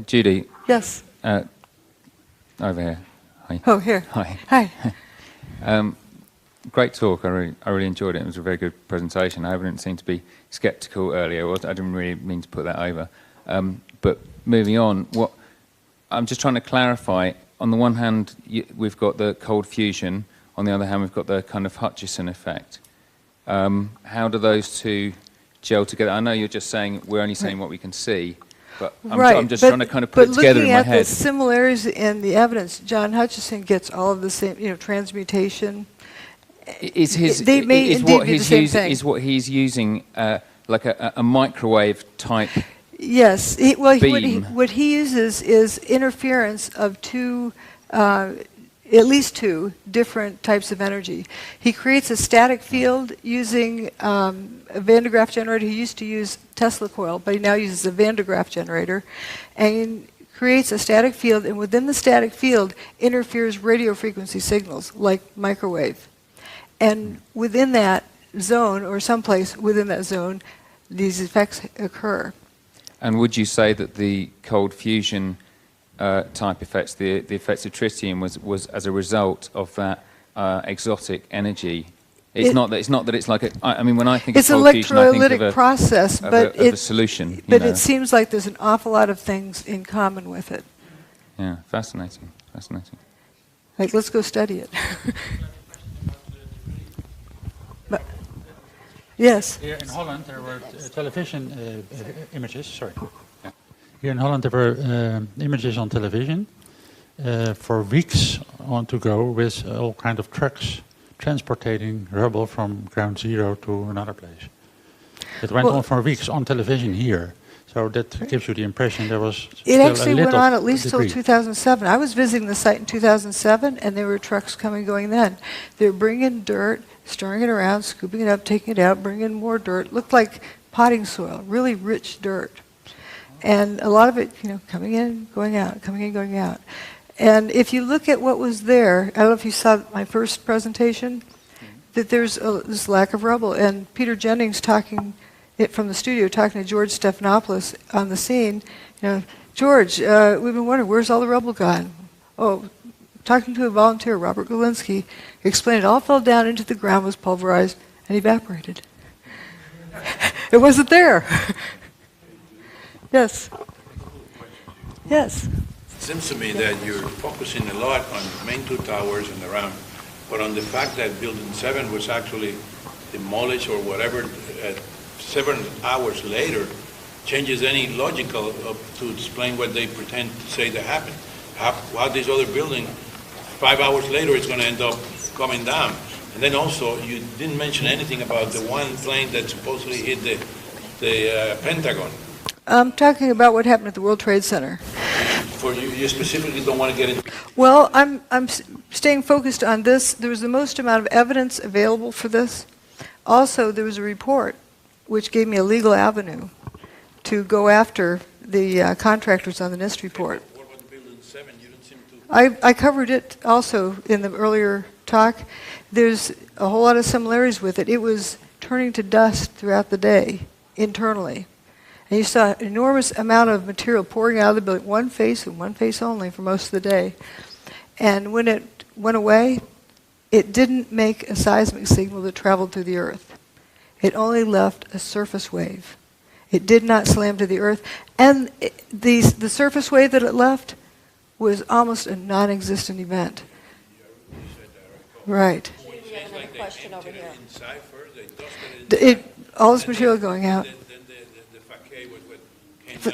S: Judy.
B: Yes.
S: Over here. Hi.
B: Oh, here.
S: Hi.
B: Hi.
S: Great talk. I really enjoyed it. It was a very good presentation. I didn't seem to be sceptical earlier. I didn't really mean to put that over. But moving on, I'm just trying to clarify. On the one hand, we've got the cold fusion. On the other hand, we've got the kind of Hutchison effect. How do those two gel together? I know you're just saying we're only saying what we can see. But I'm just trying to kind of put it together in my head.
B: But looking at the similarities in the evidence, John Hutchison gets all of the same, transmutation. They may indeed be the same thing.
S: Is what he's using like a microwave type?
B: Yes.
S: Beam.
B: What he uses is interference of at least two different types of energy. He creates a static field using a Van de Graaff generator. He used to use Tesla coil, but he now uses a Van de Graaff generator, and creates a static field, and within the static field interferes radio frequency signals like microwave. And within that zone, or someplace within that zone, these effects occur.
S: And would you say that the cold fusion type effects, the effects of tritium, was as a result of that exotic energy? It's not that it's like I mean, when I think of cold fusion, I think of
B: electrolytic process, but
S: a solution.
B: But it seems like there's an awful lot of things in common with it.
S: Yeah, fascinating.
B: Like, let's go study it. But, yes.
X: Here in Holland, there were television images. Sorry. Here in Holland, there were images on television for weeks on to go with all kind of trucks transporting rubble from ground zero to another place. It went on for weeks on television here. So that gives you the impression there was
B: It actually went on at least
X: debris.
B: till 2007. I was visiting the site in 2007, and there were trucks coming and going then. They were bringing dirt, stirring it around, scooping it up, taking it out, bringing in more dirt. Looked like potting soil, really rich dirt. And a lot of it, coming in, going out, coming in, going out. And if you look at what was there, I don't know if you saw my first presentation, that there's this lack of rubble. And Peter Jennings from the studio, talking to George Stephanopoulos on the scene, George, we've been wondering, where's all the rubble gone? Oh, talking to a volunteer, Robert Golinsky, explained it all fell down into the ground, was pulverized, and evaporated. It wasn't there. Yes. Yes.
I: It seems to me that you're focusing a lot on the main two towers and around. but on the fact that Building 7 was actually demolished or whatever 7 hours later changes any logical to explain what they pretend to say that happened. How this other building, 5 hours later, is going to end up coming down. And then also, you didn't mention anything about the one plane that supposedly hit the Pentagon.
B: I'm talking about what happened at the World Trade Center.
I: For you specifically don't want to get into...
B: Well, I'm staying focused on this. There was the most amount of evidence available for this. Also, there was a report which gave me a legal avenue to go after the contractors on the NIST report.
I: What about the Building 7? You don't seem to...
B: I covered it also in the earlier talk. There's a whole lot of similarities with it. It was turning to dust throughout the day internally. And you saw an enormous amount of material pouring out of the building, one face and one face only for most of the day. And when it went away, it didn't make a seismic signal that traveled through the earth. It only left a surface wave. It did not slam to the earth. And the surface wave that it left was almost a non-existent event. Right.
C: Question over here.
B: All this material going out.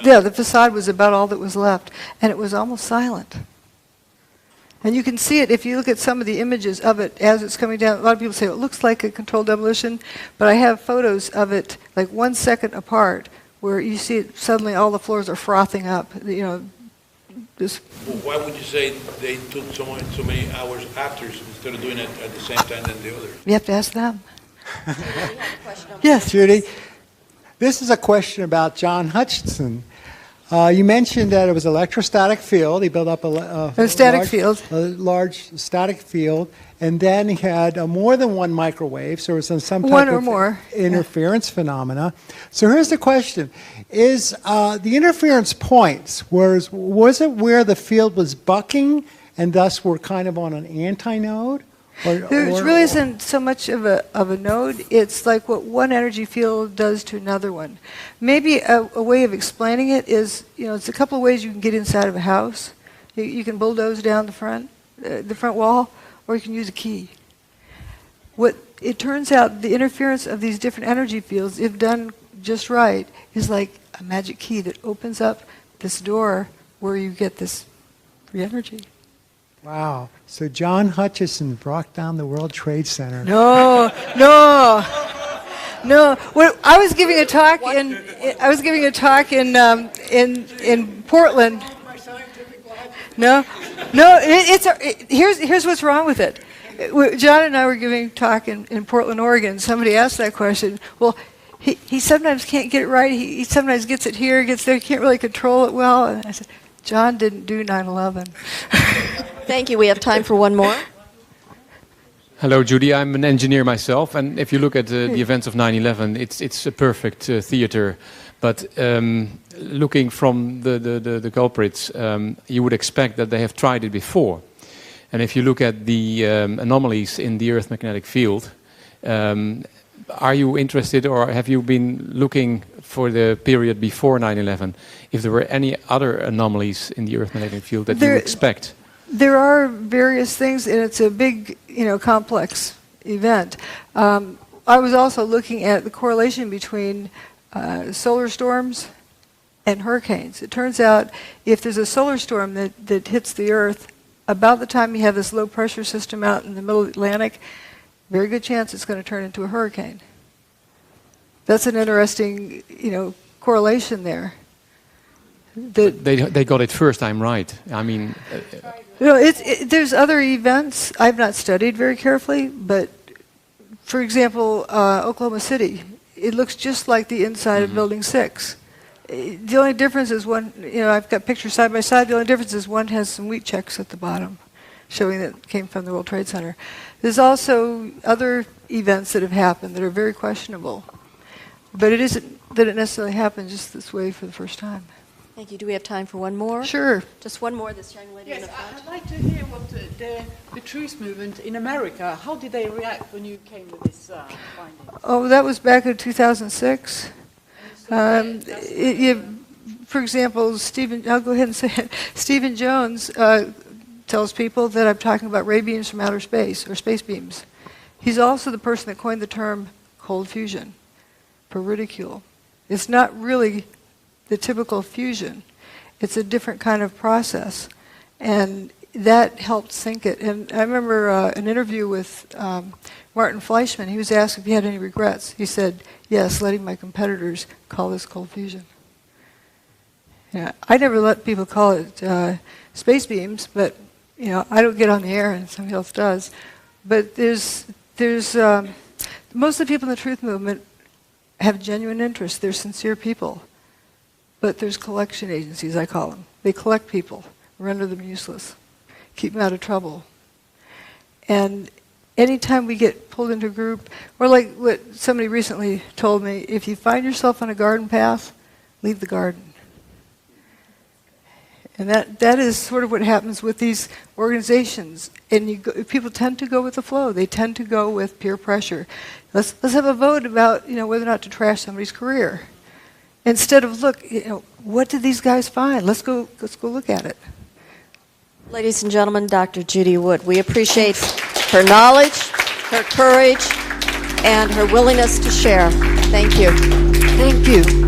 B: Yeah, the facade was about all that was left, and it was almost silent. And you can see it if you look at some of the images of it as it's coming down. A lot of people say it looks like a controlled demolition, but I have photos of it like 1 second apart where you see it suddenly all the floors are frothing up. You know, just.
I: Well, why would you say they took so many hours after instead of doing it at the same time than the other?
B: You have to ask them.
C: Yes, Judy. This is a question about John Hutchinson. You mentioned that it was electrostatic field. He built up a large static field, and then he had more than one microwave, so it was some type of interference phenomena. So here's the question. Is the interference points, was it where the field was bucking and thus we're kind of on an antinode?
B: There really isn't so much of a node. It's like what one energy field does to another one. Maybe a way of explaining it is, it's a couple of ways you can get inside of a house. You can bulldoze down the front wall, or you can use a key. What it turns out, the interference of these different energy fields, if done just right, is like a magic key that opens up this door where you get this free energy.
C: Wow. So John Hutchison brought down the World Trade Center.
B: No. Well, I was giving a talk in Portland. Here's what's wrong with it. John and I were giving a talk in Portland, Oregon. Somebody asked that question. Well, he sometimes can't get it right. He sometimes gets it here, gets there. He can't really control it well. And I said, John didn't do 9/11.
C: Thank you. We have time for one more.
G: Hello, Judy. I'm an engineer myself, and if you look at the events of 9/11, it's a perfect theater. But looking from the culprits, you would expect that they have tried it before. And if you look at the anomalies in the Earth magnetic field, are you interested, or have you been looking for the period before 9/11, if there were any other anomalies in the Earth magnetic field that you expect?
B: There are various things, and it's a big, complex event. I was also looking at the correlation between solar storms and hurricanes. It turns out if there's a solar storm that hits the Earth, about the time you have this low pressure system out in the middle of the Atlantic, very good chance it's going to turn into a hurricane. That's an interesting, correlation there.
G: They got it first time right. I mean...
B: there's other events I've not studied very carefully, but for example, Oklahoma City, it looks just like the inside of Building 6. The only difference is one, I've got pictures side by side, the only difference is one has some wheat checks at the bottom, showing that it came from the World Trade Center. There's also other events that have happened that are very questionable, but it isn't that it necessarily happened just this way for the first time.
C: Thank you. Do we have time for one more?
B: Sure.
C: Just one more, this young lady in the front.
N: I'd like to hear what the truth movement in America, how did they react when you came with this finding?
B: Oh, that was back in 2006. For example, I'll go ahead and say it. Stephen Jones tells people that I'm talking about ray beams from outer space, or space beams. He's also the person that coined the term cold fusion for ridicule. It's not really the typical fusion. It's a different kind of process. And that helped sink it. And I remember an interview with Martin Fleischmann. He was asked if he had any regrets. He said, yes, letting my competitors call this cold fusion. Yeah, I never let people call it space beams, but I don't get on the air and somebody else does. But there's most of the people in the truth movement have genuine interest. They're sincere people. But there's collection agencies, I call them. They collect people, render them useless, keep them out of trouble. And anytime we get pulled into a group, or like what somebody recently told me, if you find yourself on a garden path, leave the garden. And that is sort of what happens with these organizations. And people tend to go with the flow. They tend to go with peer pressure. Let's have a vote about whether or not to trash somebody's career. Instead of look, what did these guys find? Let's go look at it.
L: Ladies and gentlemen, Dr. Judy Wood, we appreciate her knowledge, her courage, and her willingness to share. Thank you.
B: Thank you.